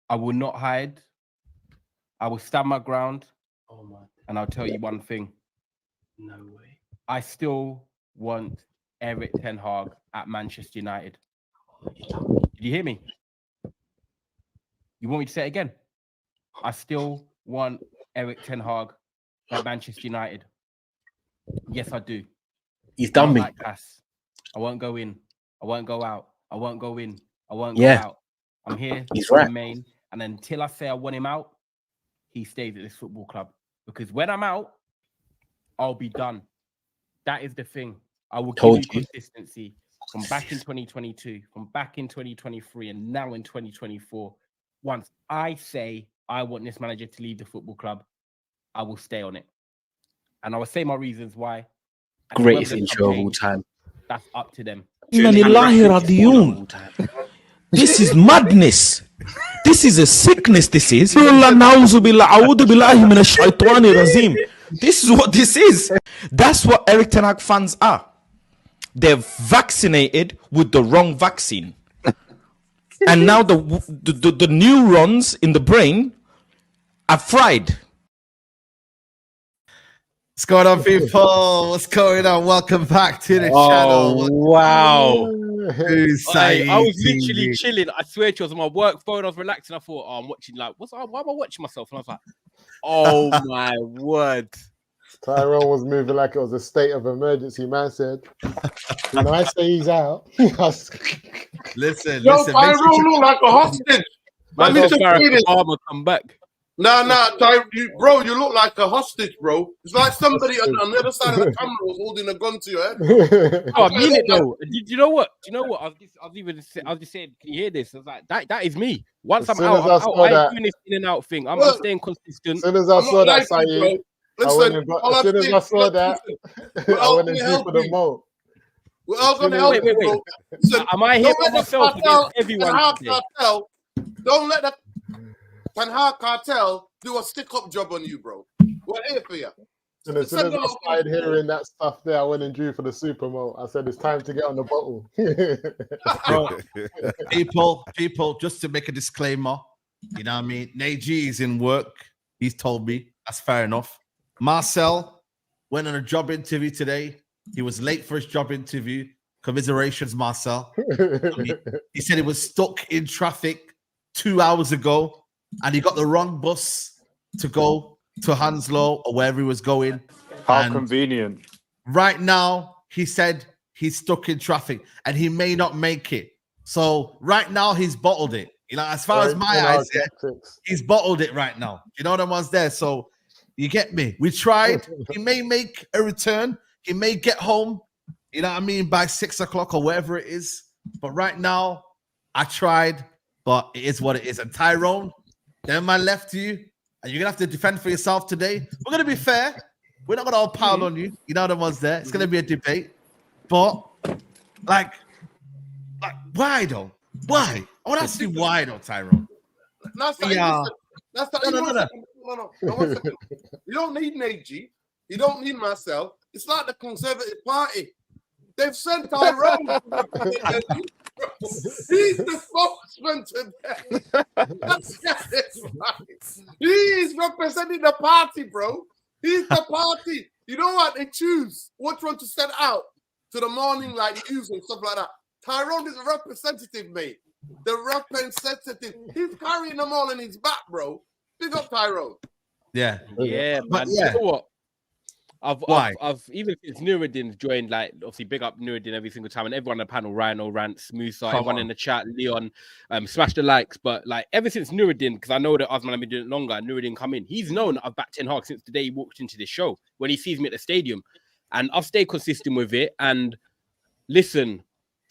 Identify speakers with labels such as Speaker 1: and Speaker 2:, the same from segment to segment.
Speaker 1: I will not hide. I will stand my ground.
Speaker 2: Oh my!
Speaker 1: And I'll tell you one thing.
Speaker 2: No way.
Speaker 1: I still want Erik ten Hag at Manchester United. Did you hear me? You want me to say it again? I still want Erik ten Hag at Manchester United. Yes, I do.
Speaker 2: He's done me.
Speaker 1: Like Cass. I won't go in. I won't go out. I won't go in. I won't go out. I'm here to remain. And until I say I want him out, he stays at this football club. Because when I'm out, I'll be done. That is the thing. I will give you consistency from back in 2022, from back in 2023, and now in 2024. Once I say I want this manager to leave the football club, I will stay on it. And I will say my reasons why.
Speaker 2: Greatest intro of all time.
Speaker 1: That's up to them.
Speaker 3: This is madness. This is a sickness. This is. This is what this is. That's what Erik ten Hag fans are. They're vaccinated with the wrong vaccine. And now the neurons in the brain are fried.
Speaker 4: What's going on, people? What's going on? Welcome back to the channel.
Speaker 2: Wow.
Speaker 1: I was literally chilling. I swear to you, I was on my work phone. I was relaxing. I thought, I'm watching, like, why am I watching myself? And I was like, oh my word.
Speaker 5: Tyrone was moving like it was a state of emergency, man said. When I say he's out.
Speaker 4: listen.
Speaker 6: Tyrone look like a hostage.
Speaker 1: Barack Obama come back.
Speaker 6: Nah, bro, you look like a hostage, bro. It's like somebody on the other side of the camera was holding a gun to your head.
Speaker 1: Oh, I mean it though. Do you know what? I was just saying. Can you hear this? I was like, that is me. Once I'm out, I ain't doing this in and out thing. I'm staying consistent.
Speaker 5: As soon as I saw that, Saeed,
Speaker 6: listen,
Speaker 5: as soon as I saw that, I went in deep for the moat.
Speaker 6: We're all gonna help you, bro. Listen,
Speaker 1: am I here by myself against everyone today?
Speaker 6: Don't let that Panha cartel do a stick-up job on you, bro. We're here for you.
Speaker 5: And as soon as I started hearing that stuff there, I went and drew for the super moat. I said, it's time to get on the bottle.
Speaker 4: people, just to make a disclaimer, you know what I mean? Neji is in work. He's told me. That's fair enough. Marcel went on a job interview today. He was late for his job interview. Commiserations, Marcel. He said he was stuck in traffic 2 hours ago and he got the wrong bus to go to Hounslow or wherever he was going.
Speaker 7: How convenient.
Speaker 4: Right now, he said he's stuck in traffic and he may not make it. So right now, he's bottled it. You know, as far as my eyes, he's bottled it right now. You know what I was there? So you get me? We tried. He may make a return. He may get home, you know what I mean, by 6 o'clock or whatever it is. But right now, I tried, but it is what it is. And Tyrone, then man left to you, and you're going to have to defend for yourself today. We're going to be fair. We're not going to all pile on you. You know the ones there. It's going to be a debate. But, like, why, though? Why? I want to ask you why, though, Tyrone.
Speaker 6: No. You don't need Neji. You don't need Marcel. It's like the Conservative Party. They've sent Tyrone. He's the spokesman today. He's representing the party, bro. He's the party. You know what? They choose which one to send out to the morning like news and stuff like that. Tyrone is a representative, mate. The representative. He's carrying them all in his back, bro. Big up Tyrone.
Speaker 1: Yeah, man.
Speaker 4: But
Speaker 1: You know what? I've even since Nuruddin joined, like, obviously big up Nuruddin every single time, and everyone on the panel, Rhino, Rants, Musa, everyone in the chat, Leon, smash the likes. But like ever since Nuruddin, because I know that Osman have been doing it longer, and Nuruddin come in, he's known I've backed Ten Hag since the day he walked into this show when he sees me at the stadium, and I've stayed consistent with it. And listen,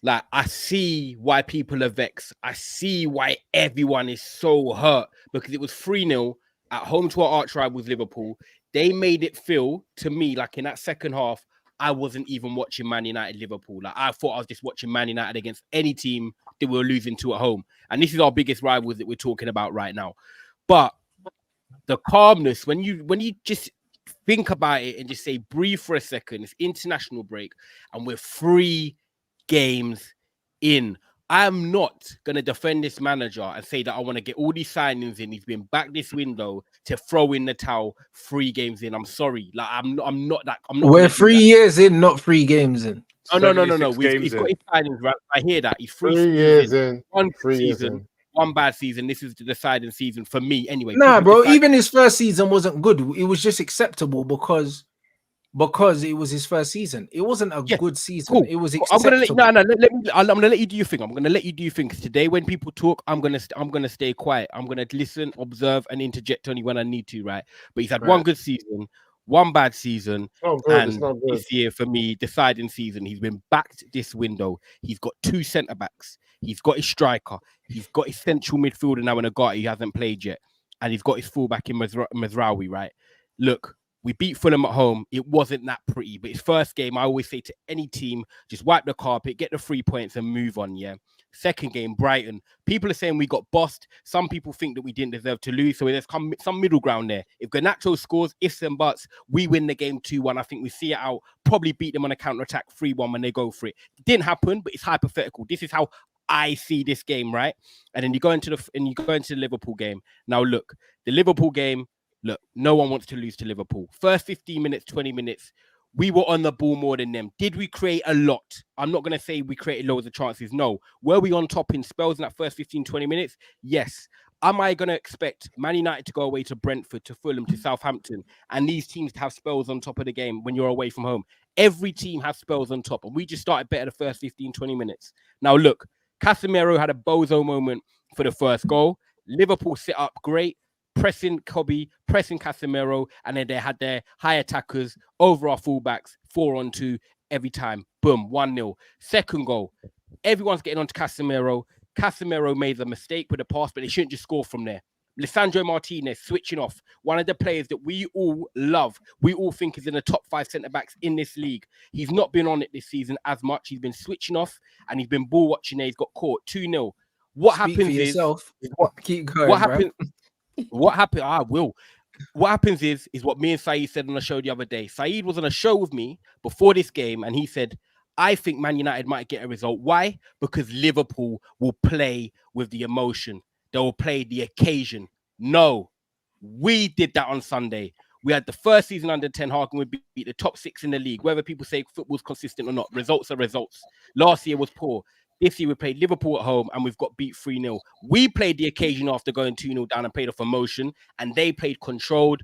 Speaker 1: like, I see why people are vexed. I see why everyone is so hurt, because it was 3-0 at home to our arch rivals Liverpool. They made it feel to me like in that second half, I wasn't even watching Man United Liverpool. Like, I thought I was just watching Man United against any team that we were losing to at home. And this is our biggest rivals that we're talking about right now. But the calmness, when you just think about it and just say, breathe for a second, it's international break and we're 3 games in. I am not going to defend this manager and say that I want to get all these signings in. He's been back this window to throw in the towel 3 games in. I'm sorry. Like, I'm not.
Speaker 8: We're 3 years in, not 3 games in.
Speaker 1: Oh, no. He's got his signings, right? I hear that. He's 3
Speaker 5: years in.
Speaker 1: 1 season, 1 bad season. This is the deciding season for me anyway.
Speaker 8: Nah, bro, even his first season wasn't good. It was just acceptable because it was his first season. It wasn't a good season. Cool. It was acceptable.
Speaker 1: I'm gonna let you do your thing. I'm gonna let you do your thing. Today, when people talk, I'm gonna stay quiet. I'm gonna listen, observe, and interject only when I need to. Right? But he's had 1 good season, 1 bad season, and this year for me, deciding season. He's been backed this window. He's got 2 centre backs. He's got his striker. He's got his central midfielder now in Agati. He hasn't played yet, and he's got his fullback in Mazraoui. Right? Look. We beat Fulham at home. It wasn't that pretty, but his first game, I always say to any team, just wipe the carpet, get the 3 points and move on, yeah? Second game, Brighton. People are saying we got bossed. Some people think that we didn't deserve to lose, so there's some middle ground there. If Garnacho scores, ifs and buts, we win the game 2-1. I think we see it out, probably beat them on a counter-attack 3-1 when they go for it. It didn't happen, but it's hypothetical. This is how I see this game, right? And then you go into the Liverpool game. Now, look, the Liverpool game, look, no one wants to lose to Liverpool. First 15 minutes, 20 minutes, we were on the ball more than them. Did we create a lot? I'm not going to say we created loads of chances. No. Were we on top in spells in that first 15, 20 minutes? Yes. Am I going to expect Man United to go away to Brentford, to Fulham, to Southampton, and these teams to have spells on top of the game when you're away from home? Every team has spells on top, and we just started better the first 15, 20 minutes. Now, look, Casemiro had a bozo moment for the first goal. Liverpool set up great. pressing Kobe, pressing Casemiro, and then they had their high attackers over our fullbacks, 4-on-2 every time. Boom, 1-0. Second goal, everyone's getting onto Casemiro. Casemiro made a mistake with the pass, but they shouldn't just score from there. Lisandro Martinez switching off, one of the players that we all love, we all think is in the top 5 centre-backs in this league. He's not been on it this season as much. He's been switching off, and he's been ball watching there. He's got caught 2-0. What happens is...
Speaker 8: Keep going,
Speaker 1: what happened? What happened? I will. What happens is what me and Saeed said on the show the other day. Saeed was on a show with me before this game, and he said, I think Man United might get a result. Why? Because Liverpool will play with the emotion. They will play the occasion. No, we did that on Sunday. We had the first season under Ten Hag, and we beat the top 6 in the league. Whether people say football's consistent or not, results are results. Last year was poor. This year we played Liverpool at home and we've got beat 3-0. We played the occasion after going 2-0 down and played off emotion, and they played controlled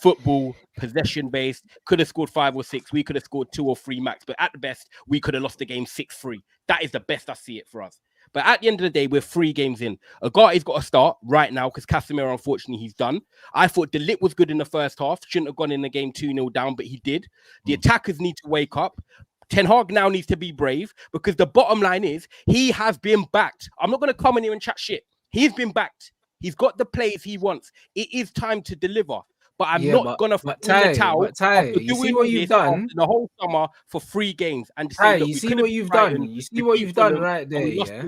Speaker 1: football, possession-based. Could have scored 5 or 6. We could have scored 2 or 3 max, but at the best, we could have lost the game 6-3. That is the best I see it for us. But at the end of the day, we're 3 games in. Agate's got to start right now because Casemiro, unfortunately, he's done. I thought De Ligt was good in the first half. Shouldn't have gone in the game 2-0 down, but he did. The attackers need to wake up. Ten Hag now needs to be brave because the bottom line is he has been backed. I'm not going to come in here and chat shit. He's been backed. He's got the players he wants. It is time to deliver. But I'm not going to throw the towel.
Speaker 8: You see what you've done?
Speaker 1: The whole summer for 3 games. And
Speaker 8: you see what you've done? You see what you've done right there, yeah?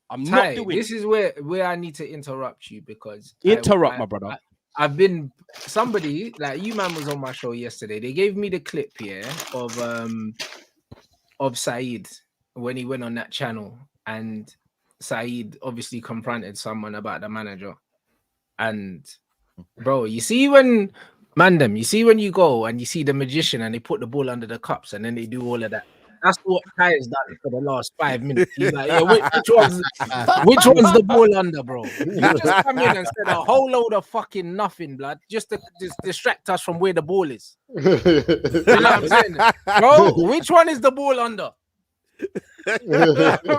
Speaker 1: I'm not doing
Speaker 8: this is where I need to interrupt you because...
Speaker 1: Interrupt, my brother.
Speaker 8: I've been... Somebody, like you man was on my show yesterday. They gave me the clip here of Saeed when he went on that channel, and Saeed obviously confronted someone about the manager. And bro, you see when Mandem, you see when you go and you see the magician and they put the ball under the cups and then they do all of that. That's what Kai has done for the last 5 minutes. He's like, yeah, which one's the ball under, bro? You just come in and said a whole load of fucking nothing, blood, just to distract us from where the ball is. You know what I'm saying? Bro, which one is the ball under?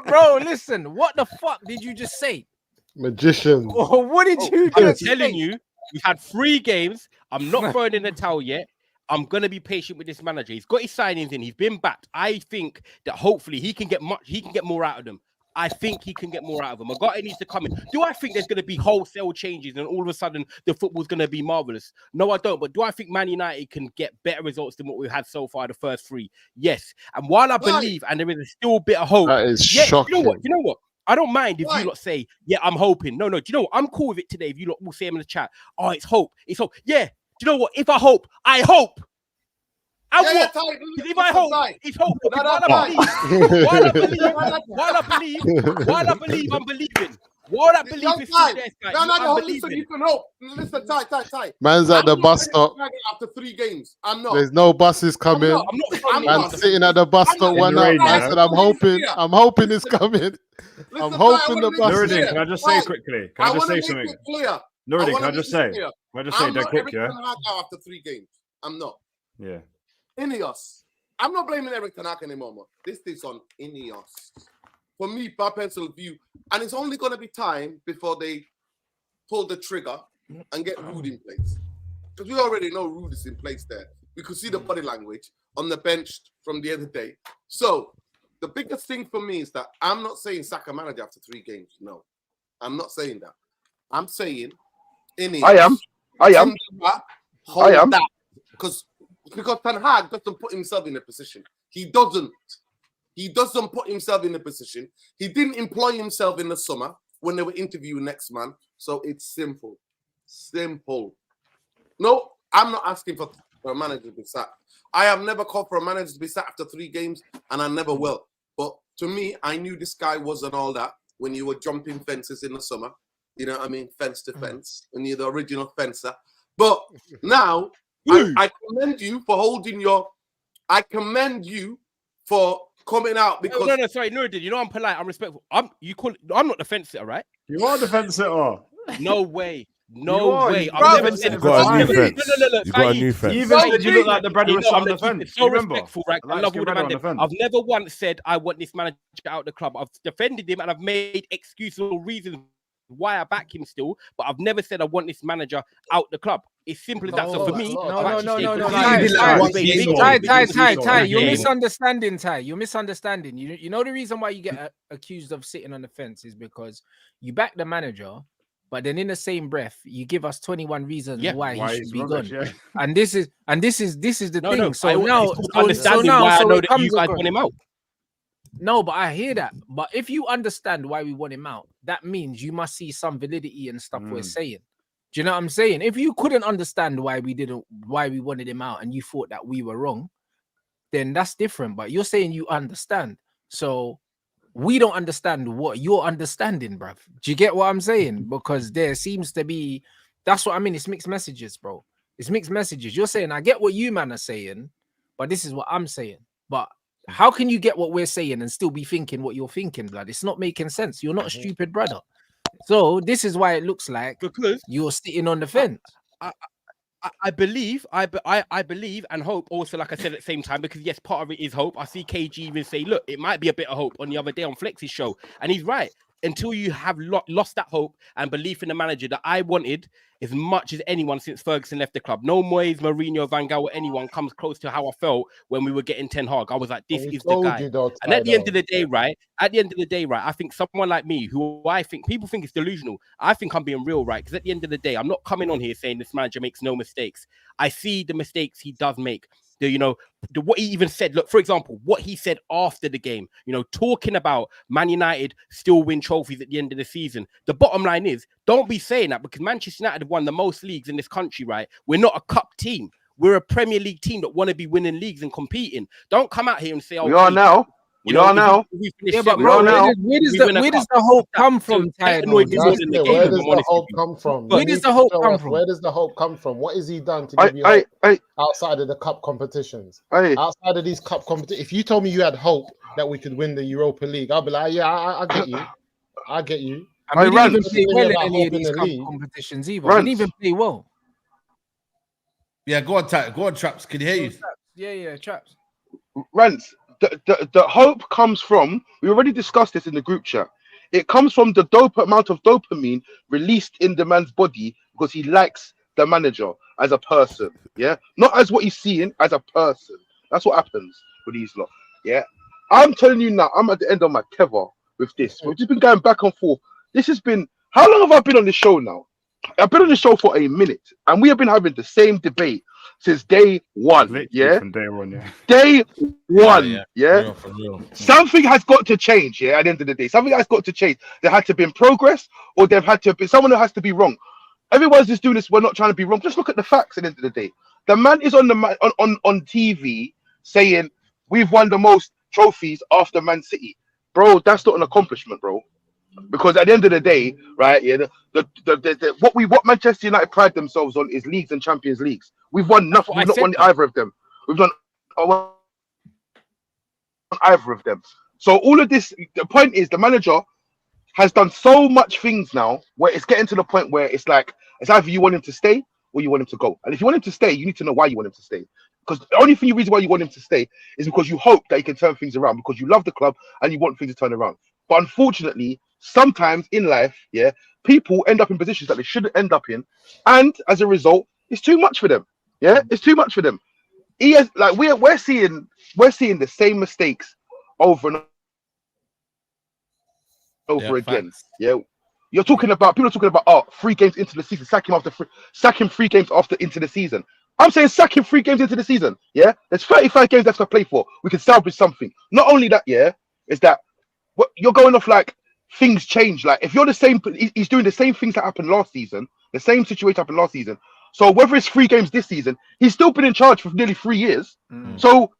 Speaker 8: Bro, listen, what the fuck did you just say?
Speaker 5: Magician.
Speaker 8: Oh, what did you
Speaker 1: I'm telling you, we've had 3 games. I'm not throwing in the towel yet. I'm going to be patient with this manager. He's got his signings in. He's been backed. I think that hopefully he can get more out of them. I think he can get more out of them. Agate needs to come in. Do I think there's going to be wholesale changes and all of a sudden the football's going to be marvelous? No, I don't. But do I think Man United can get better results than what we've had so far the first 3? Yes. And while I believe, and there is still a bit of hope.
Speaker 5: That is shocking.
Speaker 1: You know what? I don't mind if you lot say, yeah, I'm hoping. No. Do you know what? I'm cool with it today. If you lot will say in the chat, oh, it's hope. It's hope. Yeah. Do you know what? If I hope, I hope. If I hope, it's hope. While I believe, I'm believing. While I believe it's
Speaker 6: listen, you can hope. Listen, tight.
Speaker 5: Man's at the bus stop.
Speaker 6: After 3 games, I'm not.
Speaker 5: There's no buses coming. I'm sitting at the bus stop one night. I said, I'm hoping it's coming. I'm hoping the bus.
Speaker 7: Nuruddin, can I just say quickly? Can I just say something? Nuruddin, can I just say? Can I just say that quick, yeah?
Speaker 6: After 3 games, I'm not.
Speaker 7: Yeah.
Speaker 6: Ineos. I'm not blaming Eric Ten Hag anymore, man. This is on Ineos. For me, my personal view, and it's only going to be time before they pull the trigger and get Rude in place. Because we already know Rude is in place there. We could see the body language on the bench from the other day. So the biggest thing for me is that I'm not saying sack a manager after 3 games. No, I'm not saying that. I'm saying Ineos.
Speaker 9: I am.
Speaker 6: Hold that. Because Ten Hag doesn't put himself in a position. He doesn't put himself in a position. He didn't employ himself in the summer when they were interviewing next man. So it's simple. No, I'm not asking for a manager to be sacked. I have never called for a manager to be sacked after 3 games, and I never will. But to me, I knew this guy wasn't all that when you were jumping fences in the summer. You know what I mean? Fence to fence. When you're the original fencer. But now, I commend you for holding your... I commend you for coming out because...
Speaker 1: No, sorry, Nuruddin, you know I'm polite, I'm respectful. I'm not the fence sitter, right?
Speaker 7: You are the fence sitter.
Speaker 1: No way. No way.
Speaker 7: I've
Speaker 1: never
Speaker 7: said
Speaker 10: You've got a new fence. You've got a new fence.
Speaker 7: You even said you look like the bread was on the fence.
Speaker 1: It's so respectful, right? I love all the man. I've never once said I want this manager out of the club. I've defended him and I've made excuses or reasons why I back him still, but I've never said I want this manager out the club. It's simple as that. So for me,
Speaker 8: Ty, you're misunderstanding, Ty. You're misunderstanding. You know the reason why you get accused of sitting on the fence is because you back the manager, but then in the same breath you give us 21 reasons why he should be gone. Yeah. And this is the thing.
Speaker 1: No,
Speaker 8: so now
Speaker 1: understanding why I know that you guys want him out.
Speaker 8: No, but I hear that. But if you understand why we want him out, that means you must see some validity in stuff we're saying. Do you know what I'm saying? If you couldn't understand why we wanted him out and you thought that we were wrong, then that's different. But you're saying you understand. So we don't understand what you're understanding, bruv. Do you get what I'm saying? Because there seems to be, that's what I mean. It's mixed messages, bro. It's mixed messages. You're saying, I get what you man are saying, but this is what I'm saying. But how can you get what we're saying and still be thinking what you're thinking, blood? It's not making sense. You're not a stupid brother. So this is why it looks like because you're sitting on the fence.
Speaker 1: I believe and hope also, like I said at the same time, because yes, part of it is hope. I see KG even say, look, it might be a bit of hope on the other day on Flex's show. And he's right. Until you have lost that hope and belief in the manager that I wanted as much as anyone since Ferguson left the club. No Moyes, Mourinho, Van Gaal, or anyone comes close to how I felt when we were getting Ten Hag. I was like, this is the guy. And at the end of the day, right? I think someone like me, who I think people think is delusional, I think I'm being real, right? Because at the end of the day, I'm not coming on here saying this manager makes no mistakes. I see the mistakes he does make. What he even said, look, for example, what he said after the game, talking about Man United still win trophies at the end of the season. The bottom line is, don't be saying that because Manchester United have won the most leagues in this country, right? We're not a cup team. We're a Premier League team that want to be winning leagues and competing. Don't come out here and say,
Speaker 9: we are now.
Speaker 1: Yeah, but bro,
Speaker 8: where does the hope come from?
Speaker 5: Where does the hope come from?
Speaker 8: Where does the hope come from?
Speaker 5: Where does the hope come from? What has he done to give you hope outside of the cup competitions? Outside of these cup competitions, if you told me you had hope that we could win the Europa League, I'll be like, yeah, I get you. I get you.
Speaker 8: And we didn't even play well in any of these cup competitions either. We didn't even play well.
Speaker 4: Yeah, go on, Traps. Can you hear you?
Speaker 8: Yeah, Traps.
Speaker 9: Rants. The hope comes from, we already discussed this in the group chat. It comes from the amount of dopamine released in the man's body because he likes the manager as a person. Yeah, not as what he's seeing, as a person. That's what happens with these lot. Yeah, I'm telling you now, I'm at the end of my tether with this. We've just been going back and forth. This has been, how long have I been on the show now? I've been on the show for a minute, and we have been having the same debate since day one.
Speaker 7: Literally from day one, yeah.
Speaker 9: Day one, yeah. Real. Something has got to change, yeah. At the end of the day, something has got to change. There had to be progress, or there had to be someone who has to be wrong. Everyone's just doing this. We're not trying to be wrong. Just look at the facts. At the end of the day, the man is on TV saying we've won the most trophies after Man City, bro. That's not an accomplishment, bro. Because at the end of the day, right? Yeah, what Manchester United pride themselves on is leagues and Champions Leagues. We've won nothing. We've not won either of them. We've done either of them. So all of this, the point is, the manager has done so much things now where it's getting to the point where it's like it's either you want him to stay or you want him to go. And if you want him to stay, you need to know why you want him to stay. Because the only reason why you want him to stay is because you hope that he can turn things around, because you love the club and you want things to turn around. But unfortunately, sometimes in life, yeah, people end up in positions that they shouldn't end up in, and as a result, it's too much for them. Yeah, it's too much for them. He has, like, we're seeing the same mistakes over and over again. Thanks. Yeah, people are talking about 3 games into the season, sack him 3 games into the season. I'm saying sack him 3 games into the season. Yeah, there's 35 games left to play for. We can salvage something. Not only that, yeah, is that what you're going off like things change. Like if you're the same, he's doing the same things that happened last season. The same situation happened last season. So whether it's 3 games this season, he's still been in charge for nearly 3 years. So,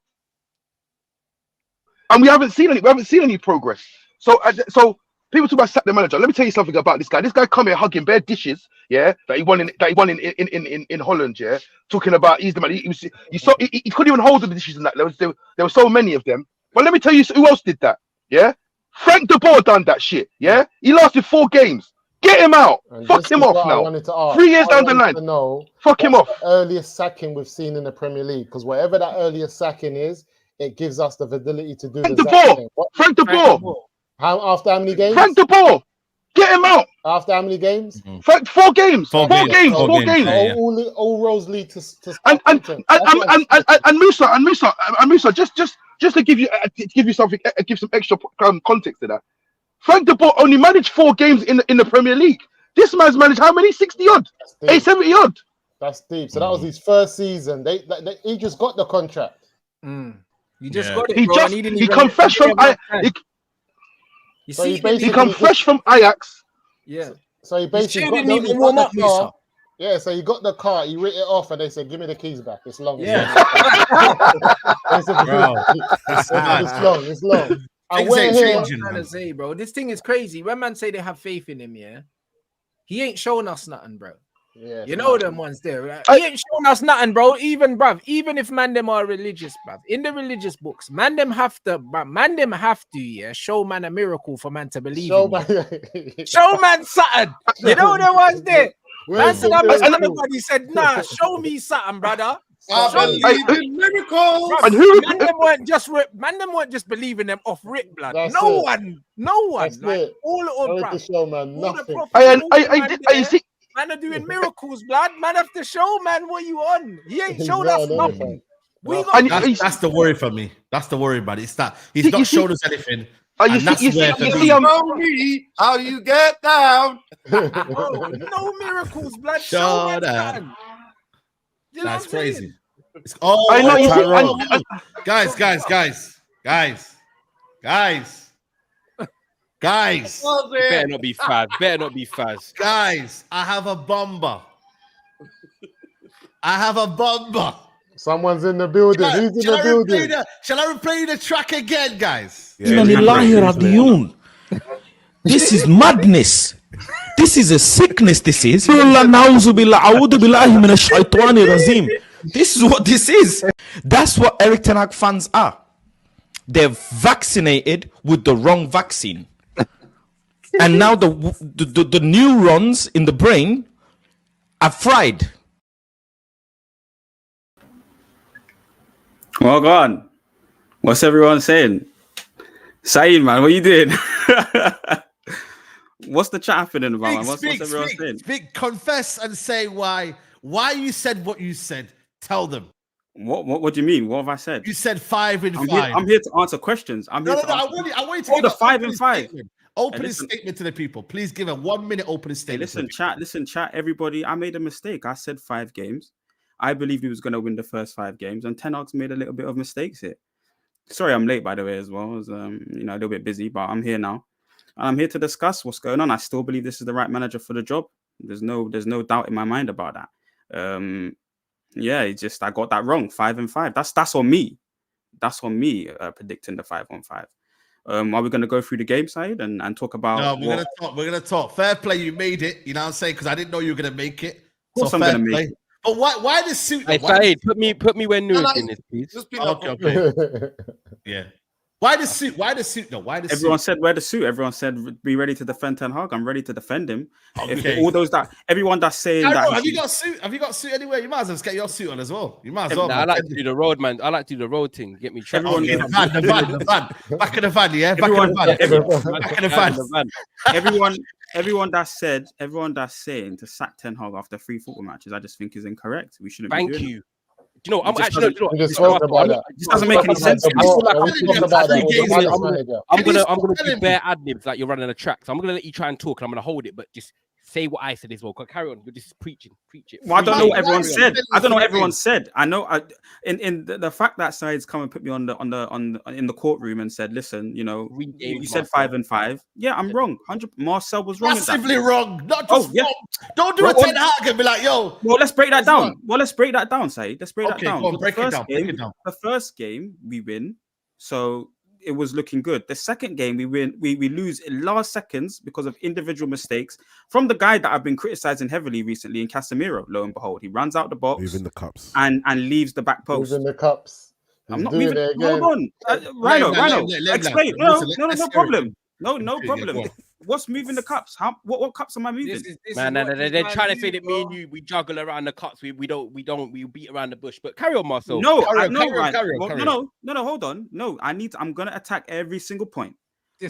Speaker 9: and we haven't seen any progress. So people talk about sack the manager. Let me tell you something about this guy. This guy come here hugging bare dishes, yeah, that he won in Holland, yeah. Talking about he's the man. He couldn't even hold the dishes in that. There were so many of them. But let me tell you who else did that, yeah. Frank de Boer done that shit, yeah. He lasted 4 games. Get him out. Fuck him off now. 3 years down the line. Fuck him off.
Speaker 5: Earliest sacking we've seen in the Premier League, because whatever that earliest sacking is, it gives us the ability to do
Speaker 9: Frank de Boer. Frank de Boer.
Speaker 5: After how many games?
Speaker 9: Frank de Boer. Get him out.
Speaker 5: After how many games?
Speaker 9: 4 games. 4 games.
Speaker 5: All roads lead to
Speaker 9: and Musa. Just to give you something, give some extra context to that. Frank de Boer only managed 4 games in the Premier League. This man's managed how many? 60 odd, 70 odd.
Speaker 5: That's deep. So that was his first season. He just got the contract.
Speaker 8: You just got it, bro.
Speaker 9: He come fresh from he come fresh from Ajax.
Speaker 8: Yeah.
Speaker 5: So he basically didn't even warm up, Musa. Yeah, so he got the car, he writ it off, and they said, "Give me the keys back. It's long."
Speaker 1: Yeah.
Speaker 5: It's long. It's long.
Speaker 8: I'm trying to say, bro, this thing is crazy. When man say they have faith in him, yeah, he ain't showing us nothing, bro.
Speaker 5: Yeah,
Speaker 8: you know them ones there. Right? He ain't showing us nothing, bro. Even if Mandem are religious, bruv, in the religious books, Mandem have to, yeah, show man a miracle for man to believe in. Show man something. You know the ones there. Man said, everybody said, nah, show me something, brother.
Speaker 6: I believe in miracles.
Speaker 8: Mandem weren't just believing them off rip, blood. No one. Like, all the
Speaker 5: show, man, nothing.
Speaker 9: I see.
Speaker 8: Man are doing miracles, blood. Man have to show man what you on. He ain't showed us nothing.
Speaker 4: That's the worry for me. That's the worry, buddy. It's that he's not showed us anything.
Speaker 9: You see,
Speaker 6: how you get down?
Speaker 8: No miracles, blood.
Speaker 4: Show that. That's crazy.
Speaker 9: I know.
Speaker 4: Guys.
Speaker 1: Better not be Faz.
Speaker 4: Guys, I have a bomber.
Speaker 5: Someone's in the building. Who's in the building?
Speaker 4: Shall I replay the track again, guys?
Speaker 3: This is madness. This is a sickness. This is. This is what this is. That's what Eric Ten Hag fans are. They're vaccinated with the wrong vaccine. And now the neurons in the brain are fried.
Speaker 11: Well gone. What's everyone saying? Saeed, man, what are you doing? What's the chat happening about, man? What's everyone saying?
Speaker 4: Speak, confess and say why you said what you said. Tell them.
Speaker 11: What do you mean? What have I said?
Speaker 4: You said 5 and 5.
Speaker 11: I'm here to answer questions. I
Speaker 4: want you to
Speaker 11: give the 5 and 5.
Speaker 4: Opening statement to the people. Please give a 1 minute opening statement.
Speaker 11: Listen, chat, everybody. I made a mistake. I said 5 games. I believed he was going to win the first 5 games, and Ten Hag's made a little bit of mistakes here. Sorry, I'm late, by the way, as well. I was, a little bit busy, but I'm here now. And I'm here to discuss what's going on. I still believe this is the right manager for the job. There's no doubt in my mind about that. It's just I got that wrong. 5 and 5. That's on me. That's on me predicting the 5 on 5. Are we going to go through the game side and talk about?
Speaker 4: No, we're gonna talk. Fair play, you made it. You know what I'm saying? Because I didn't know you were gonna make it.
Speaker 11: Of course, I'm gonna make it.
Speaker 4: But why the suit?
Speaker 1: Hey, Saeed, put me where Nu's in this, please.
Speaker 4: Okay. Yeah. Why the suit? Though? Why the suit?
Speaker 11: Everyone said wear the suit. Everyone said be ready to defend Ten Hag. I'm ready to defend him. Okay. If everyone that's saying that.
Speaker 4: Have you got a suit? Have you got a suit anywhere? You might as well get your suit on as well. You might as well.
Speaker 1: I like to do the road, man. I like to do the road thing. Get me trapped.
Speaker 4: The van. Back in the van, yeah. Back in the van.
Speaker 11: Everyone that's saying to sack Ten Hag after 3 football matches, I just think is incorrect. We shouldn't.
Speaker 1: Thank you. Do you know? I'm actually.
Speaker 11: This doesn't make any sense.
Speaker 1: I'm gonna do bare ad libs like you're running a track. So I'm gonna let you try and talk, and I'm gonna hold it, but just say what I said as well. Carry on. You're just preach it.
Speaker 11: Well, I don't know what everyone said. I don't know what everyone said. I know. In the fact that Saeed's come and put me in the courtroom and said, listen, you said 5 and 5. Yeah, I'm wrong. 100. Marcel was wrong.
Speaker 4: Massively wrong. Not just wrong. Don't do a Ten Hag and be like, yo.
Speaker 11: Well, let's break that down. Saeed. Let's break that down.
Speaker 4: On, break it down.
Speaker 11: The first game we win, so it was looking good. The second game we win, we lose in last seconds because of individual mistakes from the guy that I've been criticizing heavily recently in Casemiro. Lo and behold, he runs out the box,
Speaker 10: moving the cups,
Speaker 11: and leaves the back post.
Speaker 5: Moving the cups.
Speaker 11: I'm not moving. Hold on, Rhino. Explain. No problem. No problem. What's moving the cups? What cups am I moving?
Speaker 1: They're trying to say that me and you we juggle around the cups. We beat around the bush. But carry on, Marcel.
Speaker 11: No, hold on. No, I'm gonna attack every single point.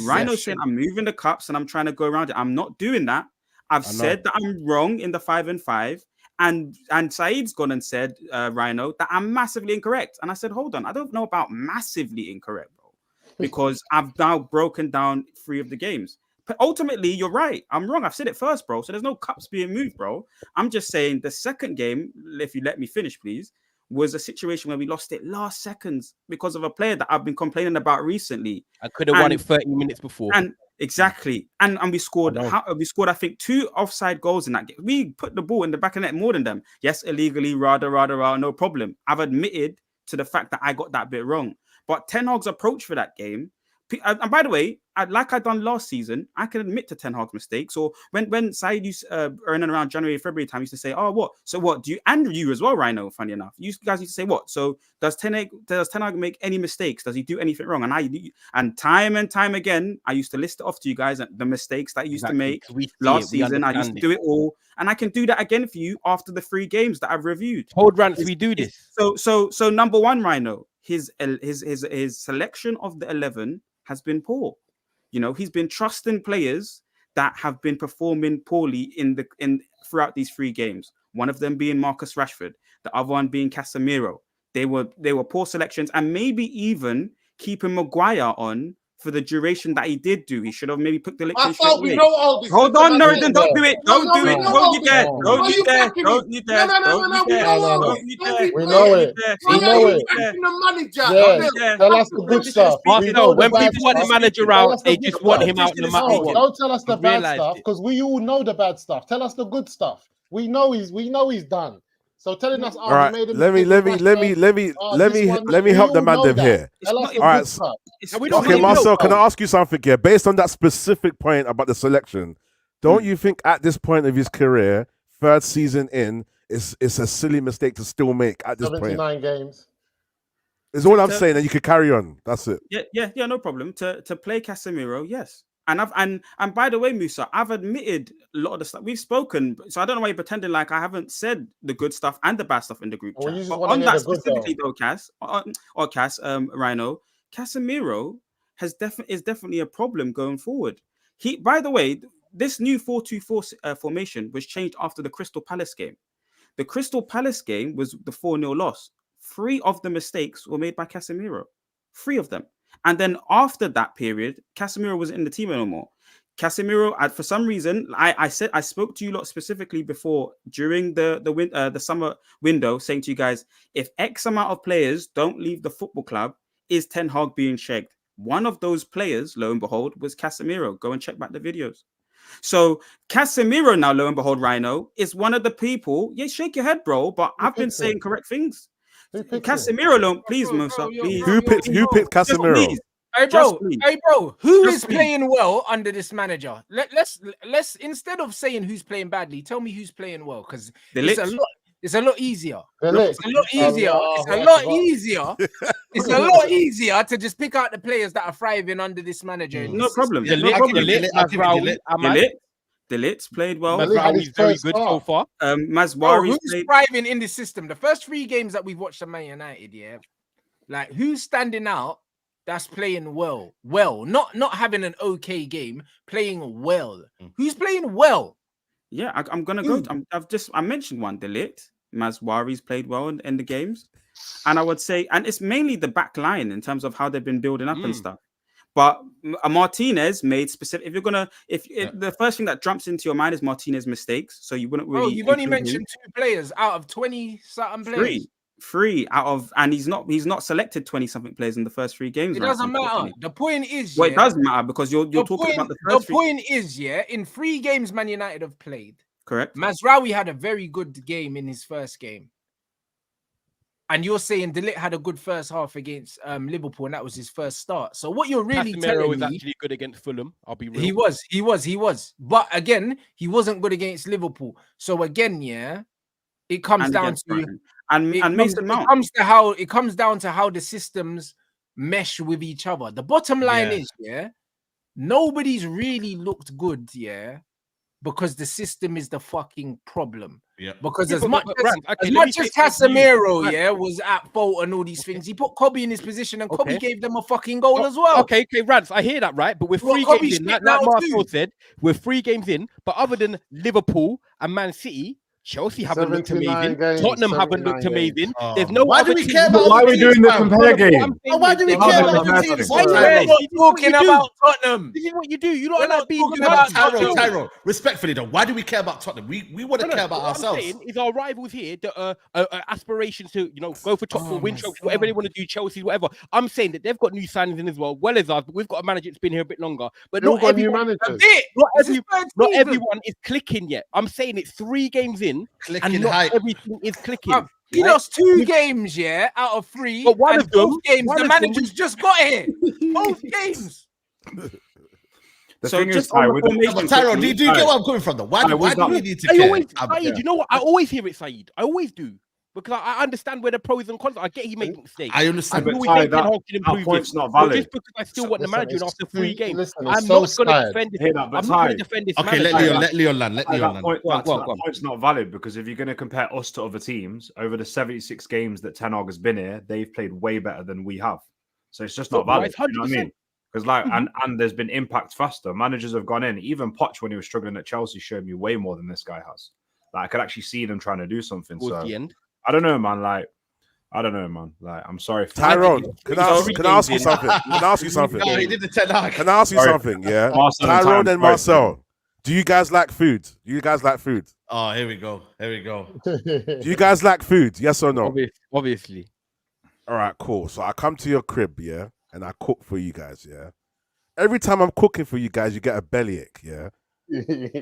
Speaker 11: Rhino saying I'm moving the cups and I'm trying to go around it. I'm not doing that. I've said that I'm wrong in the 5 and 5. And Saeed's gone and said, Rhino, that I'm massively incorrect. And I said, hold on, I don't know about massively incorrect, bro, because I've now broken down 3 of the games. But ultimately, you're right. I'm wrong. I've said it first, bro. So there's no cups being moved, bro. I'm just saying the second game, if you let me finish, please, was a situation where we lost it last seconds because of a player that I've been complaining about recently.
Speaker 1: I could have won it 30 minutes before.
Speaker 11: And exactly. And we scored, I think, 2 offside goals in that game. We put the ball in the back of the net more than them. Yes, illegally, no problem. I've admitted to the fact that I got that bit wrong. But Ten Hag's approach for that game, and by the way, like I done last season, I can admit to Ten Hag's mistakes. Or when Saeed used in and around January, February time, used to say, "Oh, what? So what? Do you and you as well, Rhino? Funny enough, you guys used to say what? So does Ten Hag make any mistakes? Does he do anything wrong?" And time again, I used to list it off to you guys the mistakes that I used to make last season. I used to do it all, and I can do that again for you after the 3 games that I've reviewed.
Speaker 1: Hold rants, we do this.
Speaker 11: So number 1, Rhino, his selection of the 11 has been poor. You know, he's been trusting players that have been performing poorly throughout these 3 games. One of them being Marcus Rashford, the other one being Casemiro. They were poor selections, and maybe even keeping Maguire on for the duration that he did do. He should have maybe put the lick in straight away. Hold on, Norrington, don't do it. Don't do it. Don't you dare. Don't you dare. Don't you dare. Don't you dare.
Speaker 5: We know it. We know it. Yeah, tell us the good stuff.
Speaker 1: When people want the manager out, they just want him out no matter what.
Speaker 5: Don't tell us the bad stuff, because we all know the bad stuff. Tell us the good stuff. We know he's done. So telling us,
Speaker 10: all right, let me help the Mandem here. All right, okay, Marcel, can I ask you something here? Based on that specific point about the selection, don't you think at this point of his career, 3rd season in, it's a silly mistake to still make at this
Speaker 5: 79
Speaker 10: point?
Speaker 5: games.
Speaker 10: Is all I'm saying, and you could carry on. That's it.
Speaker 11: Yeah, no problem. To play Casemiro, yes. And by the way, Musa, I've admitted a lot of the stuff we've spoken. So I don't know why you're pretending like I haven't said the good stuff and the bad stuff in the group chat. But on that specifically, though, Rhino, Casemiro is definitely a problem going forward. By the way, this new 4-2-4 formation was changed after the Crystal Palace game. The Crystal Palace game was the 4-0 loss. 3 of the mistakes were made by Casemiro. 3 of them. And then after that period, Casemiro wasn't in the team anymore. Casemiro, for some reason, I spoke to you lot specifically before during the summer window, saying to you guys, if X amount of players don't leave the football club, is Ten Hag being shagged? One of those players, lo and behold, was Casemiro. Go and check back the videos. So Casemiro now, lo and behold, Rhino, is one of the people. Yeah, shake your head, bro. But I've been saying correct things. Casemiro, please, Musa, please.
Speaker 10: Who picked Casemiro?
Speaker 8: Hey bro, who is playing well under this manager? Let's instead of saying who's playing badly, tell me who's playing well, because it's a lot easier. It's a lot easier to just pick out the players that are thriving under this manager.
Speaker 11: No problem. Delit's played well.
Speaker 1: Mazraoui's very good so far.
Speaker 11: Mazraoui's
Speaker 8: who's thriving in this system? The first 3 games that we've watched at Man United, yeah, like who's standing out? That's playing well, not having an okay game, playing well. Who's playing well?
Speaker 11: Yeah, I'm gonna go. I mentioned one, Delit. Mazraoui's played well in the games, and I would say, and it's mainly the back line in terms of how they've been building up and stuff. But Martinez made specific. If the first thing that jumps into your mind is Martinez mistakes, so you wouldn't really.
Speaker 8: Oh, you've only mentioned 2 players out of 20-something players.
Speaker 11: 3 out of, and he's not selected 20-something players in the first 3 games.
Speaker 8: It doesn't matter. The point is,
Speaker 11: it does matter because you're talking about the first.
Speaker 8: The point is, in 3 games Man United have played.
Speaker 11: Correct.
Speaker 8: Mazraoui had a very good game in his first game. And you're saying De Ligt had a good first half against Liverpool, and that was his first start. So what you're really telling me...
Speaker 1: was actually good against Fulham, I'll be real.
Speaker 8: He was. But again, he wasn't good against Liverpool. So again, it comes down to... It comes down to how the systems mesh with each other. The bottom line is, nobody's really looked good, because the system is the fucking problem.
Speaker 4: Yeah.
Speaker 8: Because
Speaker 1: Yeah,
Speaker 8: as
Speaker 1: but-
Speaker 8: much
Speaker 1: but,
Speaker 8: as,
Speaker 1: Rand, okay,
Speaker 8: as
Speaker 1: let
Speaker 8: much
Speaker 1: me
Speaker 8: as
Speaker 1: say something to you.
Speaker 8: Casemiro,
Speaker 1: Rand.
Speaker 8: yeah, was at fault and all these things, he put Kobe in his position, and Kobe
Speaker 1: Okay.
Speaker 8: gave them a fucking goal as well.
Speaker 1: Okay, Rance, I hear that, right? But we're
Speaker 8: Well,
Speaker 1: 3
Speaker 8: Kobe
Speaker 1: games in.
Speaker 8: shit
Speaker 1: Like
Speaker 8: now
Speaker 1: Marcel
Speaker 8: too.
Speaker 1: said, we're 3 games in. But other than Liverpool and Man City, Chelsea haven't looked
Speaker 5: 79
Speaker 1: amazing.
Speaker 5: games,
Speaker 1: Tottenham haven't
Speaker 5: 79
Speaker 1: looked
Speaker 5: games.
Speaker 1: amazing.
Speaker 4: Oh,
Speaker 1: There's no
Speaker 4: why
Speaker 1: other
Speaker 4: do we
Speaker 1: team.
Speaker 4: care about
Speaker 7: Why are
Speaker 4: other
Speaker 7: we
Speaker 4: teams,
Speaker 7: doing the
Speaker 4: fam?
Speaker 7: compare game?
Speaker 4: Why do we
Speaker 7: Hold
Speaker 4: care
Speaker 7: on,
Speaker 4: about
Speaker 7: hold
Speaker 4: other
Speaker 7: on.
Speaker 4: teams?
Speaker 8: We're
Speaker 4: Tyrone?
Speaker 8: not talking about Tottenham.
Speaker 1: This is what you do. You
Speaker 8: We're
Speaker 1: don't
Speaker 8: not
Speaker 1: like being
Speaker 8: talking about
Speaker 1: defensive.
Speaker 8: Tottenham.
Speaker 4: Tyrone, respectfully though, why do we care about Tottenham? We want to care about
Speaker 1: What
Speaker 4: ourselves.
Speaker 1: I'm saying is our rivals here that aspirations to go for top 4, win trophies, whatever they want to do, Chelsea, whatever. I'm saying that they've got new signings in as well as us, but we've got a manager that's been here a bit longer. But
Speaker 5: They all
Speaker 1: not
Speaker 5: got new
Speaker 1: everyone,
Speaker 5: managers.
Speaker 1: not everyone is clicking yet. I'm saying it's 3 games in,
Speaker 4: Clicking
Speaker 1: and not
Speaker 4: hype.
Speaker 1: everything is clicking.
Speaker 8: He
Speaker 1: right?
Speaker 8: lost 2 games, out of 3.
Speaker 1: But one
Speaker 8: and
Speaker 1: of them,
Speaker 8: both games,
Speaker 1: one
Speaker 8: the
Speaker 1: of them
Speaker 8: managers just got here. Both games.
Speaker 7: The
Speaker 11: So
Speaker 7: thing is,
Speaker 11: just on the
Speaker 7: with the-
Speaker 11: formation
Speaker 4: But Tyrone, do
Speaker 11: quickly,
Speaker 4: you get where I'm coming from though? Why do we need to care?
Speaker 1: Saeed, you know what? I always hear it, Saeed. I always do. Because I understand where the pros and cons are. I get he made mistakes.
Speaker 4: I understand.
Speaker 7: But
Speaker 1: always
Speaker 7: Ty,
Speaker 1: think Ten Hag can
Speaker 7: that
Speaker 1: improve
Speaker 7: point's
Speaker 1: it.
Speaker 7: not
Speaker 1: But
Speaker 7: valid.
Speaker 1: just because I still want the manager and after 3 games,
Speaker 5: listen,
Speaker 1: I'm
Speaker 5: it's
Speaker 1: not
Speaker 5: so
Speaker 1: going to
Speaker 5: sad.
Speaker 1: defend this.
Speaker 7: Hear that, but
Speaker 1: I'm not going
Speaker 7: Ty-
Speaker 1: to defend this
Speaker 4: Okay,
Speaker 1: manager.
Speaker 4: let Leon land. Let Leon land.
Speaker 7: That point's not valid because if you're going to compare us to other teams over the 76 games that Ten Hag has been here, they've played way better than we have. So it's just not valid. You know what I mean? Because and there's been impact faster. Managers have gone in. Even Poch, when he was struggling at Chelsea, showed me way more than this guy has. Like I could actually see them trying to do something.
Speaker 1: Towards the end.
Speaker 7: I don't know, man. I don't know, man. I'm sorry.
Speaker 10: Tyrone, can I ask you something? Can I ask you something?
Speaker 4: No, he did the Ten Hag.
Speaker 10: Can I ask you something? Yeah, Tyrone and Marcel. Do you guys like food?
Speaker 4: Oh, here we go.
Speaker 10: Do you guys like food? Yes or no?
Speaker 1: Obviously.
Speaker 10: All right, cool. So I come to your crib, yeah, and I cook for you guys, yeah. Every time I'm cooking for you guys, you get a bellyache, yeah.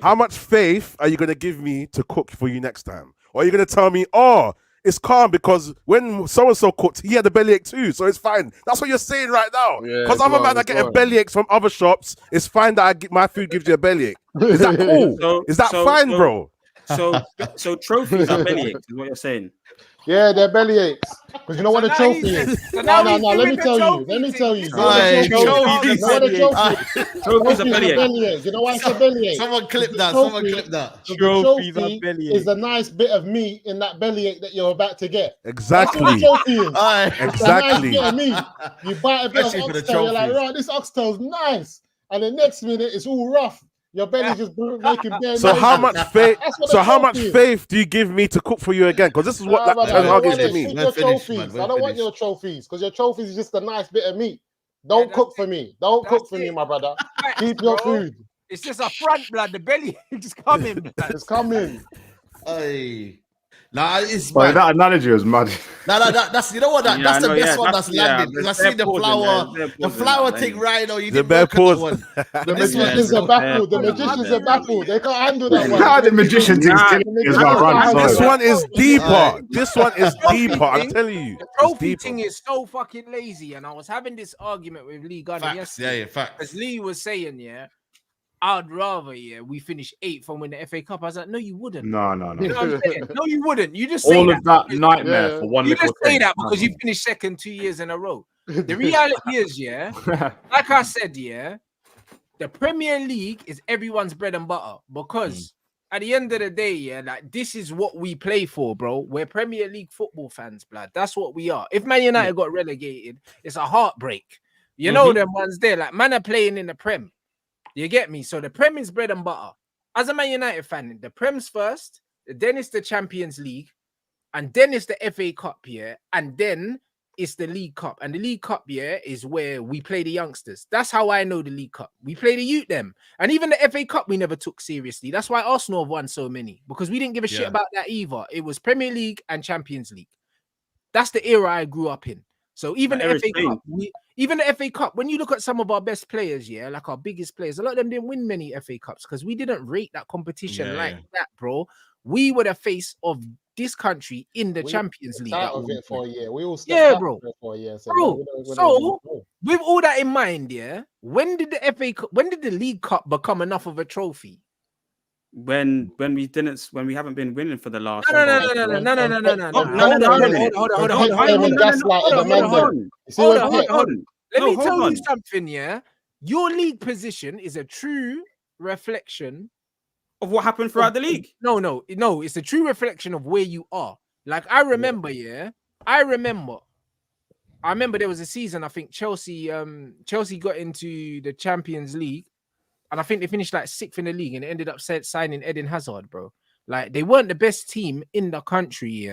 Speaker 10: How much faith are you gonna give me to cook for you next time? Or are you gonna tell me, oh, it's calm because when so-and-so cooked, he had a bellyache too, so it's fine. That's what you're saying right now. Because other man are getting bellyaches from other shops, it's fine that my food gives you a bellyache. Is that cool? Is that fine, bro?
Speaker 11: So trophies are bellyaches, is what you're saying.
Speaker 5: Yeah, they're bellyaches. Because you know what a trophy is? No. Let me tell you.
Speaker 11: Trophies are bellyaches.
Speaker 5: You know why it's a bellyache?
Speaker 4: Someone clip that.
Speaker 5: The trophy is a nice bit of meat in that bellyache that you're about to get.
Speaker 10: Exactly.
Speaker 5: That's what a trophy is.
Speaker 10: Exactly.
Speaker 5: It's a nice bit of meat. You bite a bit
Speaker 4: Especially for
Speaker 5: of
Speaker 4: the
Speaker 5: oxtail, you're like,
Speaker 4: trophies.
Speaker 5: right, this oxtail's nice. And the next minute, it's all rough. Your belly's just making bare
Speaker 10: So how much faith?
Speaker 5: That's what
Speaker 10: So
Speaker 5: a
Speaker 10: how much
Speaker 5: trophy is.
Speaker 10: faith do you give me to cook for you again? Because this is what
Speaker 5: Nah,
Speaker 10: that
Speaker 5: man,
Speaker 10: Ten Hag is to me.
Speaker 5: your trophies. I don't want your trophies because your trophies is just a nice bit of meat. Don't cook for me. Don't cook for me, my brother. Keep your food.
Speaker 8: It's just a front, blood. The belly is coming. Blood.
Speaker 5: It's coming.
Speaker 4: Hey. Nah, it's
Speaker 7: But
Speaker 4: mad.
Speaker 7: that analogy was mad.
Speaker 4: That's you know what that's the best one that's landed because I see the flower thing right now. You did work on that one.
Speaker 5: The magicians are baffled. The magicians are baffled. They can't handle that one.
Speaker 7: Nah, the magician thing's killing me as well, Ron.
Speaker 10: This
Speaker 7: Sorry.
Speaker 10: one is deeper. This one is deeper. I'm telling you.
Speaker 8: The trophy thing is so fucking lazy. And I was having this argument with Lee Gunner yesterday.
Speaker 4: Yeah, facts.
Speaker 8: As Lee was saying, I'd rather, we finish 8th and win the FA Cup. I was like, no, you wouldn't.
Speaker 7: No.
Speaker 8: You know what I'm saying? No, you wouldn't. You just say
Speaker 7: All
Speaker 8: that
Speaker 7: of that
Speaker 8: because-
Speaker 7: nightmare for one
Speaker 8: You
Speaker 7: little
Speaker 8: just say
Speaker 7: thing.
Speaker 8: that because you finished second 2 years in a row. The reality is, like I said, the Premier League is everyone's bread and butter because at the end of the day, like this is what we play for, bro. We're Premier League football fans, blood. That's what we are. If Man United got relegated, it's a heartbreak. You know them ones there, like man are playing in the Prem. You get me? So the Prem is bread and butter. As a Man United fan, the Prem's first, then it's the Champions League, and then it's the FA Cup, and then it's the League Cup. And the League Cup, is where we play the youngsters. That's how I know the League Cup. We play the youth them. And even the FA Cup we never took seriously. That's why Arsenal have won so many, because we didn't give a shit about that either. It was Premier League and Champions League. That's the era I grew up in. So even the FA Cup, when you look at some of our best players, like our biggest players, a lot of them didn't win many FA Cups because we didn't rate that competition that, bro. We were the face of this country in the Champions League.
Speaker 5: Out of it for a year. We all
Speaker 8: bro.
Speaker 5: For a year.
Speaker 8: So with all that in mind, when did the League Cup become enough of a trophy?
Speaker 11: When we haven't been winning for the last.
Speaker 8: No. Hold on. Let me tell you something. Your league position is a true reflection
Speaker 11: of what happened throughout the league.
Speaker 8: No. It's a true reflection of where you are. Like I remember, I remember there was a season. I think Chelsea got into the Champions League, and I think they finished like 6th in the league, and it ended up signing Eden Hazard, bro. Like they weren't the best team in the country,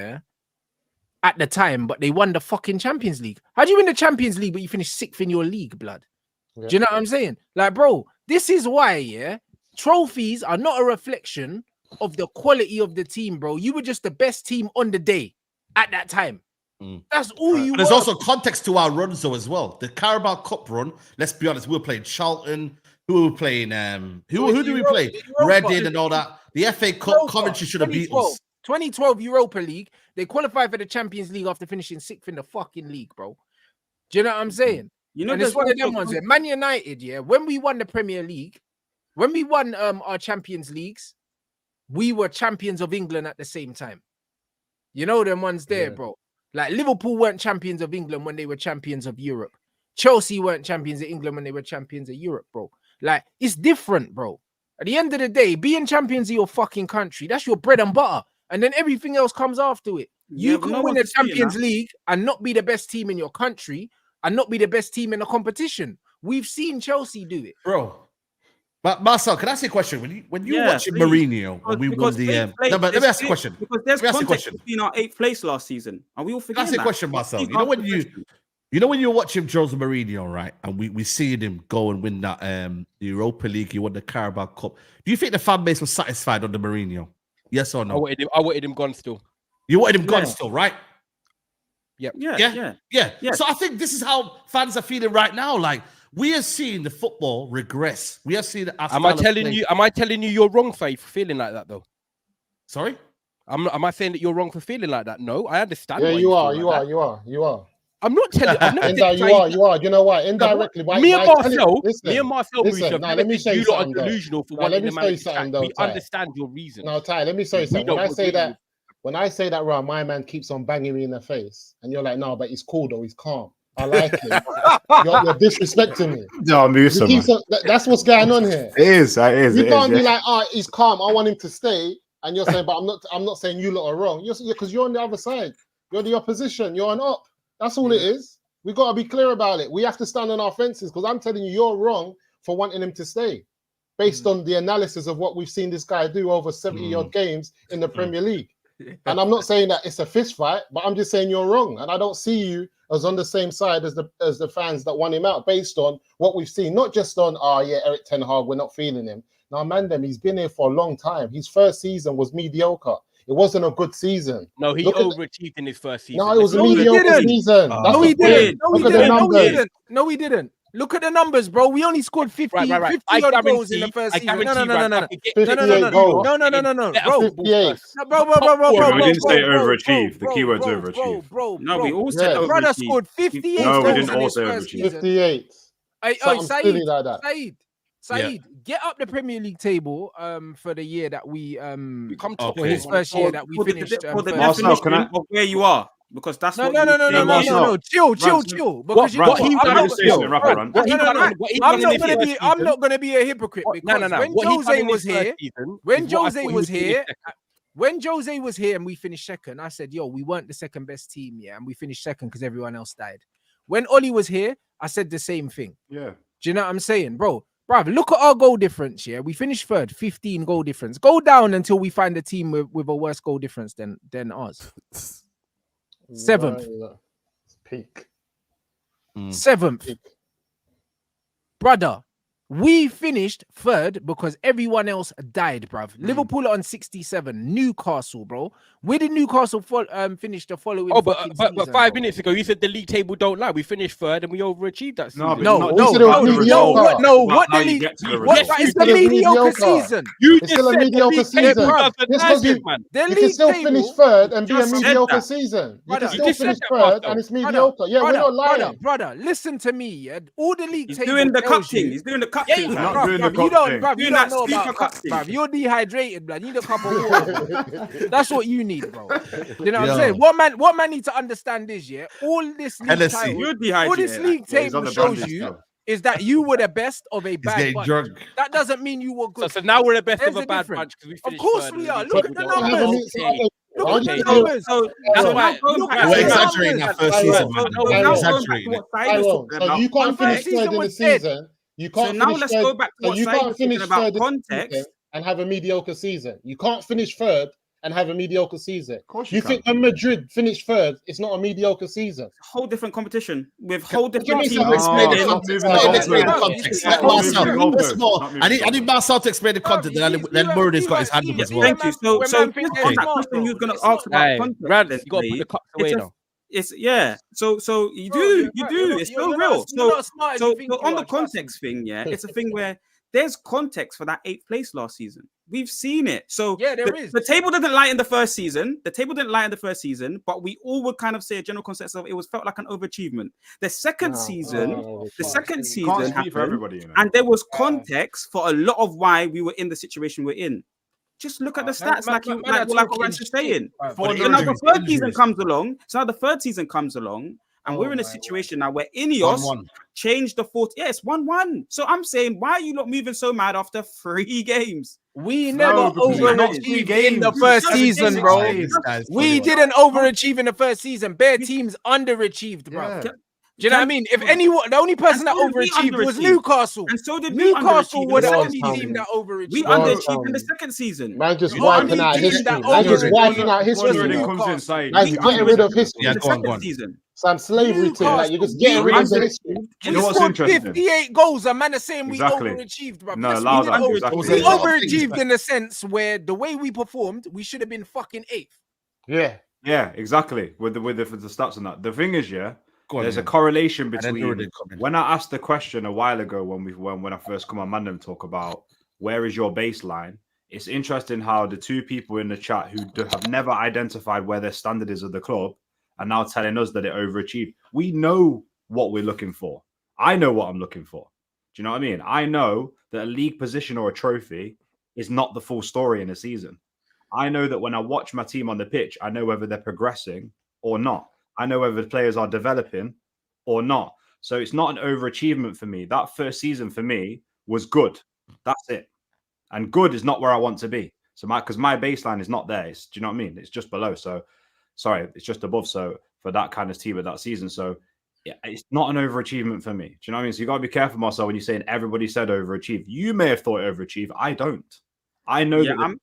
Speaker 8: at the time, but they won the fucking Champions League. How do you win the Champions League but you finish 6th in your league, blood? Yeah. Do you know what I'm saying? Like, bro, this is why, trophies are not a reflection of the quality of the team, bro. You were just the best team on the day at that time. That's all you.
Speaker 4: There's also context to our runs though as well. The Carabao Cup run. Let's be honest, we were playing Charlton. Who were playing? Who do we play? Reading and all that. The FA Cup. Coventry should have beat us.
Speaker 8: 2012 Europa League. They qualified for the Champions League after finishing 6th in the fucking league, bro. Do you know what I'm saying? You know, and it's one of them ones. Man United, when we won the Premier League, when we won our Champions Leagues, we were champions of England at the same time. You know them ones there, bro. Like Liverpool weren't champions of England when they were champions of Europe. Chelsea weren't champions of England when they were champions of Europe, bro. Like, it's different, bro. At the end of the day, being champions of your fucking country, that's your bread and butter. And then everything else comes after it. You can win the Champions League and not be the best team in your country and not be the best team in the competition. We've seen Chelsea do it.
Speaker 4: Bro. But Marcel, can I ask you a question? When you watching Mourinho, when we won the no, but let me ask you a question.
Speaker 11: Because there's context between our 8th place last season, and we all forget.
Speaker 4: That's a question, Marcel. You know when you're watching Jose Mourinho, right? And we seeing him go and win that the Europa League, he won the Carabao Cup. Do you think the fan base was satisfied under Mourinho? Yes or no?
Speaker 1: I wanted him gone still.
Speaker 4: You wanted him gone still, right?
Speaker 1: Yep.
Speaker 4: Yeah. So I think this is how fans are feeling right now. Like, we are seeing the football regress. We are seeing.
Speaker 1: Am I telling you you're wrong for feeling like that though?
Speaker 4: Sorry?
Speaker 1: Am I saying that you're wrong for feeling like that? No, I understand.
Speaker 5: Yeah, you are.
Speaker 1: I'm not telling.
Speaker 5: You are. You know what? Indirectly,
Speaker 1: me and Marcel,
Speaker 5: listen. Now, let me show you something.
Speaker 1: Delusional for wanting the man. We understand your reason.
Speaker 5: No, Ty, let me show you something. When I say that, right, my man keeps on banging me in the face, and you're like, no, but he's cool though. He's calm. I like him. You're disrespecting me.
Speaker 7: No,
Speaker 5: that's what's going on here.
Speaker 7: It is.
Speaker 5: You can't be like, he's calm. I want him to stay, and you're saying, but I'm not saying you lot are wrong. Because you're on the other side. You're the opposition. You're an op. That's all it is. We got to be clear about it. We have to stand on our fences because I'm telling you, you're wrong for wanting him to stay, based on the analysis of what we've seen this guy do over 70 odd games in the Premier League. And I'm not saying that it's a fist fight, but I'm just saying you're wrong. And I don't see you as on the same side as the fans that want him out based on what we've seen. Not just on, Eric Ten Hag, we're not feeling him. Now, Mandem, he's been here for a long time. His first season was mediocre. It wasn't a good season.
Speaker 1: No, he overachieved in his first season.
Speaker 5: No, it was a mediocre season.
Speaker 8: No, he didn't. No, he didn't. Look at the numbers, bro. We only scored 50 goals in the first season. No.
Speaker 5: 58 goals.
Speaker 8: No. Bro.
Speaker 5: 58.
Speaker 7: Bro, we didn't say overachieve. The keyword's overachieve.
Speaker 8: Bro.
Speaker 11: No, we all said overachieve.
Speaker 8: Brother scored 58
Speaker 7: goals.
Speaker 8: No,
Speaker 7: we didn't all say overachieve.
Speaker 5: 58.
Speaker 8: Saeed, get up the Premier League table for the year that we
Speaker 1: come to
Speaker 8: for his first year that we finished.
Speaker 11: For the definition of where you are. Because that's
Speaker 8: no. Chill. Because I'm not gonna be a hypocrite. When Jose was here and we finished second, I said, we weren't the second best team, and we finished second because everyone else died. When Oli was here, I said the same thing.
Speaker 7: Yeah.
Speaker 8: Do you know what I'm saying, bro? Bruv, look at our goal difference. We finished third, 15 goal difference. Go down until we find a team with a worse goal difference than ours. 7th.
Speaker 5: Peak.
Speaker 8: 7th.
Speaker 5: Peak.
Speaker 8: Brother, we finished third because everyone else died, bruv. Liverpool on 67. Newcastle, bro. Where did Newcastle finish the following?
Speaker 1: But 5 minutes ago, you said the league table don't lie. We finished third and we overachieved that season.
Speaker 8: No. What is the mediocre season?
Speaker 5: It's still a mediocre season. You can still finish third and be a mediocre season. You can still finish third and it's mediocre. Yeah, we're not lying.
Speaker 8: Brother, listen to me. All the league
Speaker 11: tables. He's doing the cup thing. He's doing the cup thing.
Speaker 8: You don't know about cup, bruv. You're dehydrated, blood. You need a cup of water. That's what you need, bro. You know what I'm saying? What man need to understand is, all this league table, all this league table shows you. is that you were the best of a bad bunch.
Speaker 4: Drunk.
Speaker 8: That doesn't mean you were good.
Speaker 12: So now we're the best
Speaker 8: There's
Speaker 12: of a bad
Speaker 8: difference.
Speaker 12: bunch because we
Speaker 8: Of
Speaker 12: finished
Speaker 8: course
Speaker 12: third
Speaker 8: we
Speaker 12: in
Speaker 8: are.
Speaker 12: the
Speaker 8: Look
Speaker 12: league.
Speaker 8: at the numbers. Look at the numbers.
Speaker 11: So
Speaker 4: We're exaggerating that first season, man. We're exaggerating it.
Speaker 5: So you can't finish third in the season. You can't.
Speaker 11: So now let's go back to what Saeed was talking about context
Speaker 5: and have a mediocre season. You can't finish third and have a mediocre season.
Speaker 9: Of course
Speaker 5: you think when Madrid finished third, it's not a mediocre season?
Speaker 11: Whole different competition with whole different
Speaker 4: teams.
Speaker 11: I
Speaker 4: need Marcel to explain the content. Then Murray's got his hand up as well.
Speaker 11: Thank you. So that question you was going to ask about context.
Speaker 12: You got to put the cups away now.
Speaker 11: It's So you do. It's so real. So on the context thing, yeah, it's a thing where there's context for that 8th place last season. We've seen it. So
Speaker 8: yeah, there is.
Speaker 11: The table didn't lie in the first season. But we all would kind of say a general consensus of it was felt like an overachievement. The second season happened
Speaker 7: for everybody, you know?
Speaker 11: And there was context for a lot of why we were in the situation we're in. Just look at the stats, like Orange is saying. So now the third season comes along. And we're in a situation now where Ineos changed the fourth. Yeah, it's 1-1. So I'm saying, why are you not moving so mad after 3 games?
Speaker 8: We never overachieved in the first season, bro. We didn't overachieve in the first season. Bare teams underachieved, bro. Do you know what I mean? If anyone, the only person that overachieved was Newcastle.
Speaker 11: And so did
Speaker 8: Newcastle were the only team that overachieved.
Speaker 11: We underachieved in the second season.
Speaker 5: Man, just wiping out history. Man, just wiping out history. Man, getting rid of history.
Speaker 7: Yeah, go on.
Speaker 5: Some slavery thing, like you're just getting rid of the history.
Speaker 7: You know what's interesting?
Speaker 8: 58 goals, and man are saying we overachieved, bro.
Speaker 7: No, allow that.
Speaker 8: We overachieved in the sense where the way we performed, we should have been fucking 8th.
Speaker 7: Yeah, exactly. With the stats and that. The thing is, there's a correlation between when I asked the question a while ago when I first come on Mandem talk about where is your baseline. It's interesting how the 2 people in the chat who have never identified where their standard is of the club are now telling us that it overachieved. We know what we're looking for. I know what I'm looking for. Do you know what I mean? I know that a league position or a trophy is not the full story in a season. I know that when I watch my team on the pitch, I know whether they're progressing or not. I know whether the players are developing or not. So it's not an overachievement for me. That first season for me was good. That's it. And good is not where I want to be. So because my baseline is not there. Do you know what I mean? It's just below. So sorry, it's just above. So for that kind of team at that season. So yeah, it's not an overachievement for me. Do you know what I mean? So you got to be careful, Marcel, when you're saying everybody said overachieve. You may have thought overachieve. I don't. I know that
Speaker 11: I'm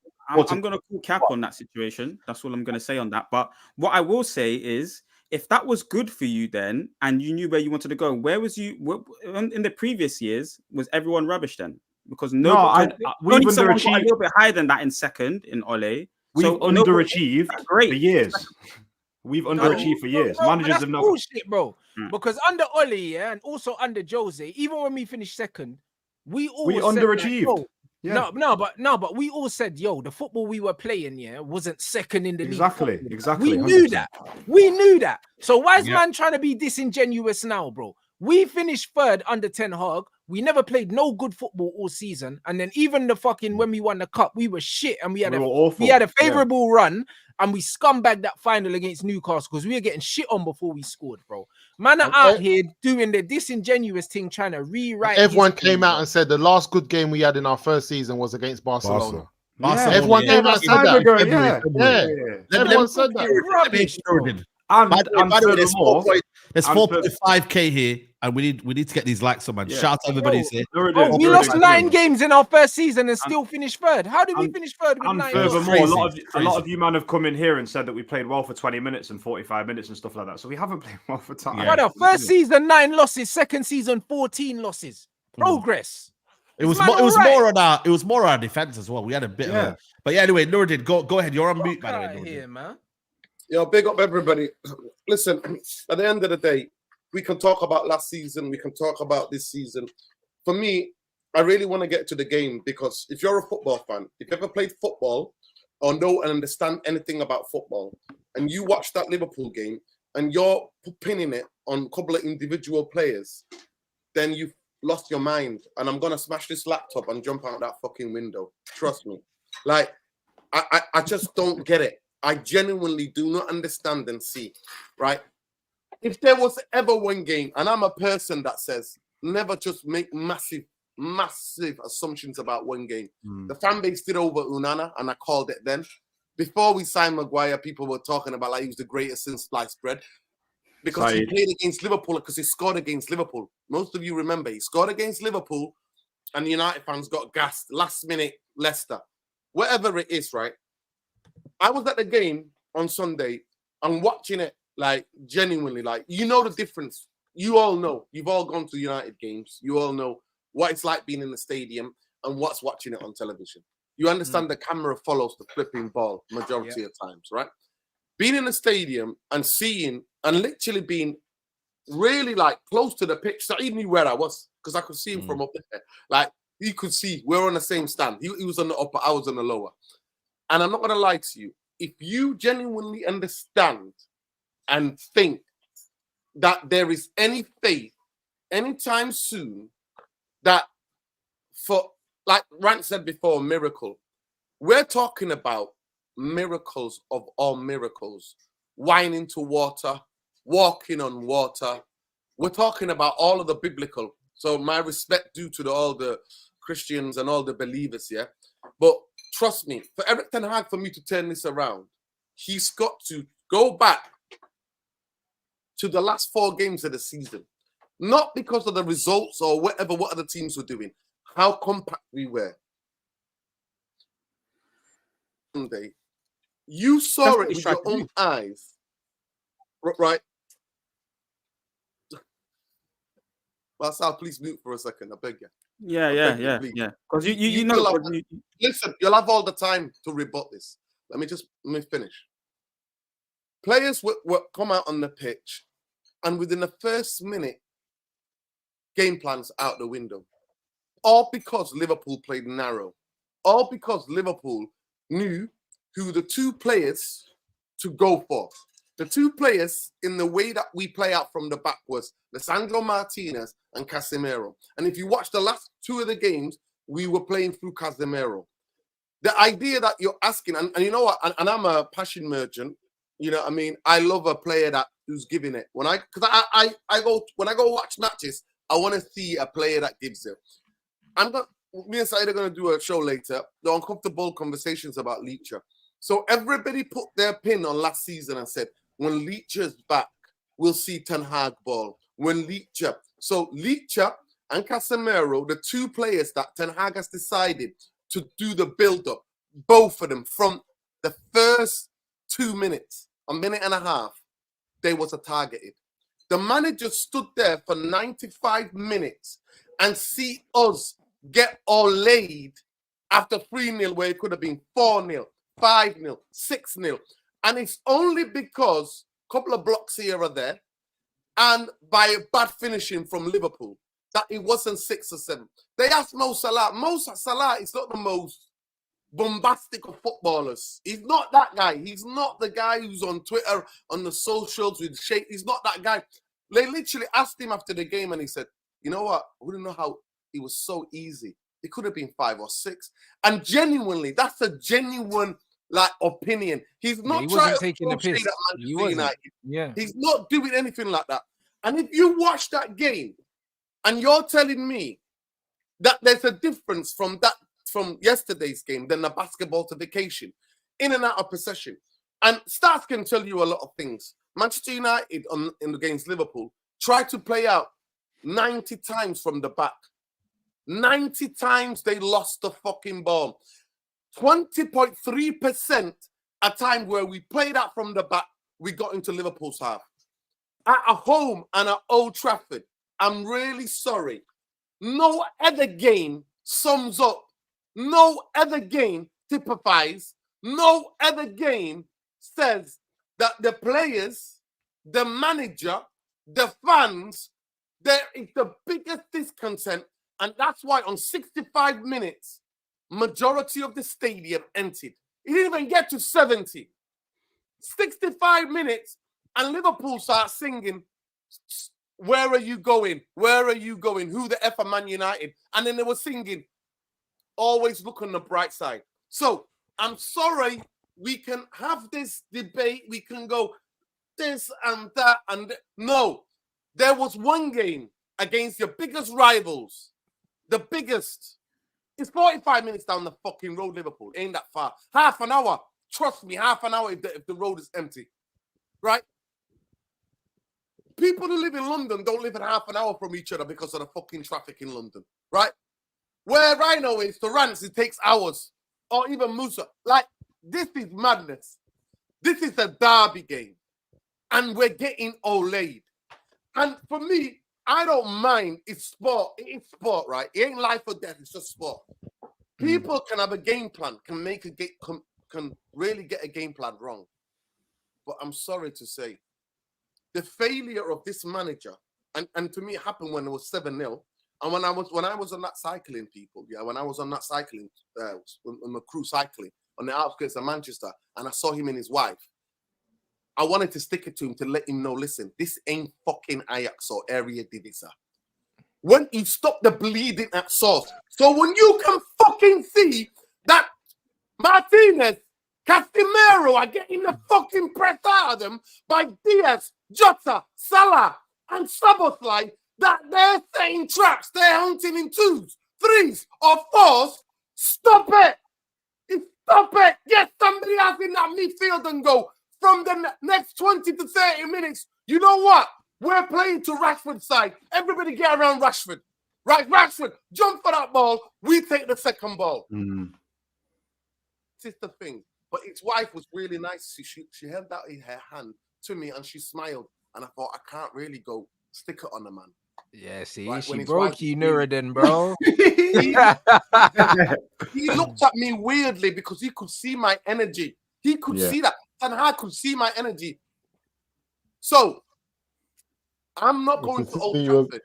Speaker 11: going to call cap on that situation. That's all I'm going to say on that. But what I will say is, if that was good for you then, and you knew where you wanted to go, where was you in the previous years? Was everyone rubbish then? Because we've underachieved a little bit higher than that in second in Ole.
Speaker 7: We've underachieved for years. We've underachieved for years. Managers have not.
Speaker 8: Bullshit, bro. Because under Ole, and also under Jose, even when we finished second, we
Speaker 7: underachieved.
Speaker 8: But we all said, yo, the football we were playing, wasn't second in the
Speaker 7: league. Exactly.
Speaker 8: We knew that. So why is man trying to be disingenuous now, bro? We finished third under Ten Hag. We never played no good football all season. And then even the fucking when we won the cup, we were shit and we had a favorable run and we scumbagged that final against Newcastle because we were getting shit on before we scored, bro. Man are out here doing the disingenuous thing, trying to rewrite.
Speaker 5: Everyone came out and said the last good game we had in our first season was against Barcelona. Everyone came out and said that. Everyone said that.
Speaker 4: And by the way, there's 4.5k here, and we need to get these likes on, man. Shout out to everybody here.
Speaker 8: We lost 9 games in our first season and still finished third. How did we finish third with 9 games?
Speaker 7: Furthermore, a lot of you man have come in here and said that we played well for 20 minutes and 45 minutes and stuff like that. So we haven't played well for time.
Speaker 8: Brother, first season 9 losses, second season 14 losses. Progress.
Speaker 4: It was more on our defense as well. We had a bit of but yeah, anyway, Nuruddin, go ahead. You're on mute, by the way.
Speaker 6: Here, man. Yo, big up everybody. Listen, at the end of the day, we can talk about last season, we can talk about this season. For me, I really want to get to the game because if you're a football fan, if you ever played football or know and understand anything about football, and you watch that Liverpool game and you're pinning it on a couple of individual players, then you've lost your mind. And I'm gonna smash this laptop and jump out that fucking window. Trust me. Like, I just don't get it. I genuinely do not understand and see, right? If there was ever one game, and I'm a person that says, never just make massive assumptions about one game. The fan base did over Onana, and I called it then. Before we signed Maguire, people were talking about like he was the greatest since sliced bread because he played against Liverpool, because he scored against Liverpool. Most of you remember he scored against Liverpool, and United fans got gassed last minute. Leicester, whatever it is, right? I was at the game on Sunday and watching it like genuinely, like you know the difference. You all know. You've all gone to United games. You all know what it's like being in the stadium and what's watching it on television. You understand the camera follows the flipping ball majority of times, right? Being in the stadium and seeing and literally being really like close to the pitch. Saeed knew where I was because I could see him from up there. Like he could see we're on the same stand. He was on the upper, I was on the lower. And I'm not going to lie to you. If you genuinely understand and think that there is any faith anytime soon that for, like Rant said before, miracle. We're talking about miracles of all miracles. Wine into water, walking on water. We're talking about all of the biblical. So my respect due to all the Christians and all the believers, yeah? But trust me, for Eric Ten Hag, for me to turn this around, he's got to go back to the last 4 games of the season. Not because of the results or whatever, what other teams were doing. How compact we were. Sunday, you saw it with your own eyes, right? Well, Sal, please mute for a second. I beg you.
Speaker 11: Yeah. Because you know.
Speaker 6: Listen, you'll have all the time to rebut this. Let me finish. Players will come out on the pitch, and within the first minute, game plans out the window. All because Liverpool played narrow. All because Liverpool knew who the 2 players to go for. The 2 players in the way that we play out from the back was Lisandro Martinez and Casemiro. And if you watch the last 2 of the games, we were playing through Casemiro. The idea that you're asking, and you know what, and I'm a passion merchant, you know what I mean? I love a player who's giving it. When I go watch matches, I want to see a player that gives it. Me and Saeed are going to do a show later, the uncomfortable conversations about Leacher. So everybody put their pin on last season and said, when Leacher's back, we'll see Ten Hag ball. When Leacher. So Leacher and Casemiro, the 2 players that Ten Hag has decided to do the build-up, both of them from the first 2 minutes, a minute and a half, they was targeted. The manager stood there for 95 minutes and see us get all laid after 3-0 where it could have been 4-0, 5-0, 6-0. And it's only because a couple of blocks here or there and by a bad finishing from Liverpool that it wasn't 6 or 7. They asked Mo Salah. Mo Salah is not the most bombastic of footballers. He's not that guy. He's not the guy who's on Twitter, on the socials with shake. He's not that guy. They literally asked him after the game and he said, you know what? We don't know how it was so easy. It could have been 5 or 6. And genuinely, that's a genuine like opinion. He's not trying to taking the piss. He's not doing anything like that. And if you watch that game and you're telling me that there's a difference from yesterday's game than the basketballification in and out of possession. And stats can tell you a lot of things. Manchester United against Liverpool tried to play out 90 times from the back. 90 times they lost the fucking ball. 20.3% a time where we played out from the back, we got into Liverpool's half. At a home and at Old Trafford, I'm really sorry. No other game sums up. No other game typifies. No other game says that the players, the manager, the fans, there is the biggest discontent. And that's why on 65 minutes, majority of the stadium emptied. It didn't even get to 70. 65 minutes, and Liverpool start singing, where are you going? Where are you going? Who the F are Man United? And then they were singing, always look on the bright side. So I'm sorry, we can have this debate. We can go this and that. No, there was one game against your biggest rivals, the biggest. It's 45 minutes down the fucking road, Liverpool. Ain't that far. Half an hour. Trust me, half an hour if the road is empty. Right? People who live in London don't live in half an hour from each other because of the fucking traffic in London. Right? Where I know is to Rance, it takes hours. Or even Musa. Like, this is madness. This is a derby game. And we're getting Olayed. And for me, I don't mind. It's sport. It's sport, right? It ain't life or death. It's just sport. People can have a game plan, can really get a game plan wrong. But I'm sorry to say, the failure of this manager, and to me, it happened when it was 7-0. And when I was on that cycling, people, when I was on that cycling, on the crew cycling on the outskirts of Manchester, and I saw him and his wife, I wanted to stick it to him to let him know, listen, this ain't fucking Ajax or Area Divisa. When you stop the bleeding at source. So when you can fucking see that Martinez, Casemiro are getting the fucking press out of them by Diaz, Jota, Salah, and Szoboszlai, that they're setting traps, they're hunting in 2s, 3s, or 4s, stop it! Stop it! Get somebody else in that midfield and go. From the next 20 to 30 minutes, you know what? We're playing to Rashford's side. Everybody get around Rashford. Right, Rashford, jump for that ball. We take the second ball. This is the thing. But his wife was really nice. She held out her hand to me and she smiled. And I thought, I can't really go stick it on the man.
Speaker 8: Yeah, see,
Speaker 6: right,
Speaker 8: she broke you, Nuruddin, bro.
Speaker 6: He looked at me weirdly because he could see my energy. He could see that. And I could see my energy. So, I'm not going to Old Trafford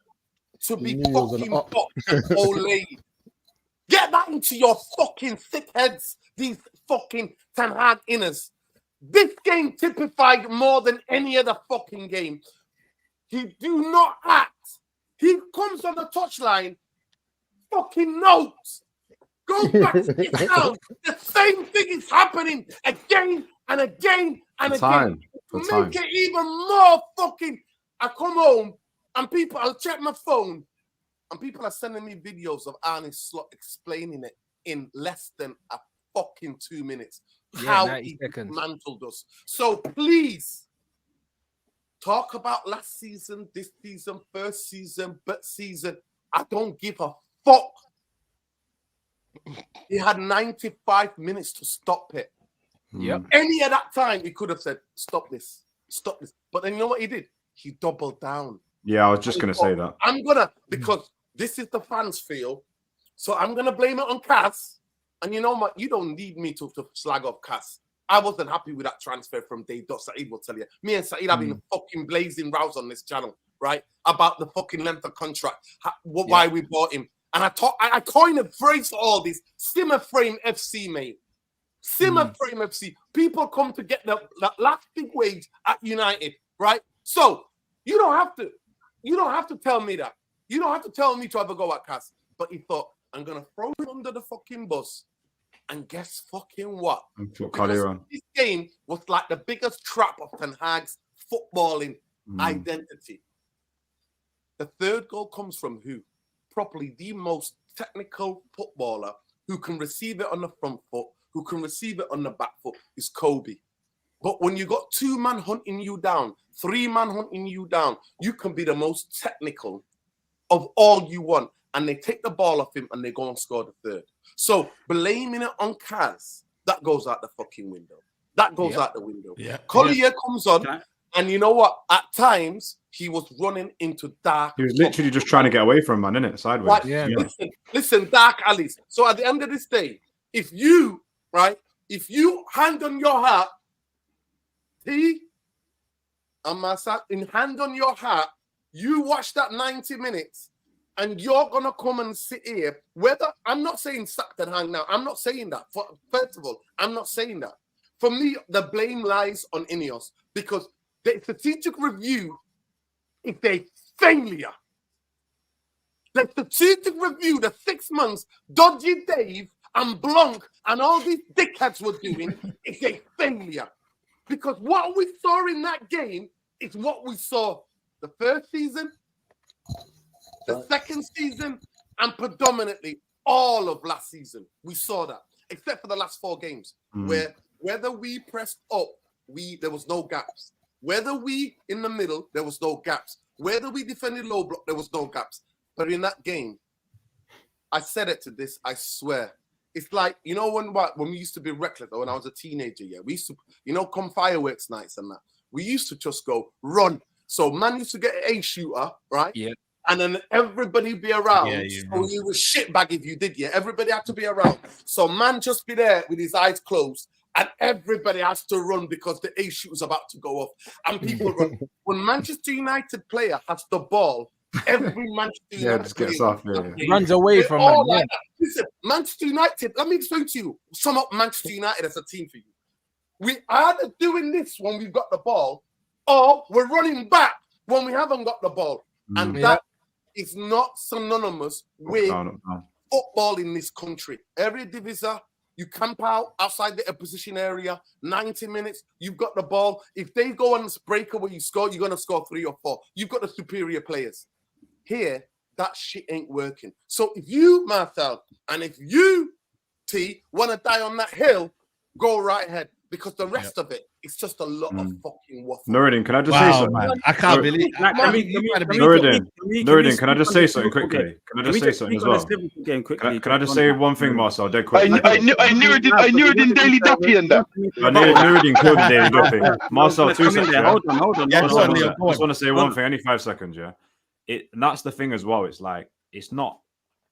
Speaker 6: to be fucking fucked and Olayed. Get that into your fucking thick heads, these fucking Ten Hag inners. This game typified more than any other fucking game. He do not act. He comes on the touchline, fucking notes. Go back to his house. The same thing is happening again and again and again. Make it even more fucking. I come home and I'll check my phone and people are sending me videos of Arne Slot explaining it in less than a fucking 2 minutes. How he dismantled us. So please talk about last season, this season, first season, but season. I don't give a fuck. He had 95 minutes to stop it.
Speaker 8: Yep.
Speaker 6: Any of that time, he could have said, stop this. But then you know what he did? He doubled down.
Speaker 7: Yeah, I was just going to say that.
Speaker 6: Because this is the fans feel, so I'm going to blame it on Cass. And you know what? You don't need me to slag off Cass. I wasn't happy with that transfer from Dave. Saeed will tell you. Me and Saeed have been fucking blazing rows on this channel, right? About the fucking length of contract, why we bought him. And I coined a phrase for all this. Simmer frame FC, mate. Simmer frame FC. People come to get the last big wage at United, right? So you don't have to tell me that. You don't have to tell me to have a go at Cass. But he thought, I'm gonna throw him under the fucking bus. And guess fucking what? This game was like the biggest trap of Ten Hag's footballing identity. The third goal comes from who? Properly the most technical footballer who can receive it on the front foot, who can receive it on the back foot is Kobe. But when you got 2 man hunting you down, 3 man hunting you down, you can be the most technical of all you want. And they take the ball off him and they go and score the third. So blaming it on Kaz, that goes out the fucking window. That goes out the window. Collier comes on, and you know what? At times, he was running into dark.
Speaker 7: He was literally just trying to get away from him, man, innit? Sideways.
Speaker 6: Right? Listen, dark alleys. So at the end of this day, if you hand on your heart, hand on your heart, you watch that 90 minutes, and you're gonna come and sit here. Whether I'm not saying sack and hang now, I'm not saying that. First of all, I'm not saying that. For me, the blame lies on Ineos because the strategic review is a failure. The strategic review, the 6 months, Dodgy Dave and Blanc and all these dickheads were doing is a failure. Because what we saw in that game is what we saw the first season, The second season and predominantly all of last season, we saw that, except for the last 4 games, where whether we pressed up, there was no gaps. Whether we in the middle, there was no gaps. Whether we defended low block, there was no gaps. But in that game, I said it to this, I swear. It's like, you know, when we used to be reckless, or when I was a teenager, we used to, come fireworks nights and that. We used to just go run. So man used to get an A shooter, right?
Speaker 1: Yeah.
Speaker 6: And then everybody be around.
Speaker 4: Yeah,
Speaker 6: So you was shitbag if you did, Everybody had to be around. So man just be there with his eyes closed, and everybody has to run because the A shoot was about to go off. And people run. When Manchester United player has the ball, every Manchester United
Speaker 7: just gets off.
Speaker 8: Runs away from
Speaker 6: all
Speaker 8: man.
Speaker 6: like that. Listen, Manchester United, let me explain to you, sum up Manchester United as a team for you. We are either doing this when we've got the ball, or we're running back when we haven't got the ball. And that is not synonymous with football in this country. Every divisor, you camp out outside the opposition area, 90 minutes, you've got the ball. If they go on this breakaway, you score, you're going to score 3 or 4. You've got the superior players. Here, that shit ain't working. So if you, Marcel, and if you, T, want to die on that hill, go right ahead. Because the rest of it, it's just a lot of fucking waffle.
Speaker 7: Nuruddin, can I just say something?
Speaker 4: Man. I can't believe
Speaker 7: Nuruddin, can I just say something quickly? Can I just say something as well? Can I just say one thing, Marcel, dead quick?
Speaker 9: Nuruddin Daily Duppy and that.
Speaker 7: Nuruddin killed the Daily Duppy. Marcel, 2 seconds.
Speaker 11: Hold on.
Speaker 7: I just want to say one thing. Only 5 seconds, and that's the thing as well. It's like, it's not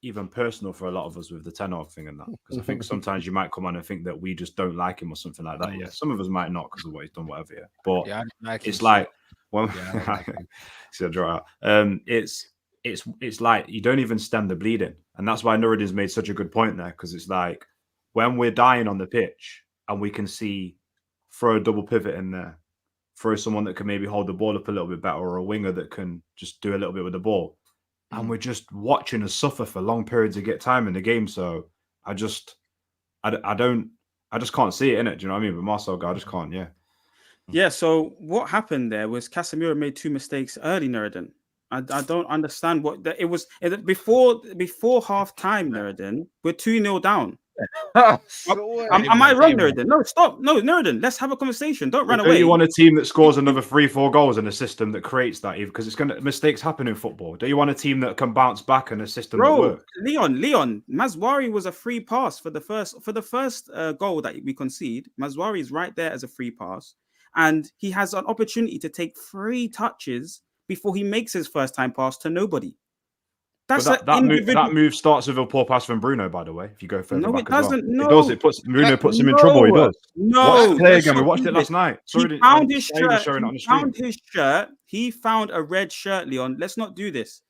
Speaker 7: even personal for a lot of us with the Ten Hag thing and that, because I think sometimes you might come on and think that we just don't like him or something like that. Yeah, some of us might not because of what he's done, whatever. Yeah, but it's like when it's like you don't even stem the bleeding, and that's why Nuruddin's made such a good point there, because it's like when we're dying on the pitch and we can see throw a double pivot in there, throw someone that can maybe hold the ball up a little bit better, or a winger that can just do a little bit with the ball. And we're just watching us suffer for long periods of time in the game. So I just can't see it in it. Do you know what I mean? But Marcel, I just can't.
Speaker 11: Yeah. So what happened there was Casemiro made 2 mistakes early, Nuruddin. I don't understand what it was before half time, Nuruddin. We're 2-0 down. Am I wrong, Nuruddin? No, stop. No, Nuruddin, let's have a conversation. Don't run away.
Speaker 7: Do you want a team that scores another 3-4 goals in a system that creates that? Because mistakes happen in football. Do you want a team that can bounce back in a system that works?
Speaker 11: Leon, Mazwari was a free pass for the first goal that we concede. Mazwari is right there as a free pass, and he has an opportunity to take 3 touches before he makes his first time pass to nobody.
Speaker 7: That move starts with a poor pass from Bruno, by the way. If you go further back,
Speaker 11: it doesn't.
Speaker 7: It does. It puts Bruno puts him in trouble. He does.
Speaker 11: No,
Speaker 7: watch the play again. We watched it last night.
Speaker 11: He found his shirt. He found a red shirt, Leon. Let's not do this.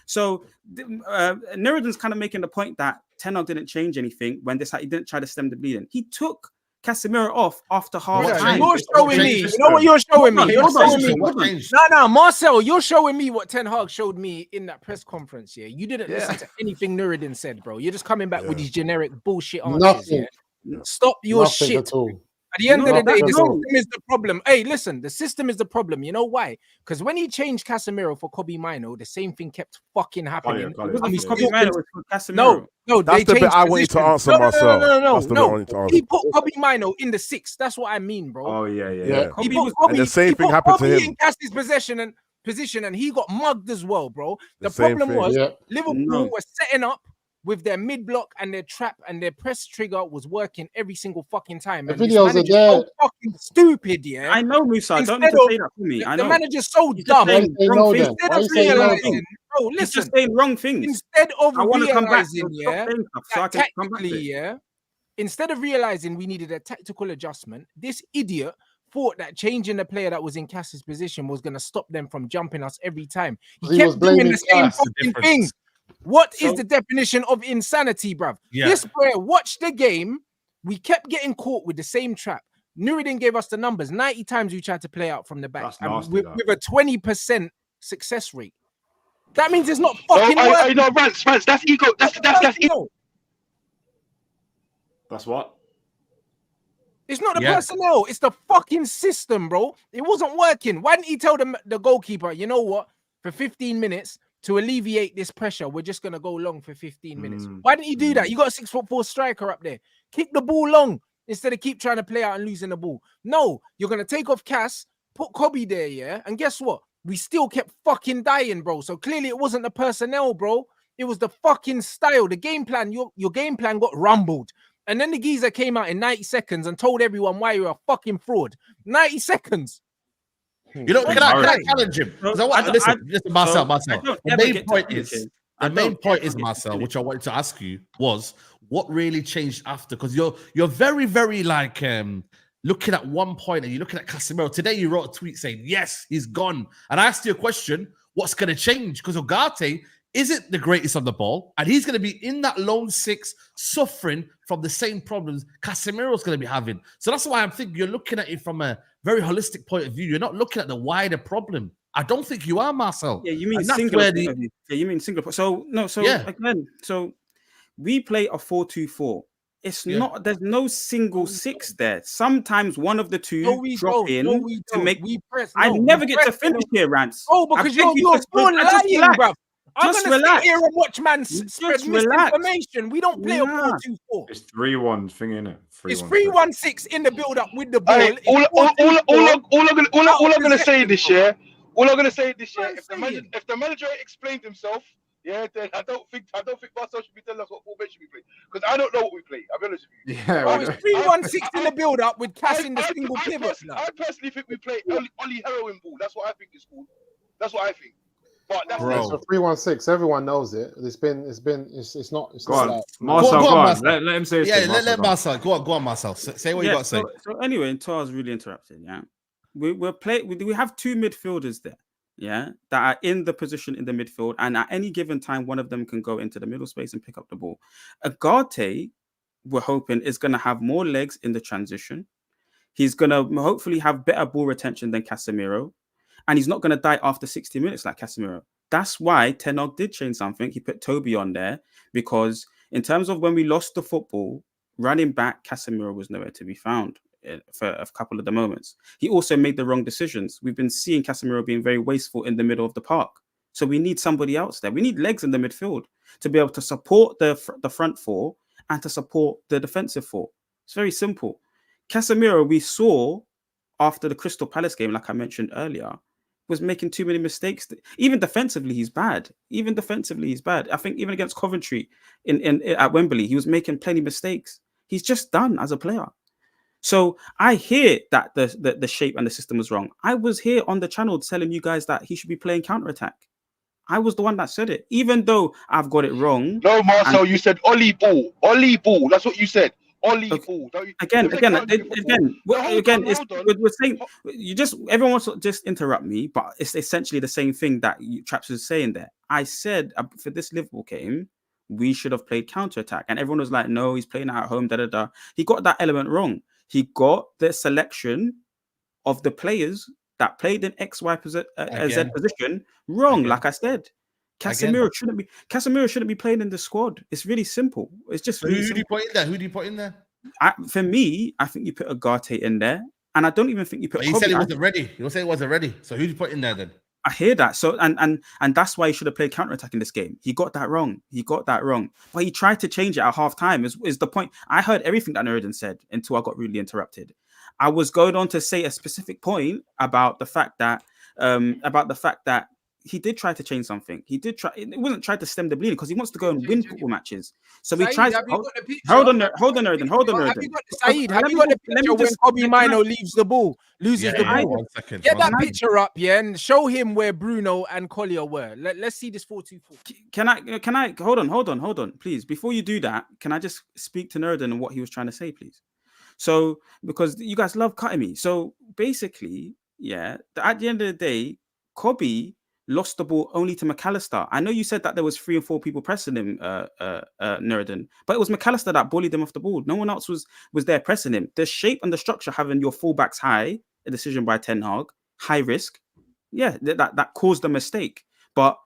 Speaker 11: So Nuruddin's kind of making the point that Ten Hag didn't change anything when he didn't try to stem the bleeding. He took Casemiro off after half time.
Speaker 8: You're showing me. You know what you're showing me? No, Marcel, you're showing me what Ten Hag showed me in that press conference. Yeah, you didn't listen to anything Nuruddin said, bro. You're just coming back with these generic bullshit answers. Stop your shit. At all. At the end of the day, the system is the problem. Hey, listen, the system is the problem. You know why? Because when he changed Casemiro for Kobe Mino, the same thing kept fucking happening. No,
Speaker 10: that's the bit I want you to answer, Marcel.
Speaker 8: No. He put Kobe Mino in the 6. That's what I mean, bro.
Speaker 7: Oh yeah.
Speaker 10: And the same thing happened to him.
Speaker 8: He cast his position and he got mugged as well, bro. The problem was Liverpool was setting up with their mid block and their trap and their press trigger was working every single fucking time.
Speaker 5: The videos are there.
Speaker 8: So fucking stupid, yeah.
Speaker 11: I know, Musa. Don't need to say that for me. I know.
Speaker 8: The manager's so dumb. Instead of realizing, bro, listen,
Speaker 11: just saying wrong things.
Speaker 8: Instead of realizing, instead of realizing we needed a tactical adjustment, this idiot thought that changing the player that was in Cass's position was going to stop them from jumping us every time. He kept doing the same fucking thing. What is the definition of insanity, bruv? This player watched the game. We kept getting caught with the same trap. Nuruddin gave us the numbers. 90 times we tried to play out from the back with a 20% success rate. That means it's not fucking working.
Speaker 9: No, Rance, that's ego. That's ego.
Speaker 7: That's what?
Speaker 8: It's not the personnel. It's the fucking system, bro. It wasn't working. Why didn't he tell the goalkeeper, you know what? For 15 minutes, to alleviate this pressure, we're just going to go long for 15 minutes. Why didn't you do that? You got a 6'4" striker up there. Kick the ball long instead of keep trying to play out and losing the ball. No, you're going to take off Cass, put Kobe there, yeah? And guess what? We still kept fucking dying, bro. So clearly it wasn't the personnel, bro. It was the fucking style. The game plan, your game plan got rumbled. And then the geezer came out in 90 seconds and told everyone why you're a fucking fraud. 90 seconds.
Speaker 4: You know, can I challenge him? Listen, Marcel. The main point is, Marcel, which I wanted to ask you was what really changed after? Because you're very, very like looking at one point and you're looking at Casemiro. Today you wrote a tweet saying, yes, he's gone. And I asked you a question, what's going to change? Because Ugarte isn't the greatest on the ball, and he's going to be in that lone six suffering from the same problems Casemiro's going to be having. So that's why I'm thinking you're looking at it from a very holistic point of view. You're not looking at the wider problem. I don't think you are, Marcel.
Speaker 11: Yeah, you mean singular. You mean singular. So again, so we play a 4-2-4. It's not. There's no single six there. Sometimes one of the two drop in to make. I never get to finish here, Rance.
Speaker 8: Oh, because you're lying, bro. I'm going to sit here and watch man spread misinformation. We don't play a 4-2-4.
Speaker 7: It's 3-1 thing, innit?
Speaker 8: It's 3-1-6 in the build-up with the ball.
Speaker 9: Hey, all I'm going to say this year, if the manager explained himself, then I don't think Marcel should be telling us what formation we play, because I don't know what we play. I'll be honest with you.
Speaker 8: Yeah, it's 3-1-6 in the build-up with Cass in the single pivot.
Speaker 9: I personally think we play Oli heroin ball. That's what I think is cool. That's what I think. But that's
Speaker 5: so 3-1-6. Everyone knows it. It's not.
Speaker 7: Go on, Marcel. Go on. Let him say.
Speaker 4: Yeah, let Marcel. Go on, Marcel. Say what you got to say.
Speaker 11: So anyway, until I was really interrupted. Yeah, we have two midfielders there. Yeah, that are in the position in the midfield, and at any given time, one of them can go into the middle space and pick up the ball. Ugarte, we're hoping, is going to have more legs in the transition. He's going to hopefully have better ball retention than Casemiro. And he's not going to die after 60 minutes like Casemiro. That's why Ten Hag did change something. He put Toby on there because in terms of when we lost the football, running back, Casemiro was nowhere to be found for a couple of the moments. He also made the wrong decisions. We've been seeing Casemiro being very wasteful in the middle of the park. So we need somebody else there. We need legs in the midfield to be able to support the front four and to support the defensive four. It's very simple. Casemiro, we saw after the Crystal Palace game, like I mentioned earlier, was making too many mistakes. Even defensively, he's bad. I think even against Coventry at Wembley, he was making plenty of mistakes. He's just done as a player. So I hear that the shape and the system was wrong. I was here on the channel telling you guys that he should be playing counter-attack. I was the one that said it, even though I've got it wrong.
Speaker 9: No, Marcel, you said Oli ball. Oli ball. That's what you said. Oli ball.
Speaker 11: Again, we're saying everyone wants to just interrupt me, but it's essentially the same thing that Traps was saying there. I said for this Liverpool game, we should have played counter-attack, and everyone was like, no, he's playing at home, He got that element wrong. He got the selection of the players that played in XY Z position wrong. Again. Like I said, Casemiro shouldn't be playing in the squad. It's really simple. It's just really
Speaker 4: who do you put in there? Who do you put in there?
Speaker 11: For me, I think you put Ugarte in there, and I don't even think you put.
Speaker 4: He said he wasn't ready. He was saying he wasn't ready. So who do you put in there then?
Speaker 11: I hear that. So and that's why he should have played counter-attack in this game. He got that wrong. But he tried to change it at half time. Is the point? I heard everything that Nuruddin said until I got really interrupted. I was going on to say a specific point about the fact that he did try to change something. He did try. It wasn't try to stem the bleeding because he wants to go and win football matches. So he tries. Hold on, Nuruddin.
Speaker 8: Saeed, have you got the picture when Kobe Mino leaves the ball, loses the ball?
Speaker 4: 1 second.
Speaker 8: Get that picture up, and show him where Bruno and Collier were. Let's see this 4-2-4.
Speaker 11: Can I? Hold on, please. Before you do that, can I just speak to Nuruddin and what he was trying to say, please? So, because you guys love cutting me. So basically, at the end of the day, Kobe lost the ball only to McAllister. I know you said that there was 3 or 4 people pressing him, Nuruddin, but it was McAllister that bullied him off the ball. No one else was there pressing him. The shape and the structure having your fullbacks high, a decision by Ten Hag, high risk. Yeah, that caused the mistake. But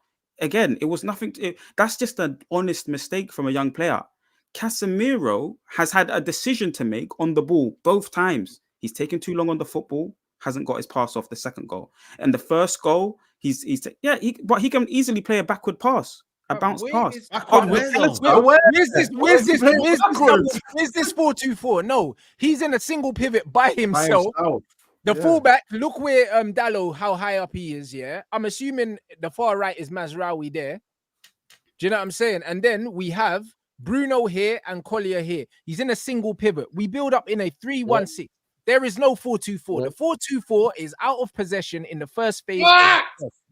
Speaker 11: again, it was nothing. That's just an honest mistake from a young player. Casemiro has had a decision to make on the ball both times. He's taken too long on the football, hasn't got his pass off the second goal. And the first goal, but he can easily play a backward pass. A bounce pass.
Speaker 8: Where's this 4-2-4? No, he's in a single pivot by himself. The fullback, look where Dallo, how high up he is. Yeah, I'm assuming the far right is Mazraoui there. Do you know what I'm saying? And then we have Bruno here and Collier here. He's in a single pivot. We build up in a 3-1-6. There is no 4-2-4. The 4-2-4 is out of possession in the first phase.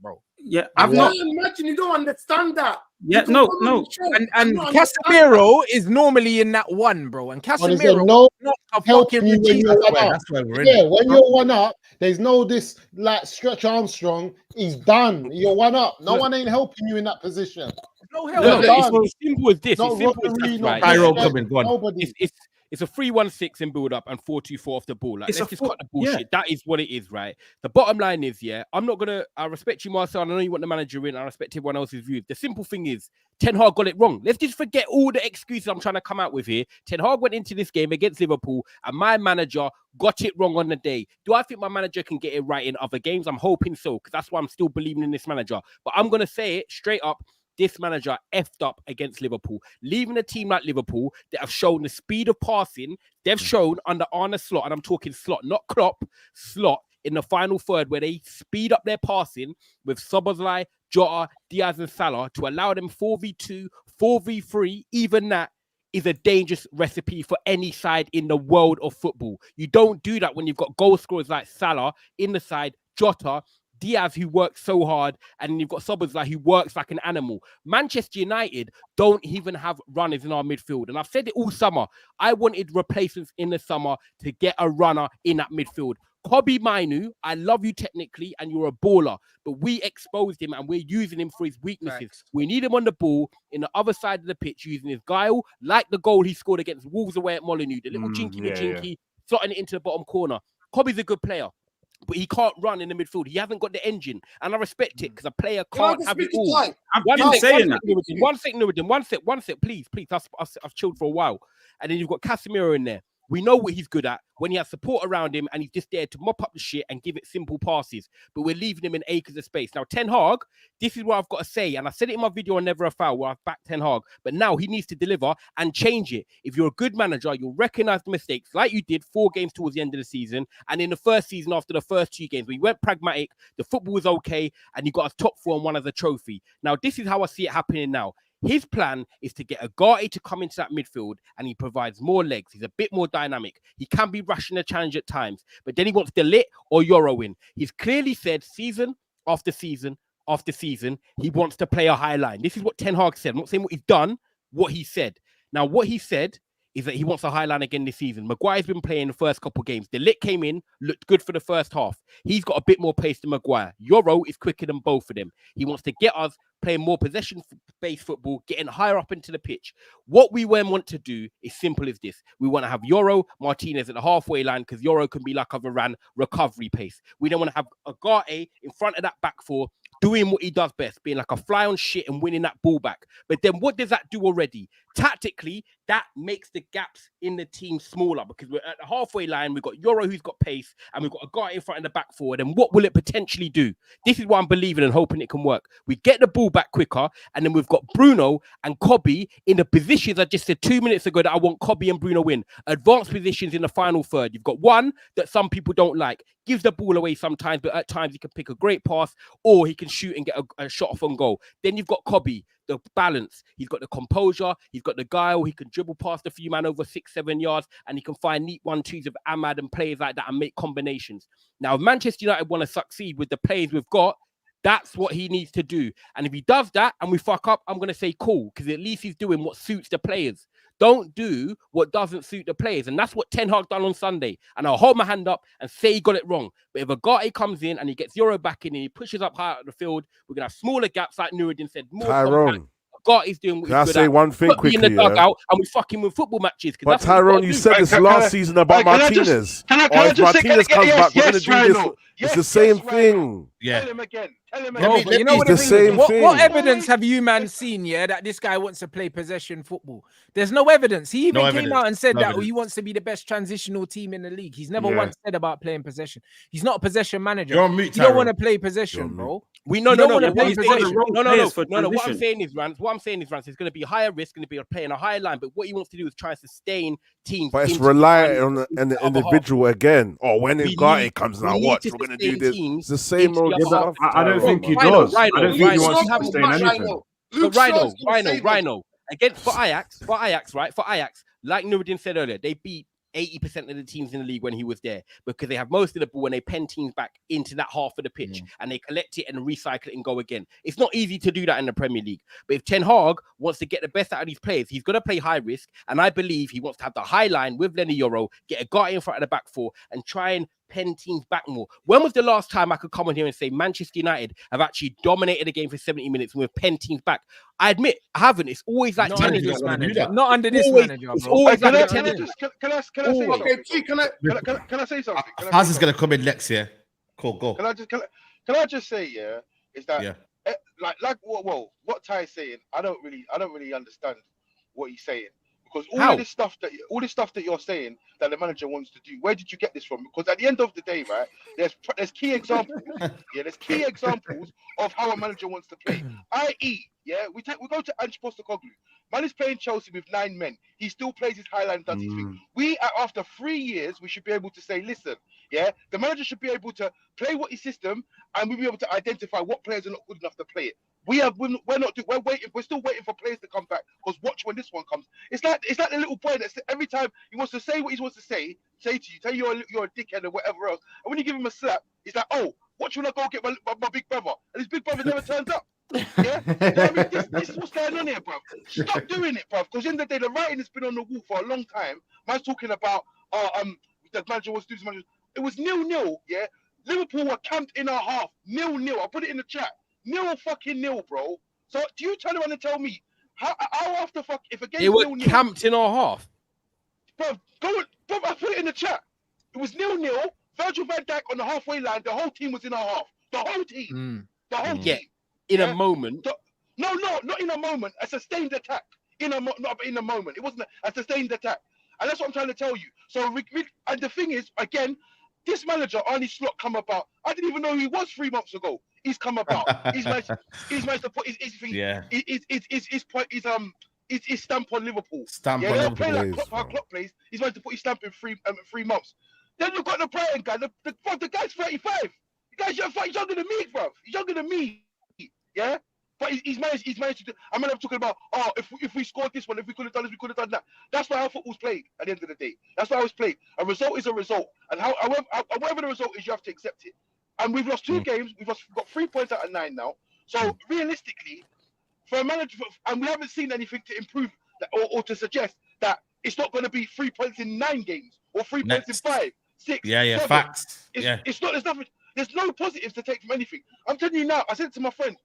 Speaker 8: Bro.
Speaker 11: Yeah,
Speaker 6: imagine you don't understand that.
Speaker 11: Yeah, no.
Speaker 8: And Casemiro is normally in that one, bro. And Casemiro
Speaker 5: not
Speaker 8: a fucking
Speaker 5: when you're one up, there's no this like Stretch Armstrong. He's done. You're one up. No one ain't helping you in that position.
Speaker 8: No help.
Speaker 12: It's simple as this. It's simple as this, right? It's a 3-1-6 in build up and 4-2-4 off the ball. Like, let's just cut the bullshit. Yeah. That is what it is, right? The bottom line is, I respect you, Marcel. I know you want the manager in. I respect everyone else's views. The simple thing is, Ten Hag got it wrong. Let's just forget all the excuses I'm trying to come out with here. Ten Hag went into this game against Liverpool, and my manager got it wrong on the day. Do I think my manager can get it right in other games? I'm hoping so, because that's why I'm still believing in this manager. But I'm going to say it straight up. This manager effed up against Liverpool. Leaving a team like Liverpool that have shown the speed of passing, they've shown under Arne Slot, and I'm talking Slot, not Klopp, Slot, in the final third where they speed up their passing with Szoboszlai, Jota, Diaz and Salah to allow them 4v2, 4v3, even that is a dangerous recipe for any side in the world of football. You don't do that when you've got goal scorers like Salah in the side, Jota, Diaz, who works so hard, and you've got Szoboszlai, who works like an animal. Manchester United don't even have runners in our midfield. And I've said it all summer. I wanted replacements in the summer to get a runner in that midfield. Kobbie Mainoo, I love you technically, and you're a baller, but we exposed him and we're using him for his weaknesses. Right. We need him on the ball in the other side of the pitch, using his guile, like the goal he scored against Wolves away at Molineux, the little jinky, slotting it into the bottom corner. Kobbie's a good player, but he can't run in the midfield. He hasn't got the engine, and I respect it because a player can't have it all. One sec, please. I've chilled for a while, and then you've got Casemiro in there. We know what he's good at when he has support around him and he's just there to mop up the shit and give it simple passes. But we're leaving him in acres of space. Now, Ten Hag, this is what I've got to say. And I said it in my video on Never a Foul where I've backed Ten Hag. But now he needs to deliver and change it. If you're a good manager, you'll recognize the mistakes like you did 4 games towards the end of the season. And in the first season after the first 2 games, we went pragmatic. The football was okay. And you got a top 4 and won as a trophy. Now, this is how I see it happening now. His plan is to get Agati to come into that midfield, and he provides more legs. He's a bit more dynamic. He can be rushing the challenge at times, but then he wants De Ligt or Yoro in. He's clearly said season after season after season, he wants to play a high line. This is what Ten Hag said. I'm not saying what he's done, what he said. Now, what he said is that he wants a high line again this season. Maguire's been playing the first couple of games. De Ligt came in, looked good for the first half. He's got a bit more pace than Maguire. Yoro is quicker than both of them. He wants to get us playing more possession-based football, getting higher up into the pitch. What we want to do is simple as this. We want to have Yoro, Martinez at the halfway line because Yoro can be like a Varane recovery pace. We don't want to have Agati in front of that back 4 doing what he does best, being like a fly on shit and winning that ball back. But then what does that do already? Tactically, that makes the gaps in the team smaller because we're at the halfway line. We've got Yoro who's got pace and we've got a guy in front of the back 4. And what will it potentially do? This is what I'm believing and hoping it can work. We get the ball back quicker, and then we've got Bruno and Kobbie in the positions I just said 2 minutes ago that I want Kobbie and Bruno in. Advanced positions in the final third. You've got one that some people don't like. Gives the ball away sometimes, but at times he can pick a great pass or he can shoot and get a shot off on goal. Then you've got Kobbie, the balance. He's got the composure. He's got the guile. He can dribble past a few man over 6-7 yards, and he can find neat 1-2s of Ahmad and players like that and make combinations. Now, if Manchester United want to succeed with the players we've got, that's what he needs to do. And if he does that and we fuck up, I'm going to say cool, because at least he's doing what suits the players. Don't do what doesn't suit the players. And that's what Ten Hag done on Sunday. And I'll hold my hand up and say he got it wrong. But if Agati comes in and he gets Yoro back in and he pushes up high out the field, we're going to have smaller gaps like Nuruddin said. More
Speaker 10: Tyrone,
Speaker 12: Agati's doing what he's good at.
Speaker 10: Can I say one thing quickly?
Speaker 12: In the dugout and we fucking win football matches.
Speaker 10: But Tyrone, you said this last season about Martinez. If Martinez comes back, we're going to do this. It's the same thing.
Speaker 4: Yeah.
Speaker 9: Tell him again.
Speaker 8: Bro, but you know what
Speaker 10: the same thing.
Speaker 8: What evidence have you man seen, that this guy wants to play possession football? There's no evidence. He even came out and said that he wants to be the best transitional team in the league. He's never once said about playing possession. He's not a possession manager.
Speaker 4: You're on mute,
Speaker 8: you don't want to play possession, bro.
Speaker 12: No. What I'm saying is, Rance, it's going to be higher risk, going to be playing a higher line, but what he wants to do is try and sustain teams.
Speaker 10: But it's relying on the individual again. Oh, when Ugarte comes now, watch, we're going to do this. It's the same old stuff.
Speaker 7: I don't think he does. I don't think he wants to sustain anything.
Speaker 12: Rhino. Against for Ajax, right? For Ajax, like Nuruddin said earlier, they beat 80% of the teams in the league when he was there because they have most of the ball and they pen teams back into that half of the pitch and they collect it and recycle it and go again. It's not easy to do that in the Premier League. But if Ten Hag wants to get the best out of these players, he's going to play high risk. And I believe he wants to have the high line with Lenny Yoro, get a guy in front of the back four and try and pen teams back more. When was the last time I could come on here and say Manchester United have actually dominated a game for 70 minutes and we've pen teams back? I admit I haven't. It's always like
Speaker 8: not under this manager. Not under this manager, bro.
Speaker 9: Can I say something?
Speaker 4: Faz is gonna come in next year. Cool, go.
Speaker 9: Can I just say, is that like what Ty's saying, I don't really understand what he's saying. Because all this stuff that you're saying that the manager wants to do, where did you get this from? Because at the end of the day, right, there's key examples. There's key examples of how a manager wants to play. I.e., we go to Ange Postecoglou. Man is playing Chelsea with 9 men. He still plays his high line, does his thing. After 3 years, we should be able to say, listen, the manager should be able to play what his system, and we'll be able to identify what players are not good enough to play it. We're waiting. We're still waiting for players to come back. Because watch when this one comes. It's like the little boy that every time he wants to say what he wants to say to you, tell you you're a dickhead or whatever else. And when you give him a slap, he's like, oh, watch when I go get my big brother. And his big brother never turns up. Yeah, you know what I mean? This is what's going on here, bro. Stop doing it, bro. Because in the day, the writing has been on the wall for a long time. Man's talking about the manager wants to do this. It was 0-0. Yeah, Liverpool were camped in our half. 0-0. I put it in the chat. 0-0, bro. So do you turn around and tell me how after if a game
Speaker 12: they were camped in our half?
Speaker 9: Bro, I put it in the chat. It was 0-0. Virgil van Dijk on the halfway line. The whole team was in our half. The whole team. The whole team.
Speaker 12: In a moment.
Speaker 9: No, not in a moment. A sustained attack. Not in a moment. It wasn't a sustained attack. And that's what I'm trying to tell you. So and the thing is, again, this manager, Arne Slot, come about. I didn't even know who he was 3 months ago. He's come about. He's managed to put his stamp on Liverpool. Play like Klopp plays. He's managed to put his stamp in 3 months. Then you've got the Brighton guy. The guy's 35. The guy's younger than me, bro. He's younger than me. Yeah. But he's managed to do. I'm talking about, if we scored this one, if we could have done this, we could have done that. That's not how football's played at the end of the day. That's not how it's played. A result is a result. And whatever the result is, you have to accept it. And we've lost 2 games. We've got 3 points out of 9 now. So realistically, for a manager, and we haven't seen anything to improve that, or to suggest that it's not going to be 3 points in 9 games or 3 points in 5, 6.
Speaker 4: Yeah, 7. Facts.
Speaker 9: It's not. There's nothing. There's no positives to take from anything. I'm telling you now. I said it to my friend.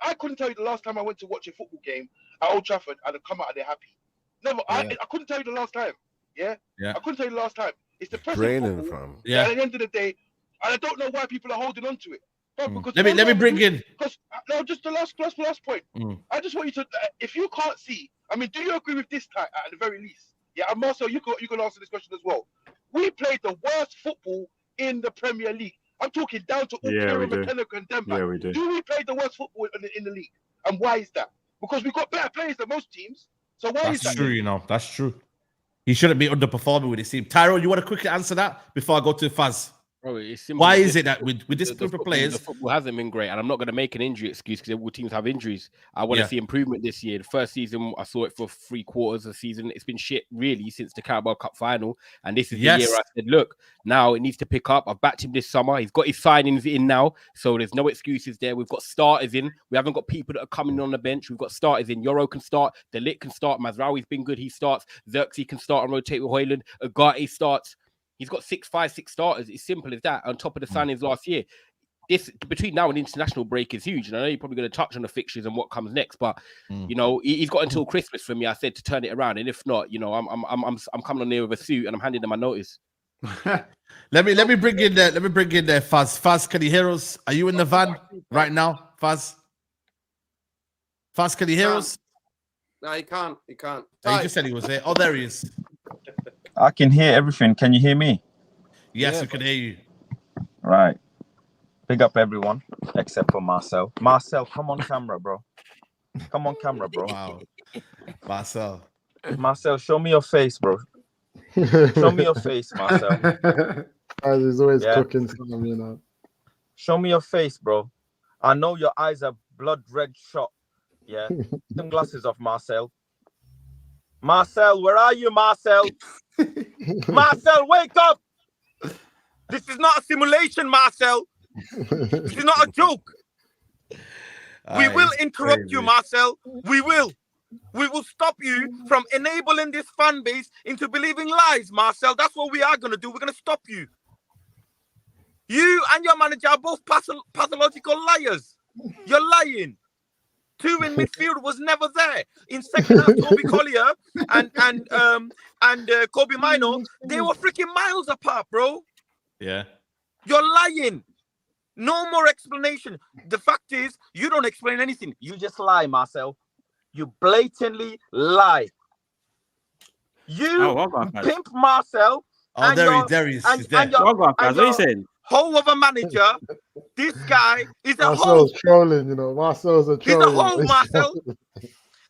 Speaker 9: I couldn't tell you the last time I went to watch a football game at Old Trafford and I'd come out of there happy. Never. I couldn't tell you the last time. Yeah. I couldn't tell you the last time. It's depressing football. Yeah. At the end of the day, and I don't know why people are holding on to it. But because
Speaker 4: let me bring in.
Speaker 9: Because just the last point. I just want you to. If you can't see, I mean, do you agree with this time at the very least? Yeah. And Marcel, you can answer this question as well. We played the worst football in the Premier League. I'm talking down to Kieran McKenna and Demba.
Speaker 7: Yeah, we do.
Speaker 9: Do we play the worst football in the league? And why is that? Because we've got better players than most teams. So why is that?
Speaker 4: That's true, That's true. He shouldn't be underperforming with his team. Tyrone, you want to quickly answer that before I go to Faz?
Speaker 12: Bro, it's simple.
Speaker 4: Why is it that with this group of players,
Speaker 12: the football hasn't been great? And I'm not going to make an injury excuse because all teams have injuries. I want to see improvement this year. The first season, I saw it for 3/4 of the season. It's been shit really since the Carabao Cup final. And this is the year I said, look, now it needs to pick up. I've backed him this summer. He's got his signings in now, so there's no excuses there. We've got starters in. We haven't got people that are coming on the bench. We've got starters in. Yoro can start. De Ligt can start. Mazraoui's been good. He starts. Xerxes can start and rotate with Højlund. Ugarte starts. He's got 6 starters. It's simple as that. On top of the signings last year, this between now and international break is huge. And I know you're probably going to touch on the fixtures and what comes next, but you know he's got until Christmas for me. I said to turn it around, and if not, you know I'm coming on there with a suit and I'm handing them my notice.
Speaker 4: Let me bring in there. Let me bring in there. Faz, can you hear us? Are you in the van right now, Faz? Faz, can you hear us?
Speaker 6: No, he can't. He can't.
Speaker 4: Oh, he just said he was there. Oh, there he is.
Speaker 13: I can hear everything. Can you hear me?
Speaker 4: Yes, we can hear you.
Speaker 13: Right. Big up everyone except for Marcel. Marcel, come on camera, bro. Come on camera, bro.
Speaker 4: Wow.
Speaker 13: Marcel, show me your face, bro. Show me your face, Marcel.
Speaker 5: He's always cooking something, you know.
Speaker 13: Show me your face, bro. I know your eyes are blood red shot. Yeah. Some glasses off, Marcel. Marcel, where are you, Marcel? Marcel, wake up! This is not a simulation, Marcel. This is not a joke. We will interrupt you, Marcel. We will. We will stop you from enabling this fan base into believing lies, Marcel. That's what we are going to do. We're going to stop you. You and your manager are both pathological liars. You're lying. 2 in midfield was never there. In second half, Toby Collier and Kobe Mino, they were freaking miles apart, bro.
Speaker 4: Yeah.
Speaker 13: You're lying. No more explanation. The fact is, you don't explain anything. You just lie, Marcel. You blatantly lie. You pimp Marcel.
Speaker 4: Oh, there he is. He's there.
Speaker 11: What are you saying?
Speaker 13: Hoe of a manager. This guy is a hoe.
Speaker 5: Marcel's trolling, you know. Marcel's a troll.
Speaker 13: He's a hoe, Marcel.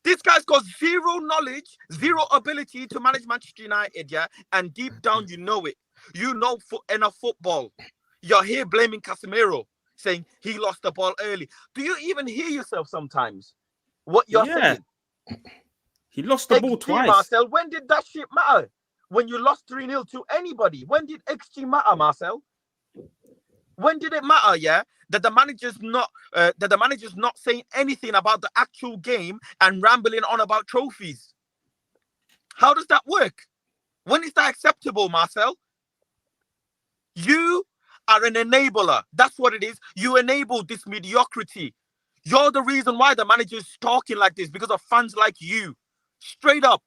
Speaker 13: This guy's got zero knowledge, zero ability to manage Manchester United, yeah? And deep down, you know it. You know enough football. You're here blaming Casemiro, saying he lost the ball early. Do you even hear yourself sometimes? What you're saying?
Speaker 11: He lost the ball twice.
Speaker 13: Marcel, when did that shit matter? When you lost 3-0 to anybody? When did XG matter, Marcel? When did it matter, yeah? That the manager's not saying anything about the actual game and rambling on about trophies. How does that work? When is that acceptable, Marcel? You are an enabler. That's what it is. You enable this mediocrity. You're the reason why the manager is talking like this, because of fans like you. Straight up.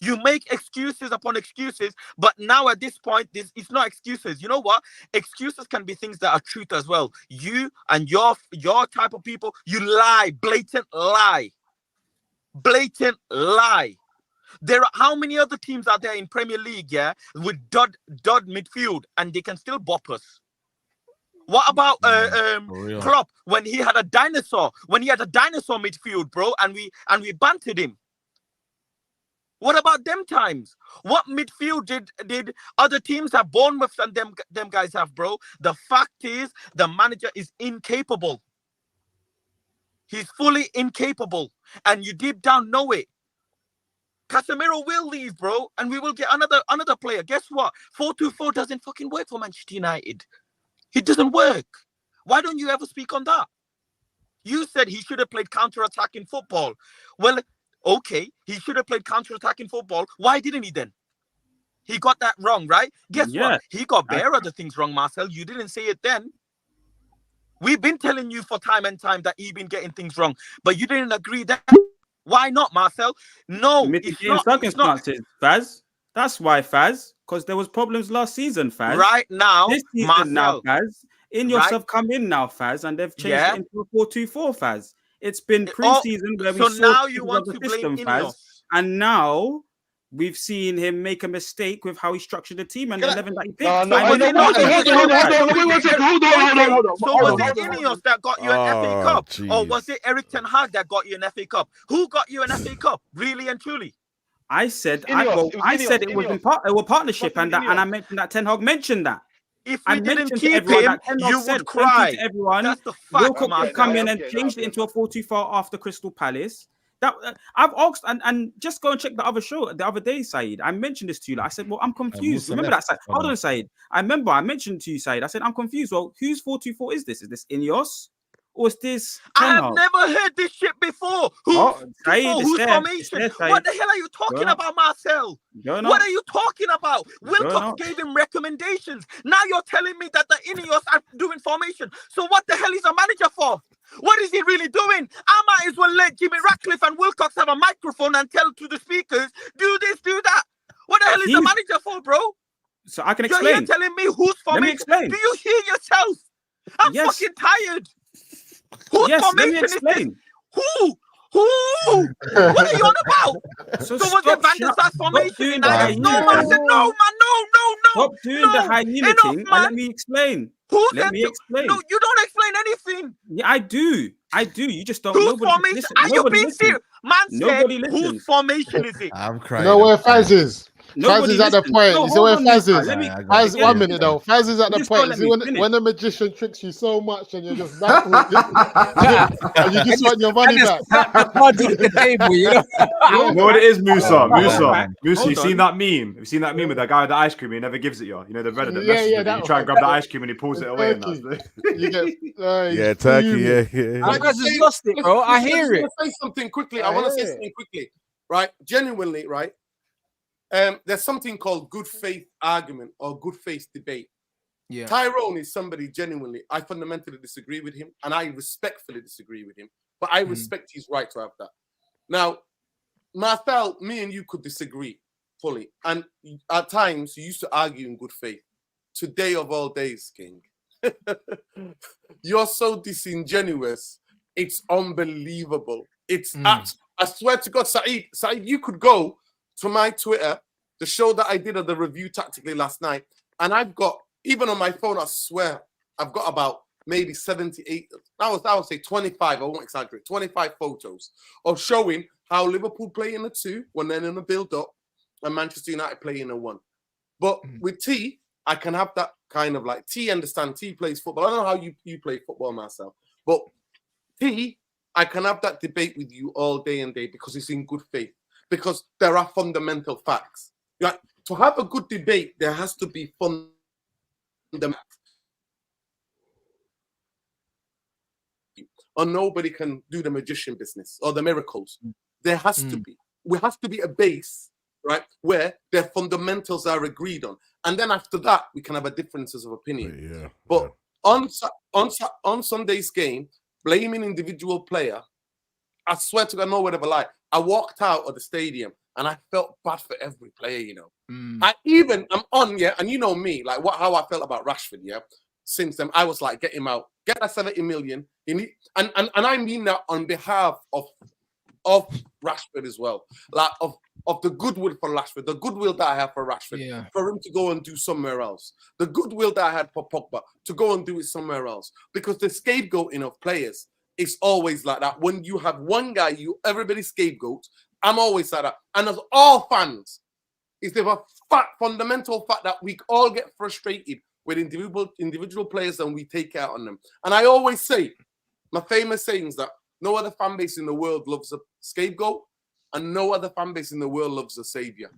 Speaker 13: You make excuses upon excuses, but now at this point, it's not excuses. You know what? Excuses can be things that are truth as well. You and your type of people, you lie, blatant lie. Blatant lie. There are how many other teams are there in Premier League, yeah, with dud midfield, and they can still bop us? What about Klopp when he had a dinosaur midfield, bro, and we bantered him? What about them times? What midfield did other teams have? Bournemouth and them guys have, bro. The fact is, the manager is incapable. He's fully incapable, and you deep down know it. Casemiro will leave, bro, and we will get another player. Guess what? 4-2-4 doesn't fucking work for Manchester United. It doesn't work. Why don't you ever speak on that? You said he should have played counter-attacking football. Well, okay, he should have played counter-attacking football. Why didn't he then? He got that wrong, right? Guess what? He got bare other things wrong, Marcel. You didn't say it then. We've been telling you for time and time that he's been getting things wrong, but you didn't agree that. Why not, Marcel? No,
Speaker 11: mitigating circumstances, Faz. That's why, Faz, because there was problems last season, Faz.
Speaker 13: Right now,
Speaker 11: this season
Speaker 13: Marcel,
Speaker 11: now, Faz. In yourself, come in now, Faz, and they've changed it into a 4-2-4, Faz. It's been pre-season where we saw
Speaker 13: now you want
Speaker 11: the
Speaker 13: to
Speaker 11: system,
Speaker 13: blame
Speaker 11: Faz,
Speaker 13: Ineos.
Speaker 11: and now we've seen him make a mistake with how he structured the team and the 11 that he picked.
Speaker 9: Hold on.
Speaker 13: So was it Ineos that got you an FA Cup, or was it Eric Ten Hag that got you an FA Cup? Who got you an FA Cup, really and truly?
Speaker 11: I said it was in partnership, and I mentioned that Ten Hag mentioned that.
Speaker 13: If we didn't keep him, you would cry. That's the fact.
Speaker 11: Wilcock would come in and changed it into a 4-2-4 after Crystal Palace. That I've asked, and just go and check the other show the other day, Saeed. I mentioned this to you. I said, well, I'm confused. Remember that, Saeed? Hold on, Saeed. I remember I mentioned to you, Saeed. I said, I'm confused. Well, whose 4-2-4 is this? Is this Ineos? Or is this
Speaker 13: I have never heard this shit before. Whose formation? What the hell are you talking about, Marcel? What are you talking about? Wilcock gave him recommendations. Now you're telling me that the Ineos are doing formation. So what the hell is a manager for? What is he really doing? I might as well let Jimmy Ratcliffe and Wilcox have a microphone and tell to the speakers, do this, do that. What the hell is the manager for, bro?
Speaker 11: So I can explain.
Speaker 13: You're telling me whose formation?
Speaker 11: Let me explain.
Speaker 13: Do you hear yourself? I'm fucking tired. Whose formation is this? Who? What are you on about? So was it Van der Sar's formation? No, man. I said no, man. No.
Speaker 11: Stop doing the hyena thing and let me explain. Let me explain.
Speaker 13: No, you don't explain anything.
Speaker 11: Yeah, I do. You just don't.
Speaker 13: Whose formation? Are you being serious? Man said, whose formation is it?
Speaker 4: I'm crying.
Speaker 5: You know where Faz is? Faz is at the point. You see where Faz is? Faz, 1 minute though. Faz is at the point. See, when the magician tricks you so much and you're just back and you just want your money back.
Speaker 12: The table, you know?
Speaker 7: You know what it is, Musa? You seen that meme? Have you seen that meme with that guy with the ice cream? He never gives it you. You know the Reddit that messes with you. You try and grab the ice cream and he pulls it away.
Speaker 10: Yeah, Turkey. Yeah.
Speaker 12: I just lost it, bro. I hear it.
Speaker 6: I want to say something quickly. Right? Genuinely, right? There's something called good faith argument or good faith debate.
Speaker 8: Yeah.
Speaker 6: Tyrone is somebody genuinely, I fundamentally disagree with him and I respectfully disagree with him, but I respect his right to have that. Now, Marthel, me and you could disagree fully. And at times you used to argue in good faith. Today of all days, King, you're so disingenuous. It's unbelievable. I swear to God, Saeed, you could go to my Twitter, the show that I did of the review tactically last night, and I've got, even on my phone, I swear, I've got about maybe 78, I would say 25, I won't exaggerate, 25 photos of showing how Liverpool play in a 2 when they're in a build-up and Manchester United play in a 1. But with T, I can have that kind of like, T understand, T plays football. I don't know how you play football myself, but T, I can have that debate with you all day and day because it's in good faith. Because there are fundamental facts. Like, to have a good debate, there has to be fundamental. Or nobody can do the magician business or the miracles. There has to be. We have to be a base, right, where their fundamentals are agreed on. And then after that, we can have a differences of opinion.
Speaker 10: Yeah.
Speaker 6: But on Sunday's game, blaming individual player, I swear to God, no word of a lie. I walked out of the stadium and I felt bad for every player, you know. I'm on, and you know me, like how I felt about Rashford, Since then, I was like, get him out, get that 70 million. And I mean that on behalf of Rashford as well, like of the goodwill for Rashford, the goodwill that I have for Rashford, for him to go and do somewhere else, the goodwill that I had for Pogba to go and do it somewhere else, because the scapegoating of players. It's always like that. When you have one guy, everybody scapegoats. I'm always like that. And as all fans, it's the fundamental fact that we all get frustrated with individual players and we take out on them. And I always say, my famous saying is that no other fan base in the world loves a scapegoat and no other fan base in the world loves a savior.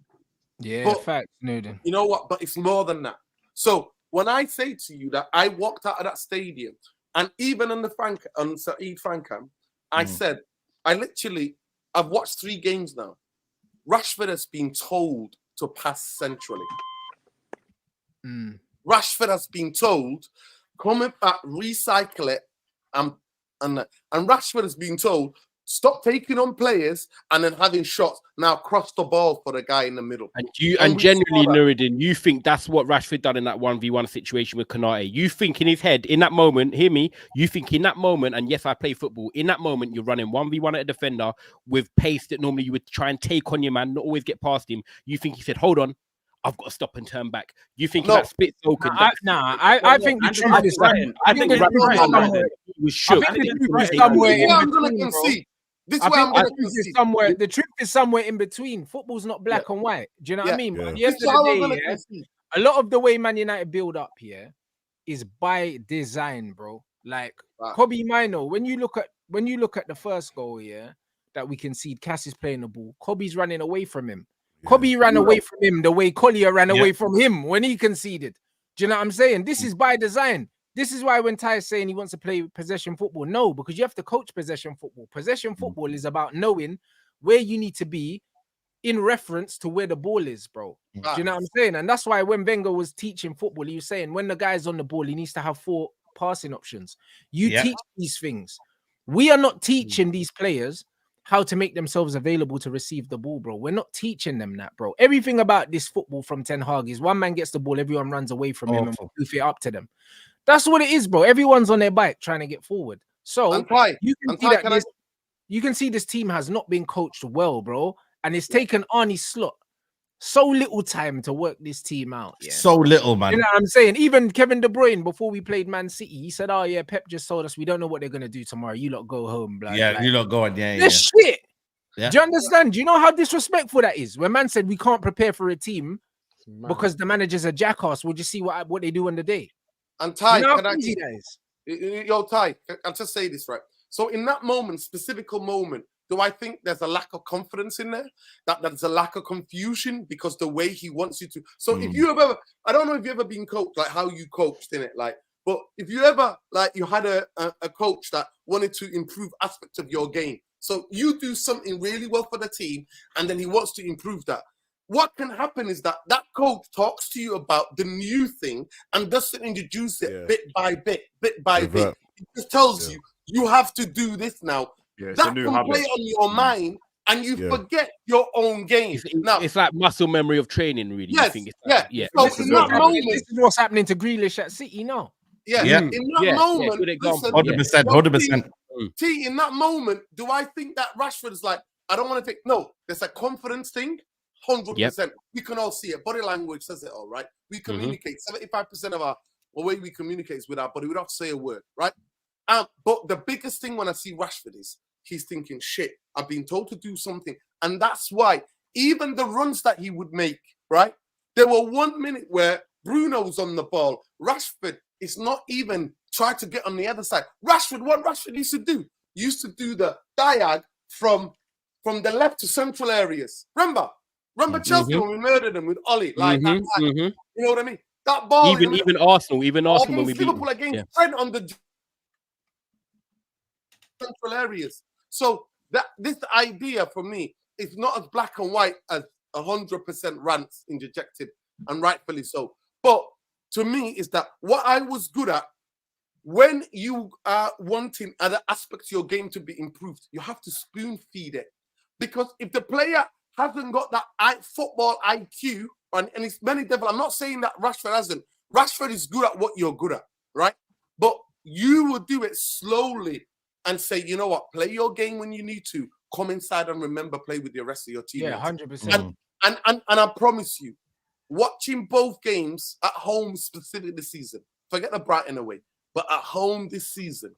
Speaker 8: Yeah,
Speaker 6: but,
Speaker 8: facts, Newton.
Speaker 6: You know what? But it's more than that. So when I say to you that I walked out of that stadium, and even on Saeed Fancam, I said, I've watched 3 games now. Rashford has been told to pass centrally. Rashford has been told, come back, recycle it, and Rashford has been told, stop taking on players and then having shots. Now cross the ball for the guy in the middle.
Speaker 12: And genuinely, Nuruddin, you think that's what Rashford done in that 1v1 situation with Konate? You think in his head, in that moment, hear me, you think in that moment, and yes, I play football, in that moment, you're running 1v1 at a defender with pace that normally you would try and take on your man, not always get past him. You think he said, hold on, I've got to stop and turn back. You think that split token?
Speaker 8: I think the truth is that I think the truth is somewhere in between. The truth is somewhere in between. Football's not black and white. Do you know what I mean? But at the end of the day, a lot of the way Man United build up here is by design, bro. Like Kobe Mino, when you look at the first goal here that we concede, Cass is playing the ball. Kobe's running away from him. Kobe ran away from him the way Collier ran away from him when he conceded. Do you know what I'm saying? This is by design. This is why when Ty is saying he wants to play possession football, no, because you have to coach possession football. Possession football is about knowing where you need to be in reference to where the ball is, bro. Do you know what I'm saying? And that's why when Wenger was teaching football, he was saying when the guy's on the ball, he needs to have 4 passing options. You teach these things. We are not teaching these players how to make themselves available to receive the ball, bro. We're not teaching them that, bro. Everything about this football from Ten Hag is one man gets the ball, everyone runs away from him and goof it up to them. That's what it is, bro. Everyone's on their bike trying to get forward. So you can see this team has not been coached well, bro. And it's taken Arne Slot so little time to work this team out. Yeah.
Speaker 4: So little, man.
Speaker 8: You know what I'm saying? Even Kevin De Bruyne, before we played Man City, he said, "Oh yeah, Pep just told us we don't know what they're gonna do tomorrow. You lot go home, blah."
Speaker 4: Yeah,
Speaker 8: blah.
Speaker 4: you lot go on. Yeah,
Speaker 8: this shit. Yeah. Do you understand? Do you know how disrespectful that is? When man said we can't prepare for a team because the manager's a jackass, we'll just see what they do on the day.
Speaker 6: And Ty,
Speaker 8: you know
Speaker 6: Yo, Ty, I'll just say this, right? So in that moment, specific moment, do I think there's a lack of confidence in there? That there's a lack of confusion because the way he wants you to. So if you have ever, I don't know if you've ever been coached, like how you coached in it, like, but if you ever, like you had a coach that wanted to improve aspects of your game. So you do something really well for the team and then he wants to improve that. What can happen is that coach talks to you about the new thing and doesn't introduce it bit by bit. It just tells you have to do this now.
Speaker 7: Yeah,
Speaker 6: that can play on your mind and you forget your own game.
Speaker 12: It's like muscle memory of training, really.
Speaker 6: Yes,
Speaker 12: I think it's like,
Speaker 6: So in that moment,
Speaker 8: this is what's happening to Grealish at City now.
Speaker 6: In that moment,
Speaker 4: 100%.
Speaker 6: T, in that moment, do I think that Rashford is like, I don't want to take, no, there's a confidence thing, 100%. We can all see it. Body language says it all, right? We communicate. 75% of the way we communicate is with our body. We don't have to say a word, right? But the biggest thing when I see Rashford is he's thinking, shit, I've been told to do something. And that's why even the runs that he would make, right? There were 1 minute where Bruno's on the ball. Rashford is not even trying to get on the other side. What Rashford used to do? He used to do the diag from the left to central areas. Remember Chelsea when we murdered them with Ollie? Like that. You know what I mean? That ball.
Speaker 12: Even Arsenal when we beat
Speaker 6: Liverpool against Trent on the central areas. So this idea for me is not as black and white as 100% rants interjected, and rightfully so. But to me, is that what I was good at, when you are wanting other aspects of your game to be improved, you have to spoon feed it. Because if the player hasn't got that football IQ, and it's many devil, I'm not saying that Rashford hasn't. Rashford is good at what you're good at, right? But you will do it slowly and say, you know what, play your game when you need to. Come inside and remember, play with the rest of your team.
Speaker 8: Yeah, 100%.
Speaker 6: And I promise you, watching both games at home, specifically this season, forget the Brighton away, but at home this season,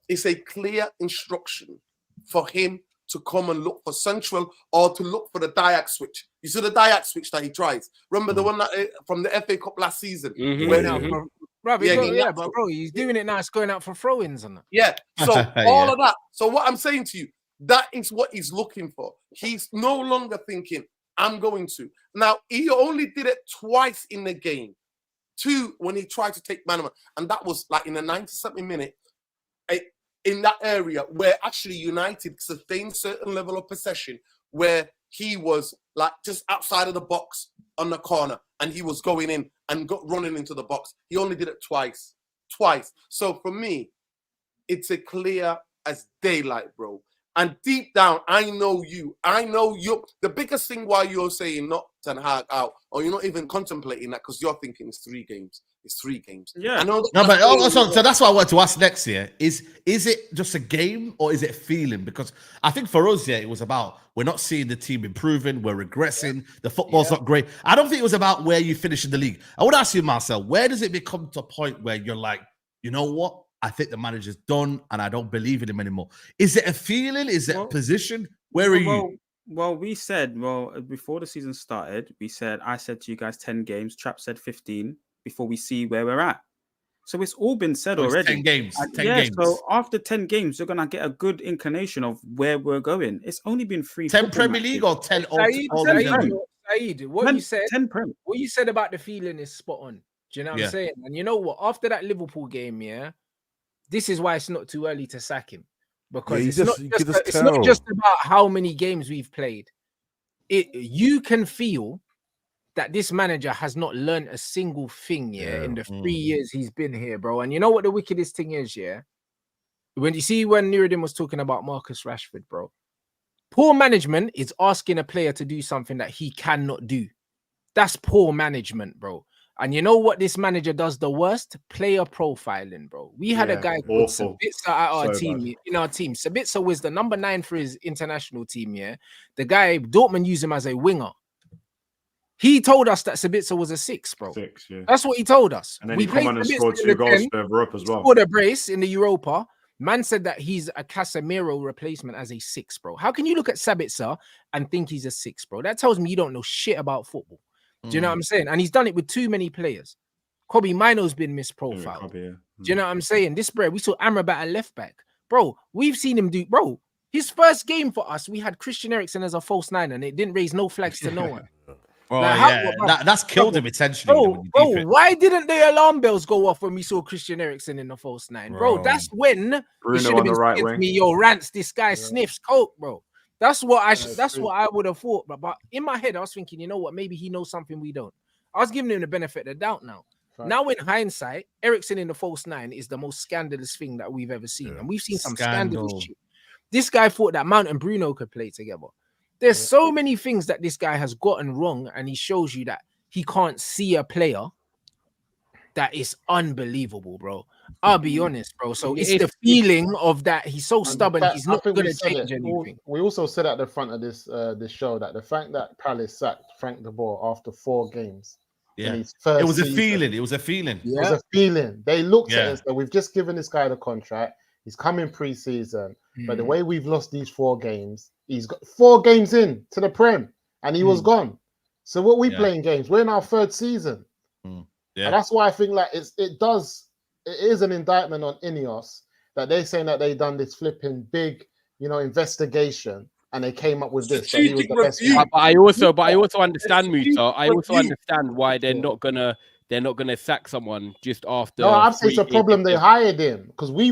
Speaker 6: it's a clear instruction for him to come and look for central or to look for the diag switch. You see the diag switch that he tries. Remember the one that from the FA Cup last season?
Speaker 8: Bro, he's doing it now. It's going out for throw-ins and that.
Speaker 6: Yeah. So all of that. So what I'm saying to you, that is what he's looking for. He's no longer thinking, I'm going to. Now, he only did it twice in the game. 2, when he tried to take man. And that was like in the 90-something minute in that area where actually United sustained certain level of possession where he was like just outside of the box on the corner and he was going in and running into the box. He only did it twice. So for me, it's a clear as daylight, bro. And deep down, I know you. The biggest thing why you're saying not Ten Hag out, or you're not even contemplating that because you're thinking it's 3 games. It's 3 games.
Speaker 11: Yeah.
Speaker 6: I know
Speaker 4: so that's what I want to ask next year. Is it just a game or is it a feeling? Because I think for us, it was about we're not seeing the team improving, we're regressing, the football's not great. I don't think it was about where you finish in the league. I would ask you, Marcel, where does it become to a point where you're like, you know what? I think the manager's done and I don't believe in him anymore. Is it a feeling? Is it a position? Where are you?
Speaker 11: Well, we said, before the season started, I said to you guys 10 games, Trap said 15 before we see where we're at. So it's all been said already.
Speaker 4: 10 games. 10 games.
Speaker 11: So after 10 games, you're going to get a good inclination of where we're going. It's only been 3
Speaker 4: 10 Premier League or 10
Speaker 8: Saeed, what you said about the feeling is spot on. Do you know what I'm saying? And you know what? After that Liverpool game, this is why it's not too early to sack him. Because it's not just about how many games we've played. You can feel that this manager has not learned a single thing in the 3 years he's been here, bro. And you know what the wickedest thing is, when Nuruddin was talking about Marcus Rashford, bro, Poor management is asking a player to do something that he cannot do. That's poor management, bro. And you know what this manager does the worst? Player profiling, bro. We had a guy called Sabitzer at our team, in our team. Sabitzer was the number 9 for his international team, yeah? The guy, Dortmund used him as a winger. He told us that Sabitzer was a 6, bro.
Speaker 7: 6, yeah.
Speaker 8: That's what he told us.
Speaker 7: And then he come on and scored 2 goals further up as well.
Speaker 8: Scored a brace in the Europa. Man said that he's a Casemiro replacement as a 6, bro. How can you look at Sabitzer and think he's a 6, bro? That tells me you don't know shit about football. Do you know what I'm saying? And he's done it with too many players. Kobe Mino's been misprofiled. Do you know what I'm saying? This bro, we saw Amrabat at left back. Bro, we've seen him do, bro. His first game for us, we had Christian Eriksen as a false 9, and it didn't raise no flags to no one.
Speaker 4: Oh, like, that's killed him essentially.
Speaker 8: Bro, why didn't the alarm bells go off when we saw Christian Eriksen in the false 9? Bro, that's when
Speaker 7: Bruno on the right wing.
Speaker 8: Yo, Rants, this guy sniffs coke, bro. That's what I would have thought. But in my head, I was thinking, you know what? Maybe he knows something we don't. I was giving him the benefit of the doubt now. Right. Now, in hindsight, Eriksen in the false 9 is the most scandalous thing that we've ever seen. And we've seen some scandalous shit. This guy thought that Mount and Bruno could play together. There's so many things that this guy has gotten wrong, and he shows you that he can't see a player. That is unbelievable, bro. I'll be honest, bro. So it's the feeling of that he's so stubborn, he's not going to change anything.
Speaker 5: We also said at the front of this show that the fact that Palace sacked Frank de Boer after 4 games.
Speaker 4: Yeah, it was a feeling. It was a feeling.
Speaker 5: It was a feeling. They looked at us that we've just given this guy the contract. He's coming pre-season, but the way we've lost these 4 games, he's got 4 games in to the Prem, and he was gone. So what we playing games? We're in our 3rd season. Yeah, and that's why I think like it is an indictment on Ineos that they're saying that they done this flipping big, investigation, and they came up with this. He was the best
Speaker 12: but I also understand, Musa. I also understand why they're not gonna sack someone just after.
Speaker 5: No, I'd say it's a problem they hired him, because we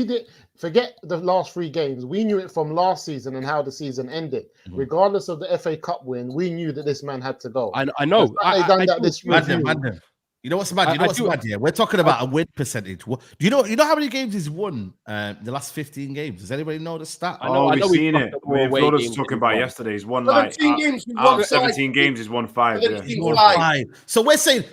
Speaker 5: did forget the last 3 games. We knew it from last season and how the season ended. Regardless of the FA Cup win, we knew that this man had to go.
Speaker 12: I know.
Speaker 4: Mandem. You know what's mad? Yeah, we're talking about a win percentage. Do you know how many games he's won the last 15 games? Does anybody know the stat?
Speaker 7: We've seen it. We've talking about yesterday. He's won like 17 games. He's won 5. Yeah.
Speaker 4: He's won 5. So we're saying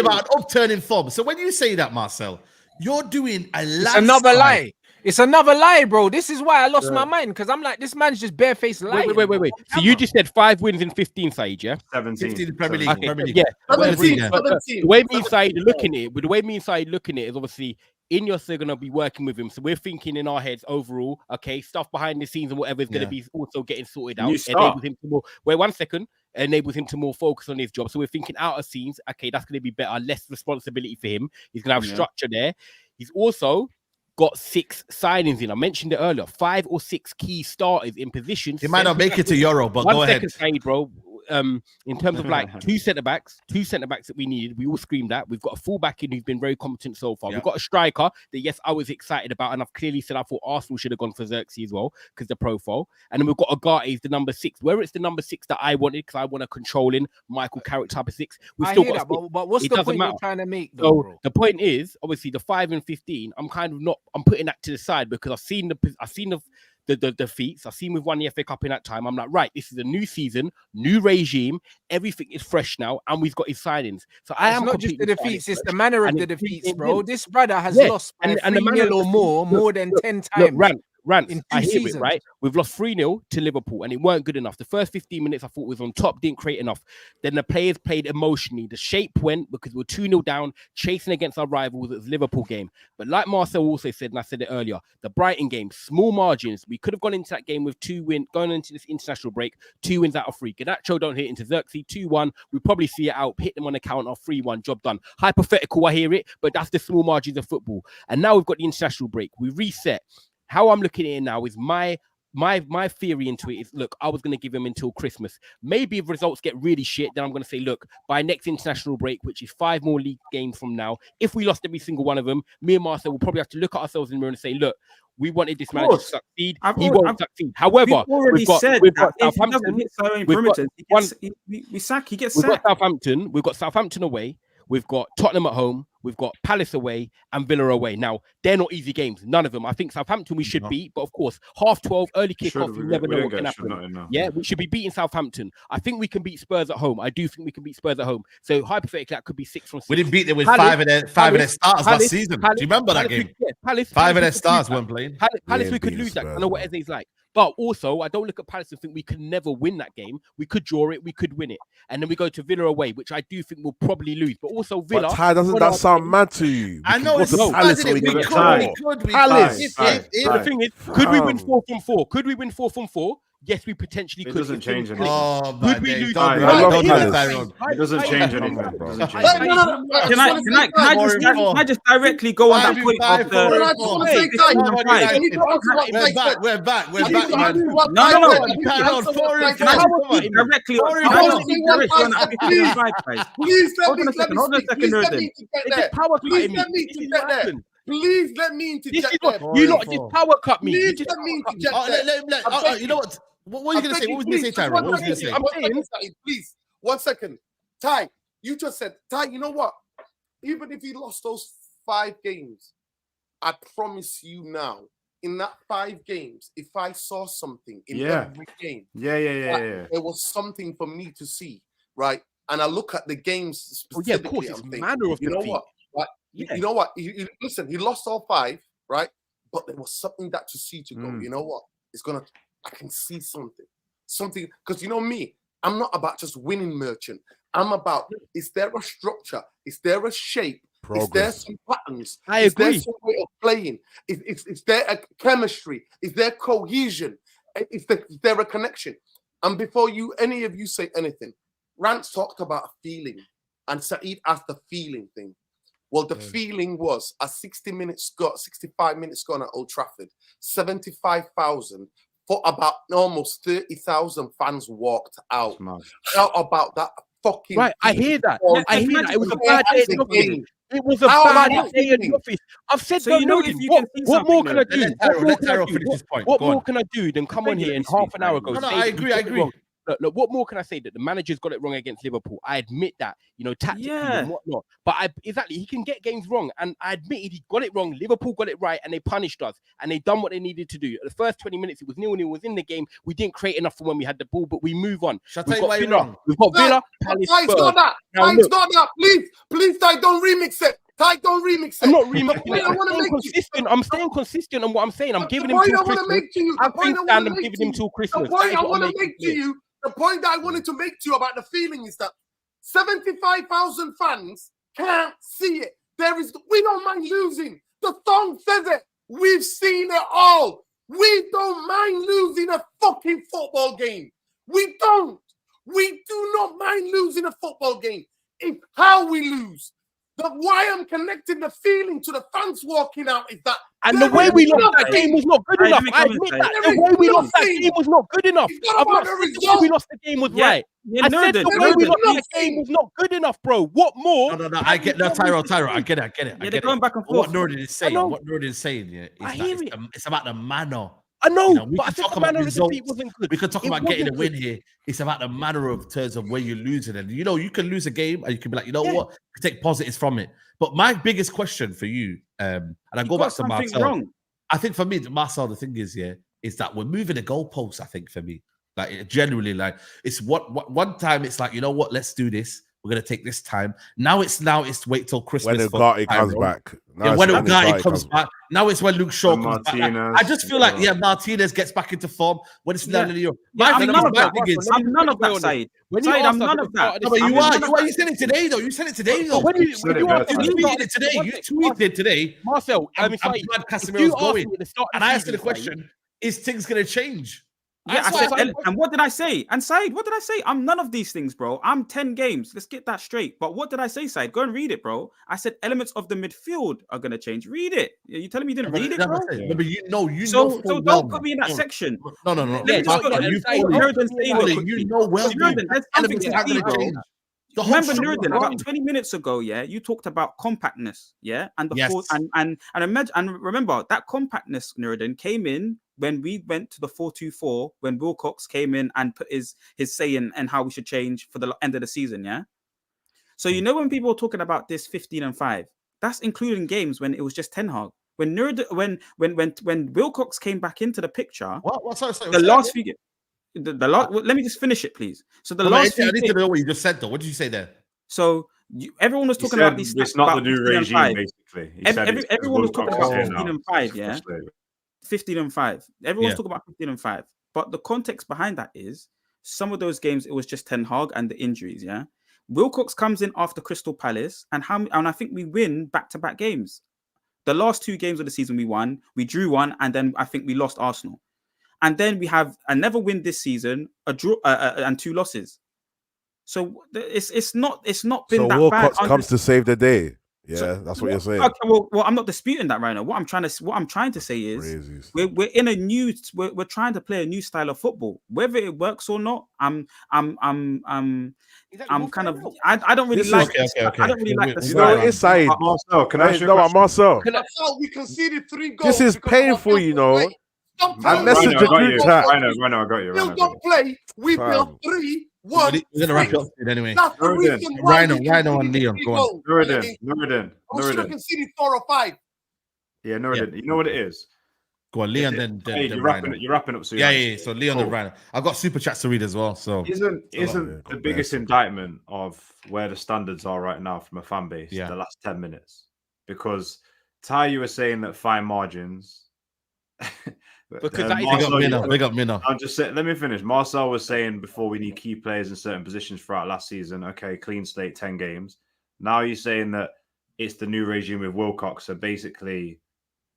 Speaker 4: about an upturning form. So when you say that, Marcel, you're doing a
Speaker 8: another lie. It's another lie, bro. This is why I lost my mind, because I'm like, this man's just barefaced lying.
Speaker 12: Wait. So you just said 5 wins in 15, Saeed, yeah?
Speaker 7: 17
Speaker 4: Premier League.
Speaker 12: Okay.
Speaker 4: Premier League.
Speaker 12: Yeah.
Speaker 6: 17.
Speaker 12: The way me and Saeed are looking at it, but the way me and Saeed looking at it is obviously Ineos are going to be working with him. So we're thinking in our heads overall, okay, stuff behind the scenes and whatever is going to be also getting sorted out. Enables him to more. Wait 1 second. Enables him to more focus on his job. So we're thinking out of scenes, okay, that's going to be better, less responsibility for him. He's going to have structure there. He's also got 6 signings in. I mentioned it earlier. 5 or 6 key starters in positions.
Speaker 4: He might not make it to Euro, but go ahead.
Speaker 12: Saeed, bro. In terms of like 2 centre backs that we needed, we all screamed at. We've got a fullback in who's been very competent so far. We've got a striker that, yes, I was excited about, and I've clearly said I thought Arsenal should have gone for Xerxes as well because the profile. And then we've got Agate, the number 6. Whether it's the number 6 that I wanted, because I want a controlling Michael Carrick type of 6. We've still got.
Speaker 8: But what's the point you're trying to make, though, bro?
Speaker 12: The point is, obviously, the 5 and 15. I'm putting that to the side because I've seen the defeats. I've seen we've won the FA Cup in that time. I'm like, right, this is a new season, new regime. Everything is fresh now, and we've got his signings. So I am
Speaker 8: not just the defeats; it's the manner of the defeats, bro. This brother has lost by 3-0 or more than 10 times.
Speaker 12: Look, Rants, I hear it, right? We've lost 3-0 to Liverpool, and it weren't good enough. The first 15 minutes I thought was on top, didn't create enough. Then the players played emotionally. The shape went because we were 2-0 down, chasing against our rivals. It was a Liverpool game. But like Marcel also said, and I said it earlier, the Brighton game, small margins. We could have gone into that game with 2 wins, going into this international break, 2 wins out of 3. Ganacho don't hit into Xerxes, 2-1. We probably see it out, hit them on the counter, 3-1, job done. Hypothetical, I hear it, but that's the small margins of football. And now we've got the international break. We reset. How I'm looking at it now is my theory into it is, look, I was going to give him until Christmas. Maybe if results get really shit, then I'm going to say, look, by next international break, which is 5 more league games from now, if we lost every single one of them, me and Marcel will probably have to look at ourselves in the mirror and say, look, we wanted this manager to succeed. He won't succeed. However,
Speaker 11: we've got Southampton.
Speaker 12: We've got Southampton away. we've got Tottenham at home, we've got Palace away, and Villa away. Now, they're not easy games, none of them. I think Southampton we should beat, but of course, 12:30, early kickoff, you never know what can happen. Yeah, we should be beating Southampton. I think we can beat Spurs at home. I do think we can beat Spurs at home. So hypothetically, that could be 6 from 6.
Speaker 4: We didn't beat them with five of their stars last season. Do you remember that game? Five of their stars weren't playing.
Speaker 12: Palace, we could lose that. I know what Eze's like. But also, I don't look at Palace and think we could never win that game. We could draw it, we could win it. And then we go to Villa away, which I do think we'll probably lose. But also Villa...
Speaker 10: But Ty, doesn't that sound mad to you?
Speaker 4: I know it's
Speaker 10: Palace.
Speaker 4: We could. Palace.
Speaker 12: The thing is, could we win 4 from 4? Could we win 4 from 4? Yes, we potentially could.
Speaker 7: It doesn't change anything.
Speaker 4: Oh,
Speaker 12: could we lose?
Speaker 7: It doesn't change anything.
Speaker 11: Can I just directly go on that point of the...
Speaker 4: We're back.
Speaker 6: Please let me interject.
Speaker 12: You lot just power cut me.
Speaker 6: Please let me interject.
Speaker 4: You know what? What are you going to say? What was you going to say, Tyrone? What was you going to say?
Speaker 6: Please, 1 second. Ty, you just said, Ty, you know what? Even if he lost those 5 games, I promise you now, in that 5 games, if I saw something in every game, there was something for me to see, right? And I look at the games specifically.
Speaker 12: Of course, it's manner of
Speaker 6: you know what? Right? You know what? Listen, he lost all 5, right? But there was something that to see to go. You know what? I can see something, because you know me, I'm not about just winning merchant. I'm about, is there a structure? Is there a shape? Progress. Is there some patterns?
Speaker 12: I agree.
Speaker 6: Is there some way of playing? Is there a chemistry? Is there cohesion? Is there a connection? And before any of you say anything, Rance talked about a feeling, and Saeed asked the feeling thing. Well, the feeling was a 65 minutes gone at Old Trafford, 75,000 for about almost 30,000 fans walked out. How about that fucking...
Speaker 12: Right, I hear that. I hear that. It was a bad day at the office. It was a bad day at the office. I've said
Speaker 11: so. You know, if you can see
Speaker 12: what more can I do? What
Speaker 4: more
Speaker 12: can I do than come on here in half an hour ago?
Speaker 4: No, I agree.
Speaker 12: Look, what more can I say? That the manager's got it wrong against Liverpool. I admit that, tactically and whatnot. But exactly, he can get games wrong, and I admit he got it wrong. Liverpool got it right, and they punished us, and they done what they needed to do. The first 20 minutes, it was 0-0, was in the game. We didn't create enough for when we had the ball, but we move on.
Speaker 4: Shall I tell you why you're wrong?
Speaker 12: We've got Villa, Palace, Spurs.
Speaker 6: Stop that. Please, Ty, don't remix it. Ty, don't remix it.
Speaker 12: I'm not remixing it. I'm staying consistent on what I'm saying. I'm giving him till Christmas. I'm giving him till Christmas.
Speaker 6: The point I want to make to you. The point that I wanted to make to you about the feeling is that 75,000 fans can't see it. We don't mind losing. The song says it. We've seen it all. We don't mind losing a fucking football game. We don't. We do not mind losing a football game. It's how we lose. Why I'm connecting the feeling to the fans walking out is that.
Speaker 12: And the way we lost that game was not good enough. I admit that. The way we lost that game was not good enough. The way we lost the game was right. I said the way we lost that game was not good enough, bro. What more?
Speaker 4: No. I get that, Tyrone. I get it.
Speaker 11: Yeah, they're going back and forth.
Speaker 4: What Nordin is saying, is that it's about the manner.
Speaker 12: I know,
Speaker 4: but I think the manner of the defeat wasn't good. We could talk about getting a win here. It's about the manner of terms of where you're losing. And you can lose a game and you can be like, what? Take positives from it. But my biggest question for you, and I go back to Marcel. I think for me, Marcel, the thing is that we're moving the goalposts, I think, for me. Like generally, it's one time it's like, let's do this. We're gonna take this time. Now it's wait till Christmas.
Speaker 10: When Ugarte comes back.
Speaker 4: When Ugarte comes back. Now it's when Luke Shaw comes back. I just feel like Martinez gets back into form when it's not in Europe.
Speaker 11: I'm none of that, Saeed. I'm none of that.
Speaker 4: No, but you are. You said it today, though. You tweeted today.
Speaker 12: Marcel,
Speaker 4: I'm glad Casemiro's going. And I asked you the question: is things gonna change?
Speaker 11: Yeah, I said, and what did I say? And Saeed, what did I say? I'm none of these things, bro. I'm 10 games. Let's get that straight. But what did I say, Saeed? Go and read it, bro. I said elements of the midfield are going to change. Read it. You telling me you didn't read it, bro?
Speaker 4: No, but you know.
Speaker 11: So don't put me in that section.
Speaker 4: No.
Speaker 11: You know well. There's something to see, bro. Remember, Nuruddin, about 20 minutes ago, you talked about compactness, and the remember that compactness, Nuruddin, came in when we went to the 4-2-4, when Wilcox came in and put his say in and how we should change for the end of the season, So you know when people are talking about this 15-5, that's including games when it was just Ten Hag. When Wilcox came back into the picture,
Speaker 4: sorry,
Speaker 11: the last few games. Let me just finish it, please. So the last few
Speaker 4: I need to know what you just said, though. What did you say there?
Speaker 11: So everyone was talking about these.
Speaker 7: It's not the new regime, basically.
Speaker 11: Everyone was talking about 15-5, yeah. 15-5. Everyone's talking about 15-5. But the context behind that is some of those games it was just Ten Hag and the injuries, yeah. Wilcox comes in after Crystal Palace, and I think we win back-to-back games. The last 2 games of the season we won, we drew one, and then I think we lost Arsenal. And then we have another win this season, a draw, and 2 losses. So it's not been
Speaker 10: so
Speaker 11: that
Speaker 10: Wilcox
Speaker 11: bad.
Speaker 10: comes to save the day. Yeah, that's what you're saying.
Speaker 11: Okay, well, I'm not disputing that right now. What I'm trying to say is we're in a new we're trying to play a new style of football. Whether it works or not, I'm kind of I don't really like I don't really like the
Speaker 10: style. You know, it's Saeed.
Speaker 7: Marcel, can I ask you a question?
Speaker 10: Marcel,
Speaker 6: we conceded 3 goals.
Speaker 10: This is painful, you know. I messaged the group chat.
Speaker 7: I got you.
Speaker 6: Still don't play. We built 3-1.
Speaker 4: We're gonna wrap it up anyway.
Speaker 6: That's the reason why
Speaker 4: Rhino and Leon. Go on.
Speaker 7: Nuruddin.
Speaker 6: We should have conceded 4 or 5.
Speaker 7: Yeah, Nuruddin. You know what it is?
Speaker 4: Go on, Leon. Then
Speaker 7: you're wrapping up soon.
Speaker 4: Yeah. So Leon and Rhino. I've got super chats to read as well. So
Speaker 7: isn't the biggest indictment of where the standards are right now from a fan base the last 10 minutes? Because Ty, you were saying that fine margins.
Speaker 12: Because
Speaker 4: big up Minna.
Speaker 7: I'm just saying, let me finish. Marcel was saying before we need key players in certain positions throughout last season. Okay, clean slate, 10 games. Now you're saying that it's the new regime with Wilcox. So basically,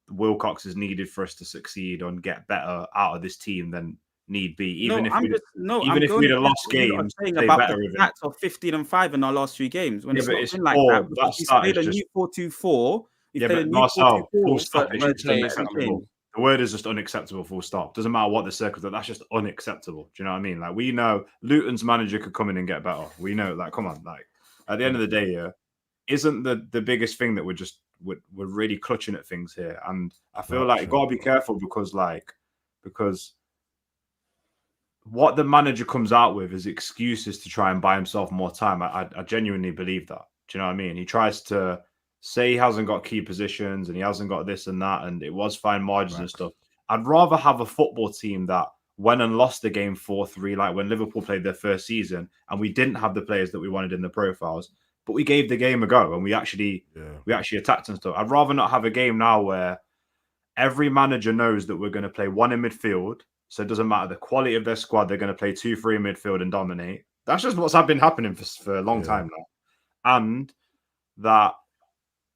Speaker 7: Wilcox is needed for us to succeed and get better out of this team than need be. Even if we'd have lost games,
Speaker 11: saying about the stats of 15-5 in our last 3 games. When it's not been like that, we played a new 4-2-4.
Speaker 7: Yeah, but Marcel, full stop. The word is just unacceptable, full stop. Doesn't matter what the circumstance, that's just unacceptable. Do you know what I mean? Like, we know Luton's manager could come in and get better. We know, like, come on, like, at the end of the day, isn't the biggest thing that we're really clutching at things here. And I feel like you've got to be careful because what the manager comes out with is excuses to try and buy himself more time. I genuinely believe that. Do you know what I mean? He tries to say he hasn't got key positions and he hasn't got this and that, and it was fine margins and stuff. I'd rather have a football team that went and lost the game 4-3, like when Liverpool played their first season, and we didn't have the players that we wanted in the profiles, but we gave the game a go and we actually attacked and stuff. I'd rather not have a game now where every manager knows that we're going to play 1 in midfield, so it doesn't matter the quality of their squad, they're going to play 2-3 in midfield and dominate. That's just what's been happening for a long time now. And that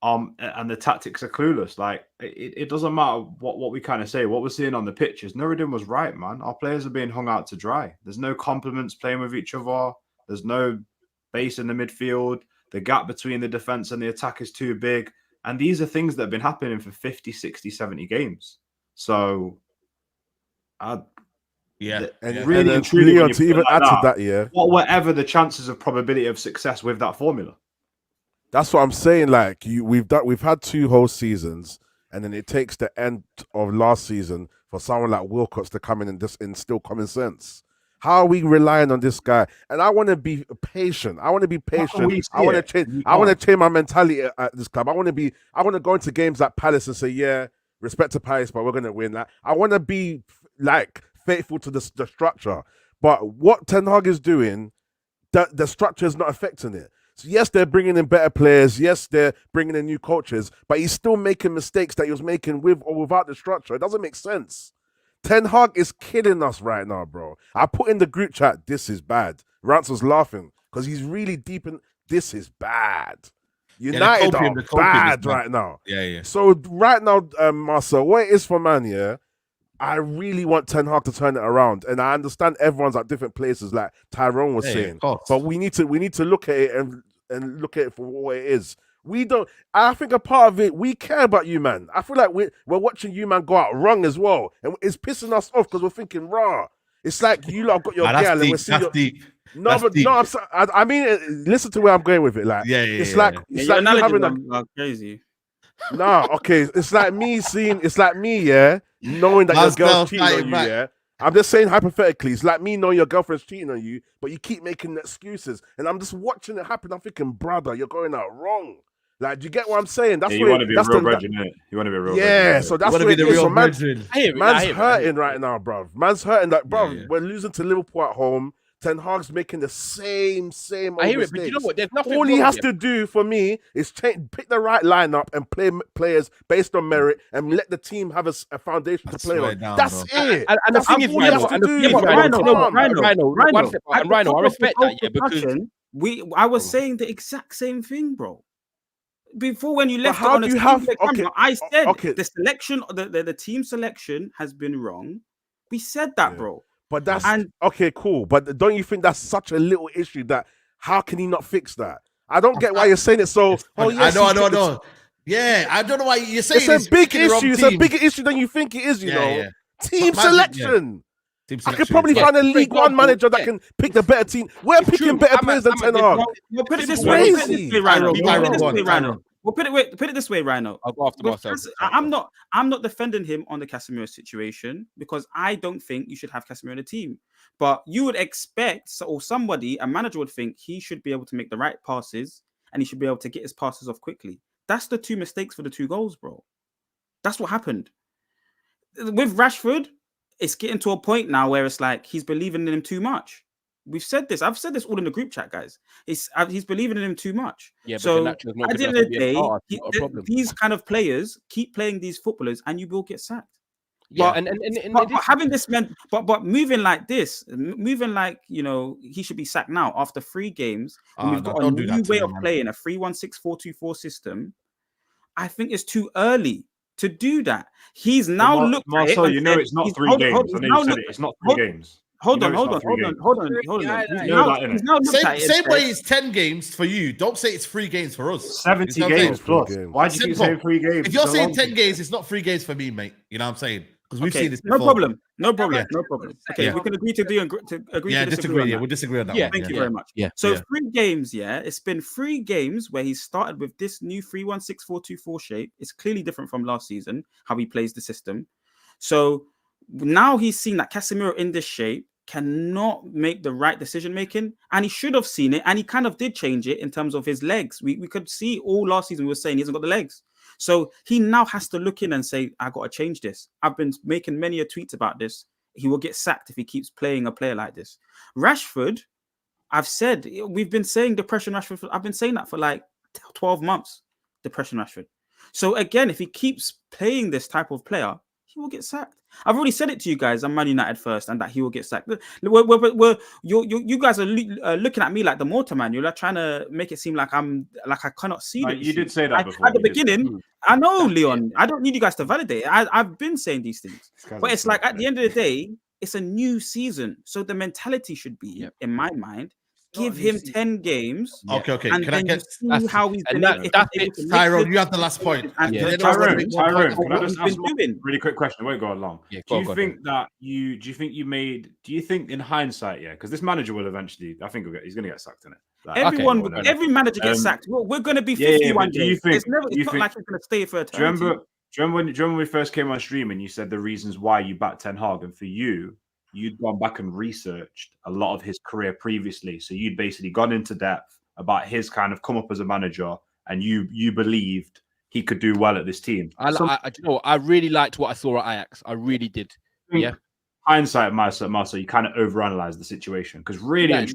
Speaker 7: and the tactics are clueless. Like, it doesn't matter what we kind of say. What we're seeing on the pitches, Nuruddin was right, man. Our players are being hung out to dry. There's no compliments playing with each other. There's no base in the midfield. The gap between the defense and the attack is too big. And these are things that have been happening for 50, 60, 70 games. So, really and truly,
Speaker 10: Leon, to even add to that,
Speaker 7: whatever the chances of probability of success with that formula.
Speaker 10: That's what I'm saying. Like, we've had 2 whole seasons, and then it takes the end of last season for someone like Wilcox to come in and just instill common sense. How are we relying on this guy? And I want to be patient. I want to change my mentality at this club. I want to go into games like Palace and say, respect to Palace, but we're gonna win. Like, I want to be like faithful to the structure. But what Ten Hag is doing, the structure is not affecting it. So yes, they're bringing in better players. Yes, they're bringing in new coaches, but he's still making mistakes that he was making with or without the structure. It doesn't make sense. Ten Hag is killing us right now, bro. I put in the group chat, this is bad. Rance was laughing because he's really deep in, this is bad. United are bad right now.
Speaker 4: Yeah.
Speaker 10: So right now, Marcel, what it is for man, I really want Ten Hag to turn it around, and I understand everyone's at different places, like Tyrone was saying. But we need to look at it and look at it for what it is. We don't. I think a part of it, we care about you, man. I feel like we're watching you, man, go out wrong as well, and it's pissing us off because we're thinking, raw. It's like you lot got your girl, and we're seeing your.
Speaker 4: Deep.
Speaker 10: No, but no, I mean, listen to where I'm going with it. Like, it's like you having a
Speaker 11: crazy.
Speaker 10: No, okay, it's like me knowing that your girl's cheating on you, I'm just saying hypothetically, it's like me knowing your girlfriend's cheating on you, but you keep making excuses. And I'm just watching it happen. I'm thinking, brother, you're going out wrong. Like, do you get what I'm saying? That's
Speaker 7: you want to be a real virgin, innit? You want to be a real virgin.
Speaker 10: Yeah, so that's what it is. So man's hurting right now, bro. Man's hurting. Like, bro, we're losing to Liverpool at home. Ten Hag's making the same
Speaker 12: I hear it, but you know what? There's nothing.
Speaker 10: All he has to do for me is pick the right lineup and play players based on merit and let the team have a foundation to play on. That's it.
Speaker 12: And the thing is, Rhino, I respect that, yeah, because
Speaker 11: I was saying the exact same thing, bro. Before when you left,
Speaker 10: how do you have?
Speaker 11: I said the selection, the team selection has been wrong. We said that, bro.
Speaker 10: But that's okay, cool. But don't you think that's such a little issue that how can he not fix that? I don't get why you're saying it so.
Speaker 4: Oh, yes, I know. Yeah, I don't know why you're saying
Speaker 10: it's a big issue. It's a bigger issue than you think it is. You know, team selection. I could probably find a League One manager that can pick the better team. We're picking better players than Ten Hag.
Speaker 11: We'll put it this way, Rhino. We'll put it this way, Rhino.
Speaker 12: I'll go after myself.
Speaker 11: I'm not defending him on the Casemiro situation because I don't think you should have Casemiro in the team. But you would expect, or a manager would think he should be able to make the right passes and he should be able to get his passes off quickly. That's the two mistakes for the 2 goals, bro. That's what happened. With Rashford, it's getting to a point now where it's like he's believing in him too much. We've said this. I've said this all in the group chat, guys. He's believing in him too much. Yeah, so at the end of the day, these kind of players keep playing these footballers, and you will get sacked. Yeah, but having this man, but moving like this, he should be sacked now after 3 games. And we've got a new way of playing a 3-1-6-4-2-4 system. I think it's too early to do that. He's now looked at it.
Speaker 7: Marcel, it's not 3 games. I know you said it. It's not 3 games.
Speaker 11: Hold on.
Speaker 4: Same way it's 10 games for you. Don't say it's 3 games for us.
Speaker 7: 70 games plus. Why do you keep saying 3 games?
Speaker 4: If you're saying 10 games, it's not 3 games for me, mate. You know what I'm saying? Because we've seen this before.
Speaker 11: No problem. Okay, we can agree to agree to disagree.
Speaker 4: We'll disagree on that.
Speaker 11: Yeah, thank you very much. So 3 games, it's been 3 games where he started with this new 3-1-6-4-2-4 shape. It's clearly different from last season, how he plays the system. So now he's seen that Casemiro in this shape cannot make the right decision making, and he should have seen it, and he kind of did change it in terms of his legs. We could see all last season we were saying he hasn't got the legs. So he now has to look in and say, I got to change this. I've been making many tweets about this. He will get sacked if he keeps playing a player like this. Rashford, I've said, we've been saying depression Rashford. I've been saying that for like 12 months, depression Rashford. So again, if he keeps playing this type of player, he will get sacked. I've already said it to you guys. I'm Man United first, and that he will get sacked. You guys are looking at me like the mortar man. You're like trying to make it seem like I cannot see that.
Speaker 7: You did say that before.
Speaker 11: At the beginning. I know, Leon. I don't need you guys to validate it. I've been saying these things, but it's like at the end of the day, it's a new season, so the mentality should be, in my mind, give him 10 games.
Speaker 4: Okay.
Speaker 11: And
Speaker 4: can I get
Speaker 11: see how he's been?
Speaker 4: Tyrone, you have the last point.
Speaker 7: Tyrone, can I just ask a really quick question? I won't go long. Do you think in hindsight, because this manager will eventually, I think he's going to get sacked in it.
Speaker 11: Every manager gets sacked. We're going to be 51 days. It's not like he's going to stay for eternity.
Speaker 7: Do you remember when we first came on stream and you said the reasons why you backed Ten Hag, and for you, you'd gone back and researched a lot of his career previously. So you'd basically gone into depth about his kind of come up as a manager, and you believed he could do well at this team.
Speaker 12: I really liked what I saw at Ajax. I really did. Yeah.
Speaker 7: Hindsight, Marcel, you kind of overanalyzed the situation because really,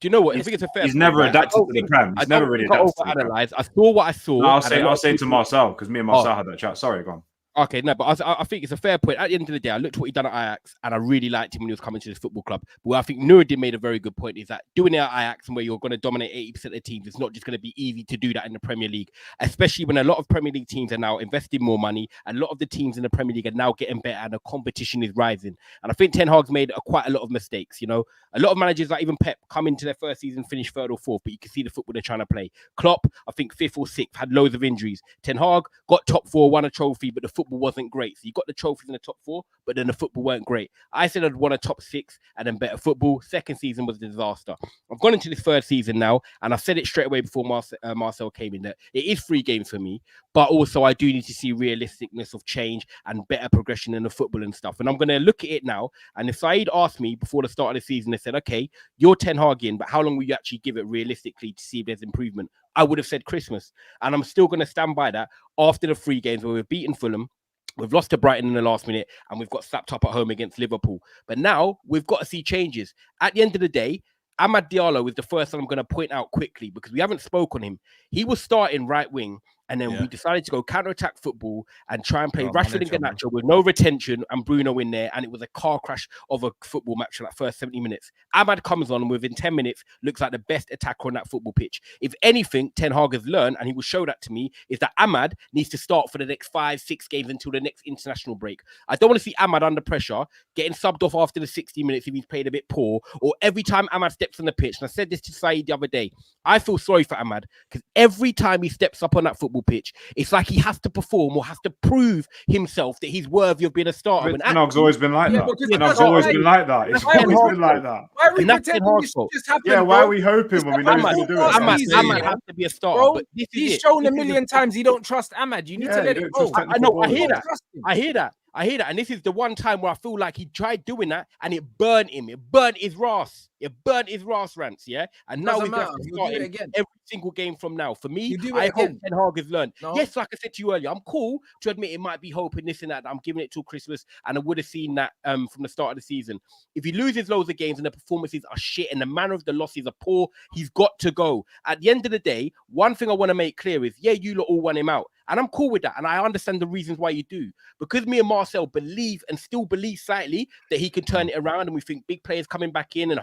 Speaker 12: do you know what? I think it's a fair.
Speaker 7: He's never adapted to the Prem. He's never really adapted to the Prem.
Speaker 12: I saw what I saw.
Speaker 7: I'll say to Marcel because me and Marcel had that chat. Sorry, go on.
Speaker 12: Okay, no, but I think it's a fair point. At the end of the day, I looked at what he done at Ajax, and I really liked him when he was coming to this football club. But I think Nuruddin made a very good point, is that doing it at Ajax and where you're going to dominate 80% of the teams, it's not just going to be easy to do that in the Premier League, especially when a lot of Premier League teams are now investing more money. A lot of the teams in the Premier League are now getting better, and the competition is rising. And I think Ten Hag's made quite a lot of mistakes. You know, a lot of managers, like even Pep, come into their first season, finish 3rd or 4th, but you can see the football they're trying to play. Klopp, I think 5th or 6th, had loads of injuries. Ten Hag got top 4, won a trophy, but the football football wasn't great. So you got the trophies in the top 4, but then the football weren't great. I said I'd won a top 6 and then better football. Second season was a disaster. I've gone into this third season now, and I said it straight away before Marcel came in that it is 3 games for me, but also I do need to see realisticness of change and better progression in the football and stuff. And I'm going to look at it now. And if Saeed asked me before the start of the season, they said, okay, you're Ten Hag, but how long will you actually give it realistically to see if there's improvement? I would have said Christmas. And I'm still going to stand by that after the 3 games where we've beaten Fulham, we've lost to Brighton in the last minute, and we've got slapped up at home against Liverpool. But now we've got to see changes. At the end of the day, Amad Diallo is the first one I'm going to point out quickly because we haven't spoken on him. He was starting right wing, and then we decided to go counter-attack football and try and play Rashford and Garnacho with no retention and Bruno in there, and it was a car crash of a football match for that first 70 minutes. Amad comes on and within 10 minutes looks like the best attacker on that football pitch. If anything, Ten Hag has learned, and he will show that to me, is that Amad needs to start for the next 5-6 games until the next international break. I don't want to see Amad under pressure, getting subbed off after the 60 minutes if he's played a bit poor, or every time Amad steps on the pitch. And I said this to Saeed the other day, I feel sorry for Amad because every time he steps up on that football pitch, it's like he has to perform or has to prove himself that he's worthy of being a starter.
Speaker 7: Ten Hag's always been like that. Ten Hag's always been like that. It's always been like that.
Speaker 8: Why are we pretending this just happened?
Speaker 7: Yeah, why are we hoping when we know he's going to do it?
Speaker 12: Amad has to be a starter.
Speaker 8: Bro,
Speaker 12: but
Speaker 8: he's shown a million times he don't trust Amad. You need to let it go.
Speaker 12: I know. I hear that. I hear that. And this is the one time where I feel like he tried doing that and it burned him. It burned his Ras. It burnt his Ras, Rants, yeah? And now we've got to start again every single game from now. For me, I hope Ten Hag has learned. No? Yes, like I said to you earlier, I'm cool to admit it might be hope and this and that. I'm giving it till Christmas, and I would have seen that from the start of the season. If he loses loads of games and the performances are shit and the manner of the losses are poor, he's got to go. At the end of the day, one thing I want to make clear is, yeah, you lot all want him out. And I'm cool with that. And I understand the reasons why you do. Because me and Marcel believe and still believe slightly that he can turn it around. And we think big players coming back in and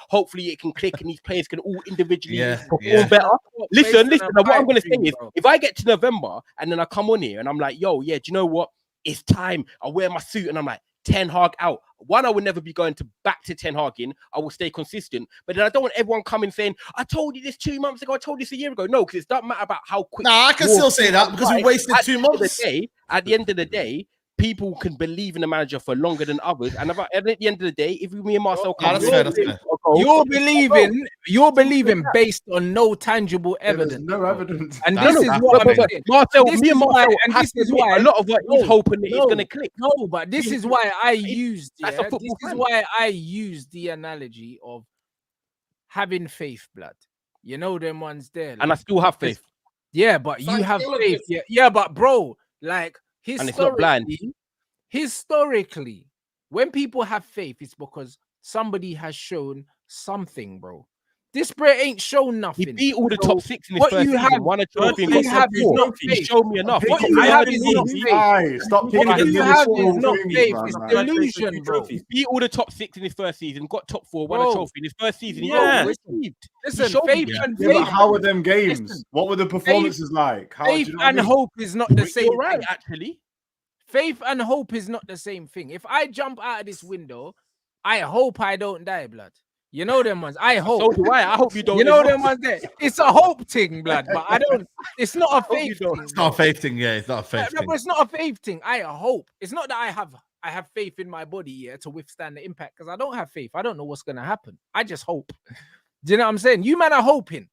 Speaker 12: hopefully it can click and these players can all individually perform better. Listen. What I'm going to say is, if I get to November and then I come on here and I'm like, yo, yeah, do you know what? It's time. I wear my suit and I'm like, Ten Hag out. One, I will never be going back to Ten Hag in. I will stay consistent. But then I don't want everyone coming saying, I told you this 2 months ago, I told you this a year ago. No, because it doesn't matter about how quick.
Speaker 4: Nah, I can still say that because we wasted 2 months.
Speaker 12: At the end of the day, people can believe in the manager for longer than others. And at the end of the day, if me and Marcel come,
Speaker 8: you're believing based on no tangible evidence.
Speaker 7: There's no evidence.
Speaker 8: And this is what I'm saying.
Speaker 12: Marcel, me and Marcel, and this is why a lot of what he's hoping that it's going to click.
Speaker 8: No, but this is why I used the analogy of having faith, blood. You know them ones there.
Speaker 12: And I still have faith.
Speaker 8: Yeah, but you have faith. Yeah, but bro, like, historically, when people have faith, it's because somebody has shown something, bro. This Brit ain't shown nothing.
Speaker 12: He beat all the top 6 in his first season. Won a trophy and got top 4. He showed me enough.
Speaker 8: What you have is not faith. What you have is not faith. It's delusion, bro.
Speaker 12: He beat all the top 6 in his first season, got top 4, won a trophy in his first season.
Speaker 8: Listen, faith and faith.
Speaker 7: How were them games? What were the performances like?
Speaker 8: Faith and hope is not the same.
Speaker 12: You're right, actually.
Speaker 8: Faith and hope is not the same thing. If I jump out of this window, I hope I don't die, blood. You know them ones. I hope.
Speaker 12: So do I. I hope you don't.
Speaker 8: You know them ones there. It's a hope thing, blood. But I don't. It's not a faith thing.
Speaker 4: It's not a faith thing. Yeah, it's not a faith thing.
Speaker 8: But it's not a faith thing. I hope. It's not that I have faith in my body to withstand the impact, because I don't have faith. I don't know what's gonna happen. I just hope. Do you know what I'm saying? You men are hoping.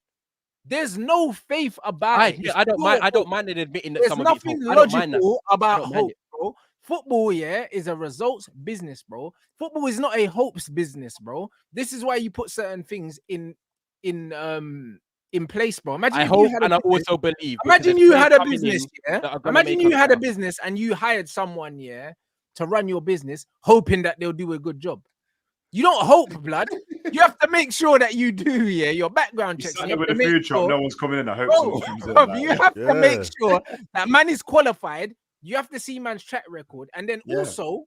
Speaker 8: There's no faith about it.
Speaker 12: I don't mind admitting that
Speaker 8: there's nothing logical about hope, bro. Football, is a results business, bro. Football is not a hopes business, bro. This is why you put certain things in place, bro. Imagine
Speaker 12: I hope and I also believe.
Speaker 8: Imagine you had a business, Imagine you had a business and you hired someone, to run your business, hoping that they'll do a good job. You don't hope, blood. You have to make sure that you do, your background checks.
Speaker 7: You with a food shop, no one's coming in. I hope
Speaker 8: you have to make sure that man is qualified. You have to see man's track record. And then also,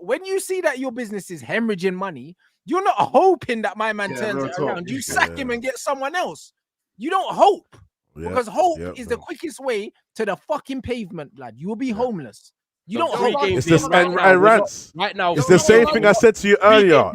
Speaker 8: when you see that your business is hemorrhaging money, you're not hoping that my man turns it around. You sack him and get someone else. You don't hope. Because hope is the quickest way to the fucking pavement, blood. You will be homeless. You don't hope.
Speaker 10: It's the same thing I said to you earlier.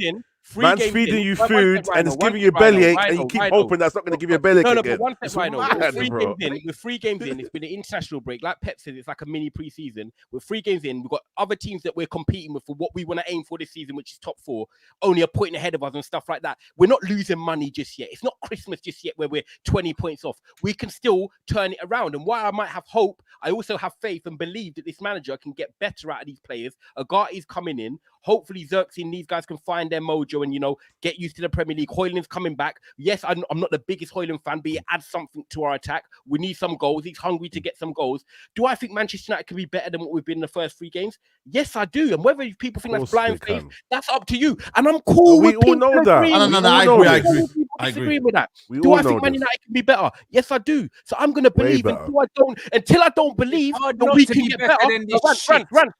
Speaker 10: Man's feeding you food and it's giving you a bellyache, and you keep hoping that's not going to give you a bellyache again.
Speaker 12: But one second, Rhino. With 3 games in, it's been an international break. Like Pep said, it's like a mini preseason. With 3 games in, we've got other teams that we're competing with for what we want to aim for this season, which is top 4, only a point ahead of us and stuff like that. We're not losing money just yet. It's not Christmas just yet where we're 20 points off. We can still turn it around. And while I might have hope, I also have faith and believe that this manager can get better out of these players. Agati's coming in. Hopefully, Xerxes and these guys can find their mojo and, get used to the Premier League. Hoyland's coming back. Yes, I'm not the biggest Hoyland fan, but he adds something to our attack. We need some goals. He's hungry to get some goals. Do I think Manchester United can be better than what we've been in the first 3 games? Yes, I do. And whether people think that's blind faith, that's up to you. And I'm cool with
Speaker 10: all know that.
Speaker 12: I agree with that. Do I think Man United can be better? Yes, I do. So I'm going to believe until I don't believe that we can get better.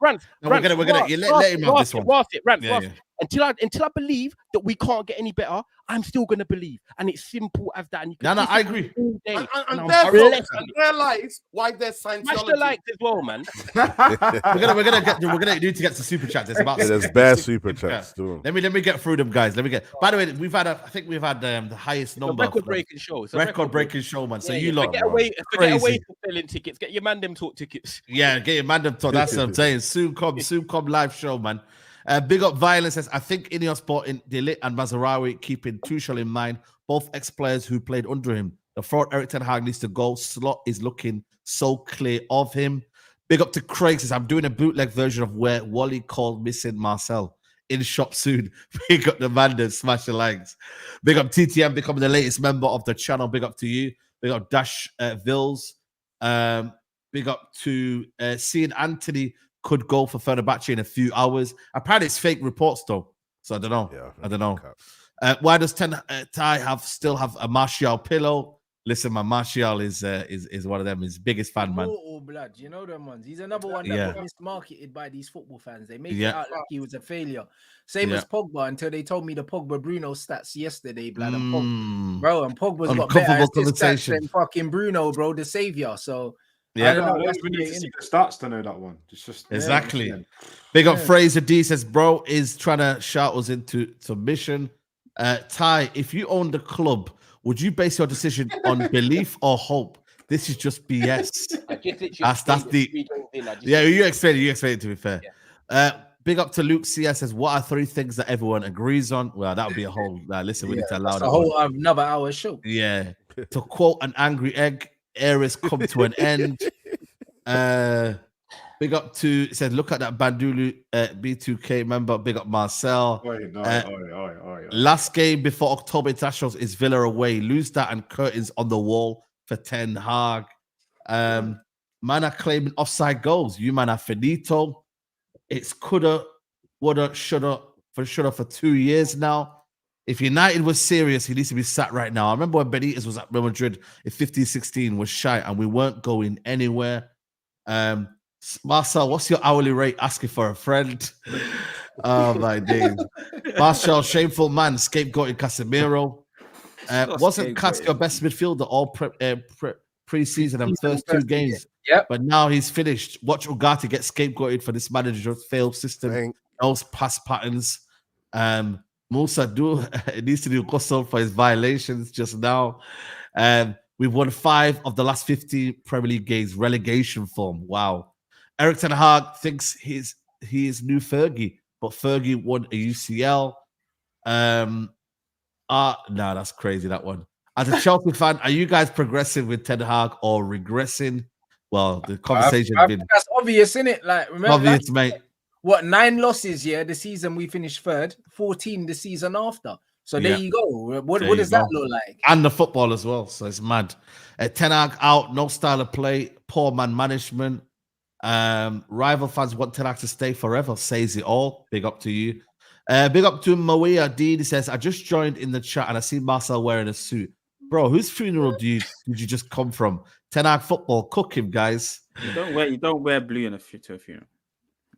Speaker 12: Run.
Speaker 4: We're gonna let him have this one.
Speaker 12: Until I believe that we can't get any better, I'm still gonna believe, and it's simple as that. And you can
Speaker 4: I agree.
Speaker 6: And their lives, why they're Scientology.
Speaker 12: Smash the likes as well, man.
Speaker 4: we're gonna need to get to super chat.
Speaker 10: There's bare super chats.
Speaker 4: Let me get through them, guys. By the way, I think we've had the highest number.
Speaker 12: Record-breaking show.
Speaker 4: Record-breaking show, man. So you lot
Speaker 12: forget away from selling tickets. Get your Mandem talk tickets.
Speaker 4: Yeah, get your Mandem talk. That's what I'm saying. Soon come live show, man. Big up Violence says, I think Ineos bought in Delit and Mazarawi, keeping Tuchel in mind, both ex-players who played under him. The fraud Eric Ten Hag needs to go. Slot is looking so clear of him. Big up to Craig says, I'm doing a bootleg version of where Wally called missing Marcel. In shop soon. Big up the Mandem, smash the likes. Big up TTM becoming the latest member of the channel. Big up to you. Big up Dash Vills. Big up to seeing Anthony could go for Fenerbahce in a few hours. Apparently, it's fake reports though, so I don't know.
Speaker 10: Yeah,
Speaker 4: I don't know. Why does Ty still have a Martial pillow? Listen, my Martial is one of them. His biggest fan, man.
Speaker 8: All blood, you know them ones. He's another one that got mismarketed by these football fans. They made it out like he was a failure. Same as Pogba until they told me the Pogba Bruno stats yesterday, blood. And Pogba's got better stats than fucking Bruno, bro, the savior. So.
Speaker 7: Yeah, I don't know. We need to see the stats to know that one. Just
Speaker 4: exactly. Big up Fraser D says, bro is trying to shout us into submission. Ty, if you own the club, would you base your decision on belief or hope? This is just BS. That's the you explain it to be fair. Yeah. Big up to Luke CS says, what are 3 things that everyone agrees on? Well, that would be a whole listen, we need to allow that.
Speaker 8: A whole another hour show.
Speaker 4: Yeah. To quote an angry egg, Aries come to an end. Big up to, it says, look at that Bandulu B2K member. Big up Marcel. Last game before October Internationals is Villa away. Lose that and curtains on the wall for Ten Hag. Man are claiming offside goals. You man are finito. It's coulda, woulda, shoulda for 2 years now. If United was serious, he needs to be sat right now. I remember when Benitez was at Real Madrid in 15-16 was shy and we weren't going anywhere. Marcel, what's your hourly rate asking for a friend? Oh, my days. Marcel, shameful man, scapegoating Casemiro. Wasn't Katz your best midfielder all pre-season and first 2 games?
Speaker 8: Yep.
Speaker 4: But now he's finished. Watch Ugarte get scapegoated for this manager's failed system. Those pass patterns. Musa needs to do ghusl for his violations just now. We've won 5 of the last 50 Premier League games, relegation form. Wow. Eric Ten Hag thinks he is new Fergie, but Fergie won a UCL. No, that's crazy, that one. As a Chelsea fan, are you guys progressing with Ten Hag or regressing? Well, the conversation has been...
Speaker 8: That's obvious, isn't it? Like, remember,
Speaker 4: obvious, mate.
Speaker 8: What, 9 losses, the season we finished 3rd, 14 the season after. So there you go. What does that look like?
Speaker 4: And the football as well. So it's mad. Ten Hag out, no style of play, poor man management. Rival fans want Ten Hag to stay forever. Says it all. Big up to you. Big up to Maria D. He says, I just joined in the chat and I see Marcel wearing a suit. Bro, whose funeral did you just come from? Ten Hag football, cook him, guys.
Speaker 11: You don't wear blue to a funeral.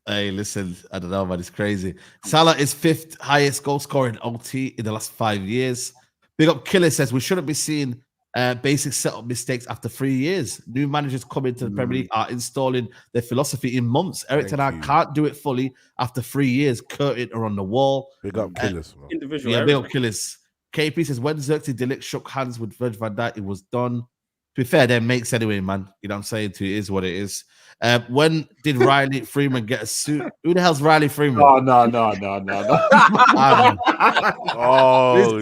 Speaker 4: Hey, listen, I don't know, man. It's crazy. Salah is 5th highest goal scorer in OT in the last 5 years. Big up Killer says we shouldn't be seeing basic setup mistakes after 3 years. New managers coming to the Premier League are installing their philosophy in months. Eric Ten Hag can't do it fully after 3 years. Curtain are on the wall.
Speaker 10: Big up Killers, man.
Speaker 11: Individual.
Speaker 4: Yeah, big up Killers. KP says when Xerxes Delict shook hands with Virgil van Dijk, it was done. To be fair, they're mates anyway, man. You know what I'm saying? To it is what it is. When did Riley Freeman get a suit? Who the hell's Riley Freeman?
Speaker 7: No.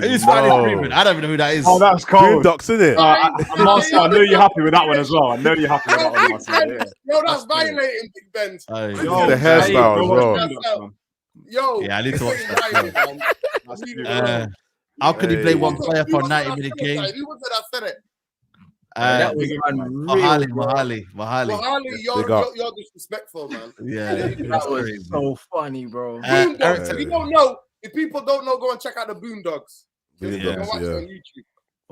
Speaker 4: Who's Riley Freeman? I don't even know who that is.
Speaker 7: Oh, that's cold.
Speaker 10: Boondocks, isn't it?
Speaker 7: Marcel, I know you're happy with that one as well. I know you're happy with that one, Marcel. Yeah.
Speaker 6: Yo, that's violating, Big Ben.
Speaker 10: The hairstyle as well.
Speaker 6: Yo,
Speaker 4: yeah, I need to watch that. How could he play one player for a 90-minute game?
Speaker 6: Who was it that said it?
Speaker 8: That was
Speaker 4: Mahali.
Speaker 6: Mahali, you're disrespectful, man.
Speaker 4: Yeah,
Speaker 8: that was so funny, bro.
Speaker 6: Boondocks. If you don't know, if people don't know, go and check out the Boondocks. Go watch it on YouTube.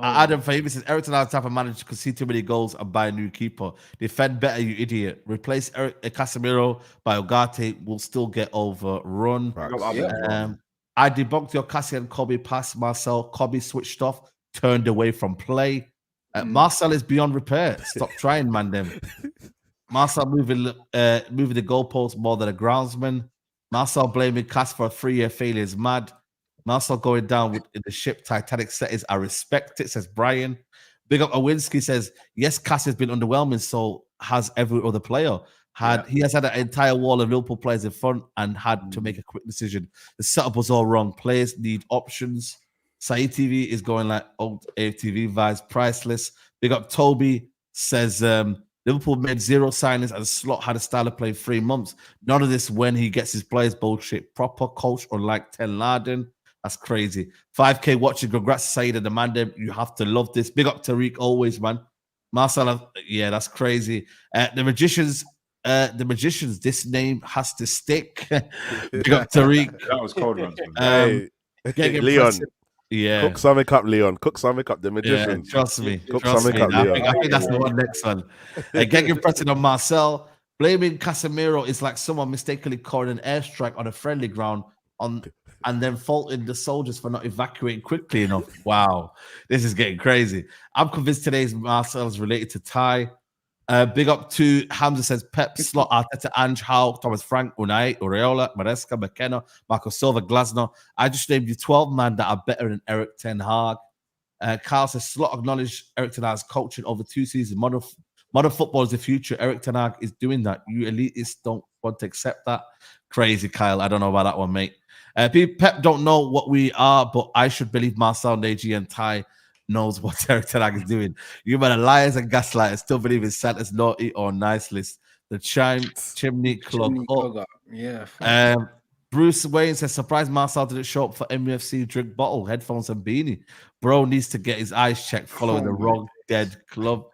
Speaker 4: Adam Faber says Eric Ten Hag's type of manager could see too many goals and buy a new keeper. Defend better, you idiot. Replace Casemiro by Ugarte, will still get overrun. I debunked your Cassie and Kobe pass. Marcel Kobe switched off, turned away from play. Marcel is beyond repair. Stop trying, Mandem. Marcel moving the goalpost more than a groundsman. Marcel blaming Cass for a 3-year failure is mad. Marcel going down in the ship Titanic settings. I respect it, says Brian. Big up Owinski says, yes, Cass has been underwhelming, so has every other player. He has had an entire wall of Liverpool players in front and had to make a quick decision. The setup was all wrong. Players need options. Saeed TV is going like old AFTV vibes, priceless. Big up Toby says Liverpool made 0 signings and Slot had a style of play 3 months. None of this when he gets his players bullshit. Proper coach unlike Ten Laden. That's crazy. 5K watching. Congrats to Saeed and the Mandem. You have to love this. Big up Tariq always, man. Marcel, yeah, that's crazy. The Magicians, this name has to stick. Big up Tariq.
Speaker 7: That was cold, man.
Speaker 10: Leon.
Speaker 4: Yeah.
Speaker 10: Cook something up, Leon. Cook something up. The Magicians.
Speaker 4: Yeah, trust me.
Speaker 10: Cook something up, Leon.
Speaker 4: I think that's the one next one. Getting pressing on Marcel. Blaming Casemiro is like someone mistakenly calling an airstrike on a friendly ground and then faulting the soldiers for not evacuating quickly enough. Wow. This is getting crazy. I'm convinced today's Marcel is related to Ty. Big up to Hamza says Pep, Slot, Arteta, Ange, Howe, Thomas Frank, Unai, Ureola, Maresca, McKenna, Marco Silva, Glasner. I just named you 12 men that are better than Eric Ten Hag. Carl says Slot acknowledged Eric Ten Hag's coaching over 2 seasons. Modern football is the future. Eric Ten Hag is doing that. You elitists don't want to accept that. Crazy, Kyle. I don't know about that one, mate. Pep don't know what we are, but I should believe Marcel, Neji, and Ty knows what Eric Ten Hag is doing. You men are liars and gaslighters. Still believe in Santa's naughty or nice list. The chimney clog up.
Speaker 8: Yeah.
Speaker 4: Bruce Wayne says, surprised Marcel didn't show up for MUFC drink bottle, headphones, and beanie. Bro needs to get his eyes checked following the wrong dead club.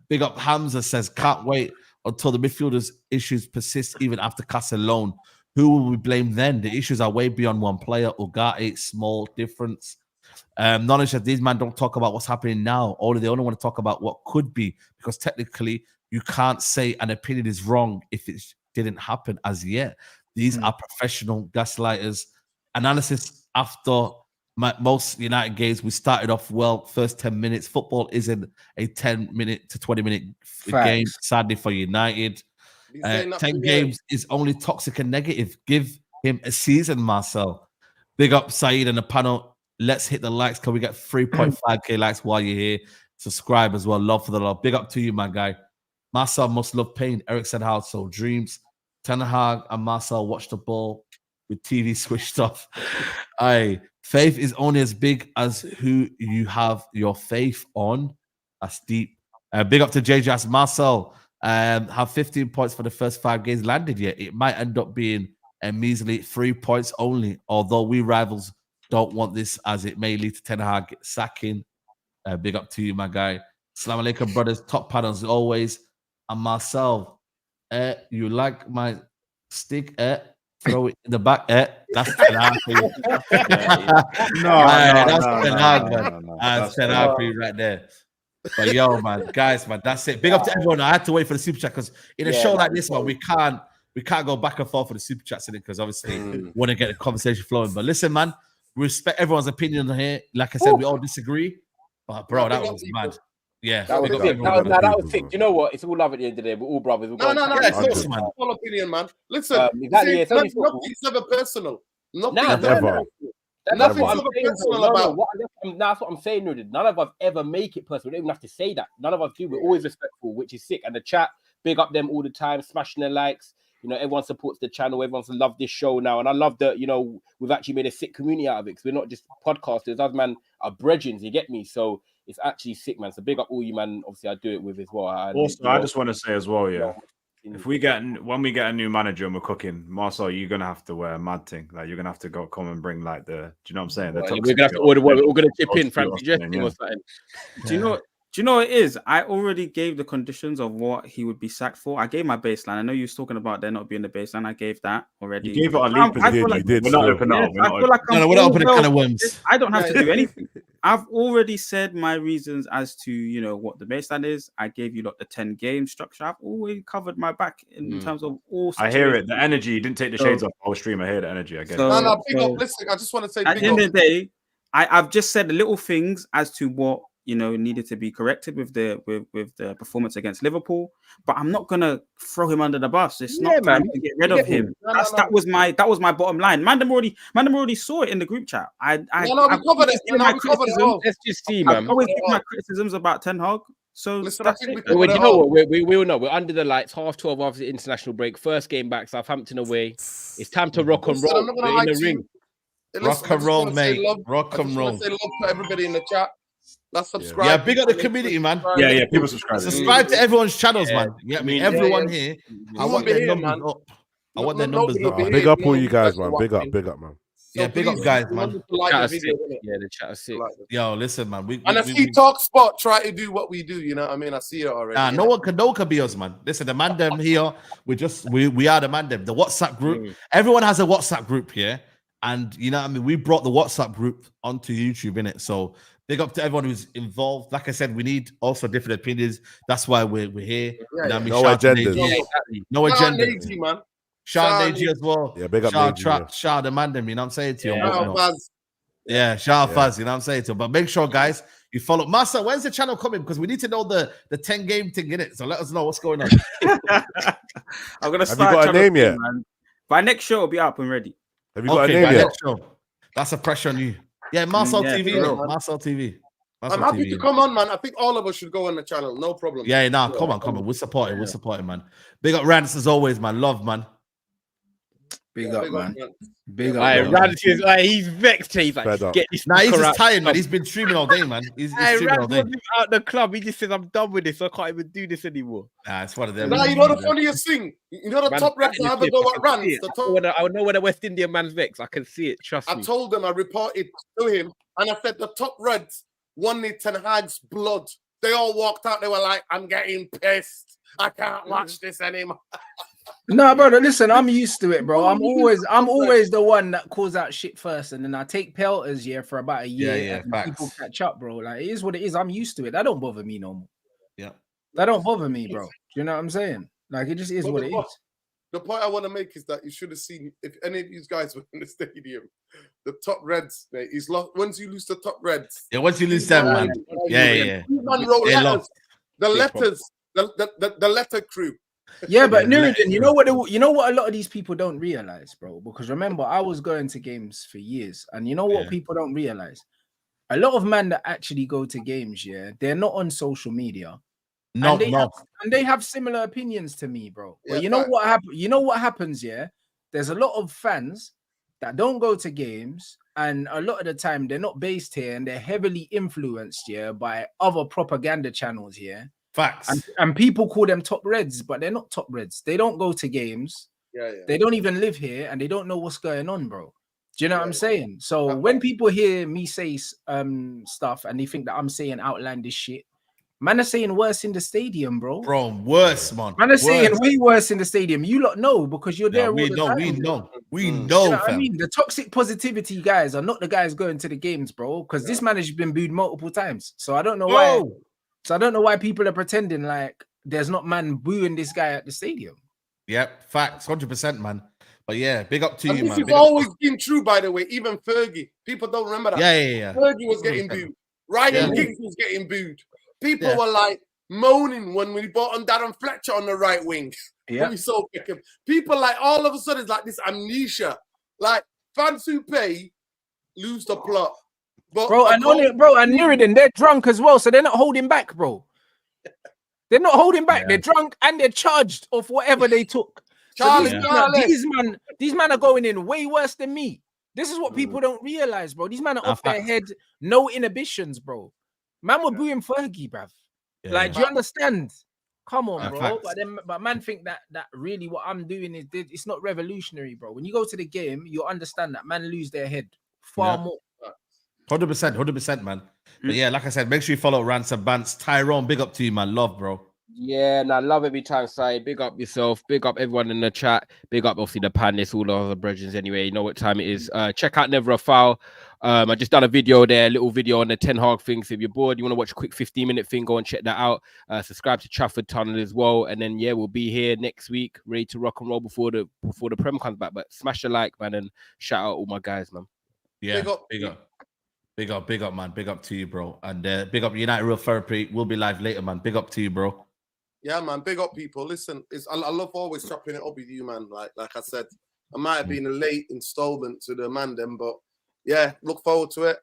Speaker 4: Big up Hamza says, can't wait until the midfielders' issues persist even after Casa loan. Who will we blame then? The issues are way beyond one player. Ugarte, small difference. Knowledge that these men don't talk about what's happening now. They only want to talk about what could be, because technically you can't say an opinion is wrong if it didn't happen as yet. These are professional gaslighters. Analysis after most United games, we started off well. First 10 minutes. Football isn't a 10-minute to 20-minute game, sadly for United. 10 games is only toxic and negative. Give him a season, Marcel. Big up Saeed and the panel. Let's hit the likes. Can we get 3.5k likes while you're here? Subscribe as well. Love for the love. Big up to you, my guy. Marcel must love pain. Eric said how so dreams. Ten Hag and Marcel watch the ball with TV switched off. Faith is only as big as who you have your faith on. That's deep. Big up to JJ. Marcel have 15 points for the first 5 games landed yet. It might end up being a measly 3 points only, although we rivals don't want this, as it may lead to Ten Hag sacking. Big up to you, my guy. Assalamu alaikum, brothers. Top panels as always. And Marcel, you like my stick? Throw it in the back. That's Ten Hag for you. That's Ten Hag, man. That's Ten Hag for you right there. But yo, man, guys, man, that's it. Big up to everyone. I had to wait for the super chat because in a show like this one, we can't go back and forth for the super chats in it because obviously we want to get the conversation flowing. But listen, man, respect everyone's opinion here. Like I said, we all disagree. But bro, that was mad. Yeah,
Speaker 12: that was sick. That was sick. Do you know what? It's all love at the end of the day. We're all brothers.
Speaker 6: No, it's man. Full opinion, man. Listen,
Speaker 12: exactly.
Speaker 6: Nothing's ever personal.
Speaker 12: Nothing's ever personal about. That's what I'm saying, Rudy. None of us ever make it personal. We don't even have to say that. None of us do. We're always respectful, which is sick. And the chat, big up them all the time, smashing their likes. You know, everyone supports the channel. Everyone's loved this show now. And I love that, you know, we've actually made a sick community out of it because we're not just podcasters. Us, man, are brethren, you get me? So it's actually sick, man. So big up all you, man. Obviously, I do it with as well.
Speaker 7: Also, I just want to say as well, if when we get a new manager and we're cooking, Marcel, you're gonna have to wear a mad thing. Like you're gonna have to come and bring like do you know what I'm saying?
Speaker 12: We're gonna have to order. We're gonna chip in fancy dressing or something.
Speaker 11: Do you know what it is? I already gave the conditions of what he would be sacked for. I gave my baseline. I know you was talking about there not being the baseline. I gave that already.
Speaker 7: You gave it a leap. We're not opening up.
Speaker 4: We're not opening a can of worms.
Speaker 11: I don't have to do anything. I've already said my reasons as to, you know, what the baseline is. I gave you the 10 game structure. I've always covered my back in terms of all situations.
Speaker 7: I hear it. The energy. You didn't take the shades off our stream. I hear the energy. I get it.
Speaker 6: No, big up. Listen, I just want to say,
Speaker 11: at the end of the day, I've just said little things as to what, you know, needed to be corrected with the performance against Liverpool, but I'm not gonna throw him under the bus. It's not time to get rid of him. That was my bottom line. Mandem already saw it in the group chat.
Speaker 6: We covered it.
Speaker 12: Let's just see, man.
Speaker 11: I always give my criticisms about Ten Hag. So
Speaker 6: listen,
Speaker 11: that's
Speaker 12: you know what? We all know we're under the lights. 12:30 after the international break. First game back, Southampton away. It's time to rock and roll. We're in the ring.
Speaker 4: Rock and roll, mate. Rock and roll.
Speaker 6: Say love to everybody in the chat. Let's subscribe.
Speaker 4: Yeah, big up the community, man.
Speaker 7: Yeah, people subscribe.
Speaker 4: Subscribe to everyone's channels, man. Yeah, everyone here. I want their numbers up. I want their numbers up.
Speaker 10: Big up all you guys, man. Big up, man.
Speaker 4: Yeah, big up, guys, man.
Speaker 12: The chat is sick.
Speaker 4: Yo, listen, man.
Speaker 6: And if you talk spot, try to do what we do. You know what I mean? I see it already.
Speaker 4: No one can be us, man. Listen, the Mandem here. We are the Mandem. The WhatsApp group. Everyone has a WhatsApp group here, and you know what I mean. We brought the WhatsApp group onto YouTube, innit? So big up to everyone who's involved. Like I said, we need also different opinions. That's why we're here.
Speaker 10: No agendas.
Speaker 4: No agenda.
Speaker 6: Man.
Speaker 4: Sean Nagy as well.
Speaker 10: Yeah, big up
Speaker 4: Sean the Mandem, you know what I'm saying to you? Yeah, Sean Faz, you know what I'm saying to you? But make sure, guys, you follow. Master, when's the channel coming? Because we need to know the 10 game thing in it. So let us know what's going on.
Speaker 11: I'm gonna start.
Speaker 10: Have you got a name yet?
Speaker 11: Man. By next show, it'll be up and ready.
Speaker 10: Have you got a name yet?
Speaker 4: That's a pressure on you. Yeah, Marcel TV. Marcel TV.
Speaker 6: I'm happy to come on, man. I think all of us should go on the channel. No problem.
Speaker 4: Yeah, come on. We'll support it, man. Big up Rance as always, man. Love, man.
Speaker 8: Big up, man. Big
Speaker 12: up. Rance is he's vexed. He's like, get this.
Speaker 4: Nah, he's just tired, man. He's been streaming all day, man. He's streaming all day.
Speaker 12: Out the club, he just says, "I'm done with this. I can't even do this anymore."
Speaker 4: Nah, it's one of them.
Speaker 6: Nah, you know the funniest thing. You know the top reps have a go at Rance.
Speaker 12: I know when the West Indian man's vexed. I can see it. Trust me.
Speaker 6: I told them. I reported to him, and I said the top Reds wanted Ten Hag's blood. They all walked out. They were like, "I'm getting pissed. I can't watch this anymore."
Speaker 8: No, brother, listen, I'm used to it, bro. I'm always the one that calls out shit first, and then I take pelters for about a year. And people catch up, bro. Like, it is what it is. I'm used to it. That don't bother me no more.
Speaker 4: Yeah,
Speaker 8: that don't bother me, bro. Do you know what I'm saying? Like, it just is what it is.
Speaker 6: The point I want to make is that you should have seen, if any of these guys were in the stadium, the top Reds, mate. He's lost. Once you lose the top Reds,
Speaker 4: once you lose them, man. Yeah.
Speaker 6: Man wrote letters. The letters, the letter crew.
Speaker 8: Yeah, but Nuruddin, you know what a lot of these people don't realize, bro? Because remember, I was going to games for years, and you know what people don't realize? A lot of men that actually go to games, they're not on social media. And they have similar opinions to me, bro. But you know what happens, there's a lot of fans that don't go to games, and a lot of the time they're not based here, and they're heavily influenced by other propaganda channels here.
Speaker 4: Facts.
Speaker 8: And people call them top Reds, but they're not top Reds. They don't go to games. They don't even live here, and they don't know what's going on, bro. Do you know what I'm saying? So when people hear me say stuff and they think that I'm saying outlandish shit, man are saying worse in the stadium, bro.
Speaker 4: Worse, man.
Speaker 8: Man are saying way worse in the stadium. You lot know because you're there.
Speaker 4: We know. You know
Speaker 8: you know what I mean? The toxic positivity guys are not the guys going to the games, bro. Because this man has been booed multiple times. So I don't know why. So I don't know why people are pretending like there's not man booing this guy at the stadium.
Speaker 4: Yep, facts, 100%, man. But yeah, big up to you, man.
Speaker 6: This has always been true, by the way. Even Fergie, people don't remember that.
Speaker 4: Yeah.
Speaker 6: Fergie was getting booed. Ryan Giggs was getting booed. People were like moaning when we brought on Darren Fletcher on the right wing. When we saw Beckham. People like all of a sudden it's like this amnesia. Like fans who pay lose the plot. But
Speaker 8: bro, and Nuruddin, they're drunk as well, so they're not holding back, bro. They're not holding back. They're drunk and they're charged of whatever they took. So these men are going in way worse than me. This is what people don't realize, bro. These men are off their head, no inhibitions, bro. Man were booing Fergie, bruv. Like, do you understand? Come on, bro. But man think that really what I'm doing is it's not revolutionary, bro. When you go to the game, you understand that man lose their head far more.
Speaker 4: 100%, man. But yeah, like I said, make sure you follow Ransom Bants. Tyrone, big up to you, man. Love, bro.
Speaker 12: Yeah, and I love every time, Saeed. Big up yourself. Big up everyone in the chat. Big up, obviously, the panelists, all the other brethren anyway. You know what time it is. Check out Never a Foul. I just done a video there, a little video on the Ten Hag thing. So if you're bored, you want to watch a quick 15-minute thing, go and check that out. Subscribe to Trafford Tunnel as well. And then, we'll be here next week, ready to rock and roll before the Prem comes back. But smash the like, man, and shout out all my guys, man.
Speaker 4: Yeah, big up, man. Big up to you, bro. And big up United Real Therapy. We'll be live later, man. Big up to you, bro.
Speaker 6: Yeah, man. Big up, people. Listen, I love always chopping it up with you, man. Like I said, I might have been a late installment to the Mandem, but yeah, look forward to it.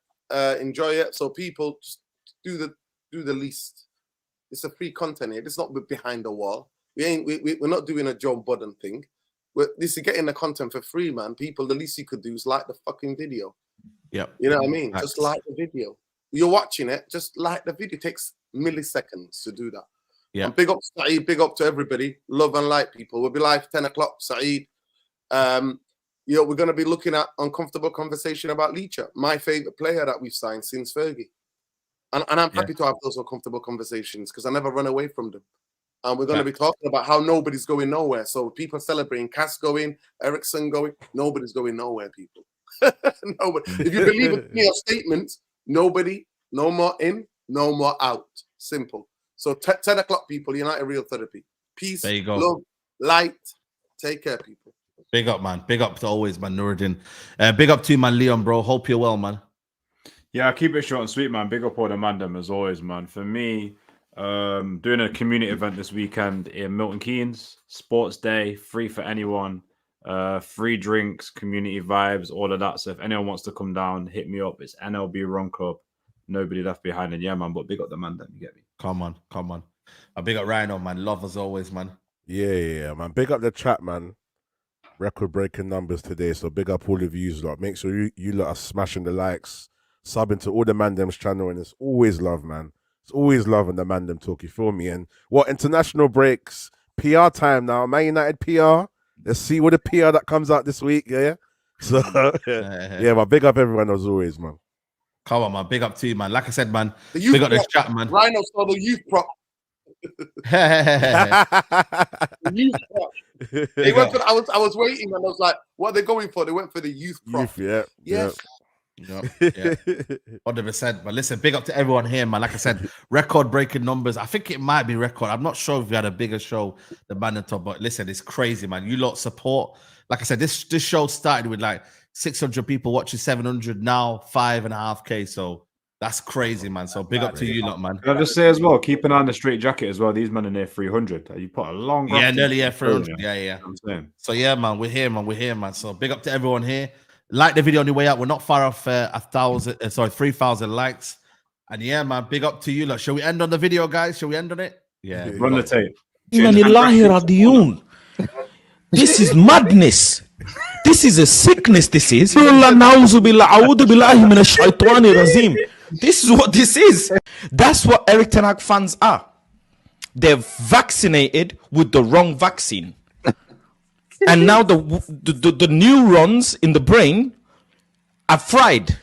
Speaker 6: Enjoy it. So people, just do the least. It's a free content here. It's not behind the wall. We're not doing a Joe Budden thing. This is getting the content for free, man. People, the least you could do is like the fucking video.
Speaker 4: Yeah,
Speaker 6: you know what I mean. Just like the video. You're watching it. Just like the video. It takes milliseconds to do that.
Speaker 4: Yeah.
Speaker 6: And big up Saeed, big up to everybody. Love and light, people. We'll be live 10 o'clock, Saeed. We're going to be looking at uncomfortable conversation about Leacher, my favorite player that we've signed since Fergie. And I'm happy to have those uncomfortable conversations because I never run away from them. And we're going to be talking about how nobody's going nowhere. So people celebrating Cass going, Ericsson going, nobody's going nowhere, people. Nobody. If you believe in your statements, nobody, no more in, no more out. Simple. So 10 o'clock, people, United Real Therapy. Peace,
Speaker 4: there you go.
Speaker 6: Love, light. Take care, people.
Speaker 4: Big up, man. Big up to always, man, Nuruddin. Big up to you, man, Leon, bro. Hope you're well, man.
Speaker 7: Yeah, I'll keep it short and sweet, man. Big up all the Mandem as always, man. For me, doing a community event this weekend in Milton Keynes. Sports day, free for anyone. Free drinks, community vibes, all of that. So if anyone wants to come down, hit me up. It's NLB Run Club. Nobody left behind. And yeah, man, but big up the Mandem. You get me?
Speaker 4: Come on. I big up Rhino, man. Love as always, man.
Speaker 10: Yeah, man. Big up the chat, man. Record-breaking numbers today, so big up all of you lot. Make sure you lot are smashing the likes, subbing to all the Mandem's channel, and it's always love, man. It's always love on the Mandem talk, you feel me? And what international breaks, PR time now, Man United PR. Let's see what the PR that comes out this week, yeah? So, yeah, but big up everyone as always, man.
Speaker 4: Come on, man. Big up to you, man. Like I said, man, big up this chat, man.
Speaker 6: Rhino saw the youth prop. The youth prop. They went for, I was waiting and I was like, what are they going for? They went for the youth prop.
Speaker 10: Yeah.
Speaker 4: 100%. But listen, big up to everyone here, man. Like I said, record-breaking numbers. I think it might be record. I'm not sure if we had a bigger show than Mandem Top, but listen, it's crazy, man. You lot support. Like I said, this show started with like 600 people watching, 700 now, 5.5K. So that's crazy, man. So big up to you lot, man.
Speaker 7: Can I just say as well, keep an eye on the straight jacket as well. These men are near 300. You put a long
Speaker 4: nearly 300. Yeah.
Speaker 7: I'm saying.
Speaker 4: So yeah, man, we're here, man. So big up to everyone here. Like the video on your way out. We're not far off 3,000 likes. And yeah, man, big up to you lot. Shall we end on the video, guys? Shall we end on it? Yeah.
Speaker 7: Run the tape.
Speaker 3: This is madness. This is a sickness. This is. This is what this is. That's what Eric Ten Hag fans are. They're vaccinated with the wrong vaccine. And now the neurons in the brain are fried.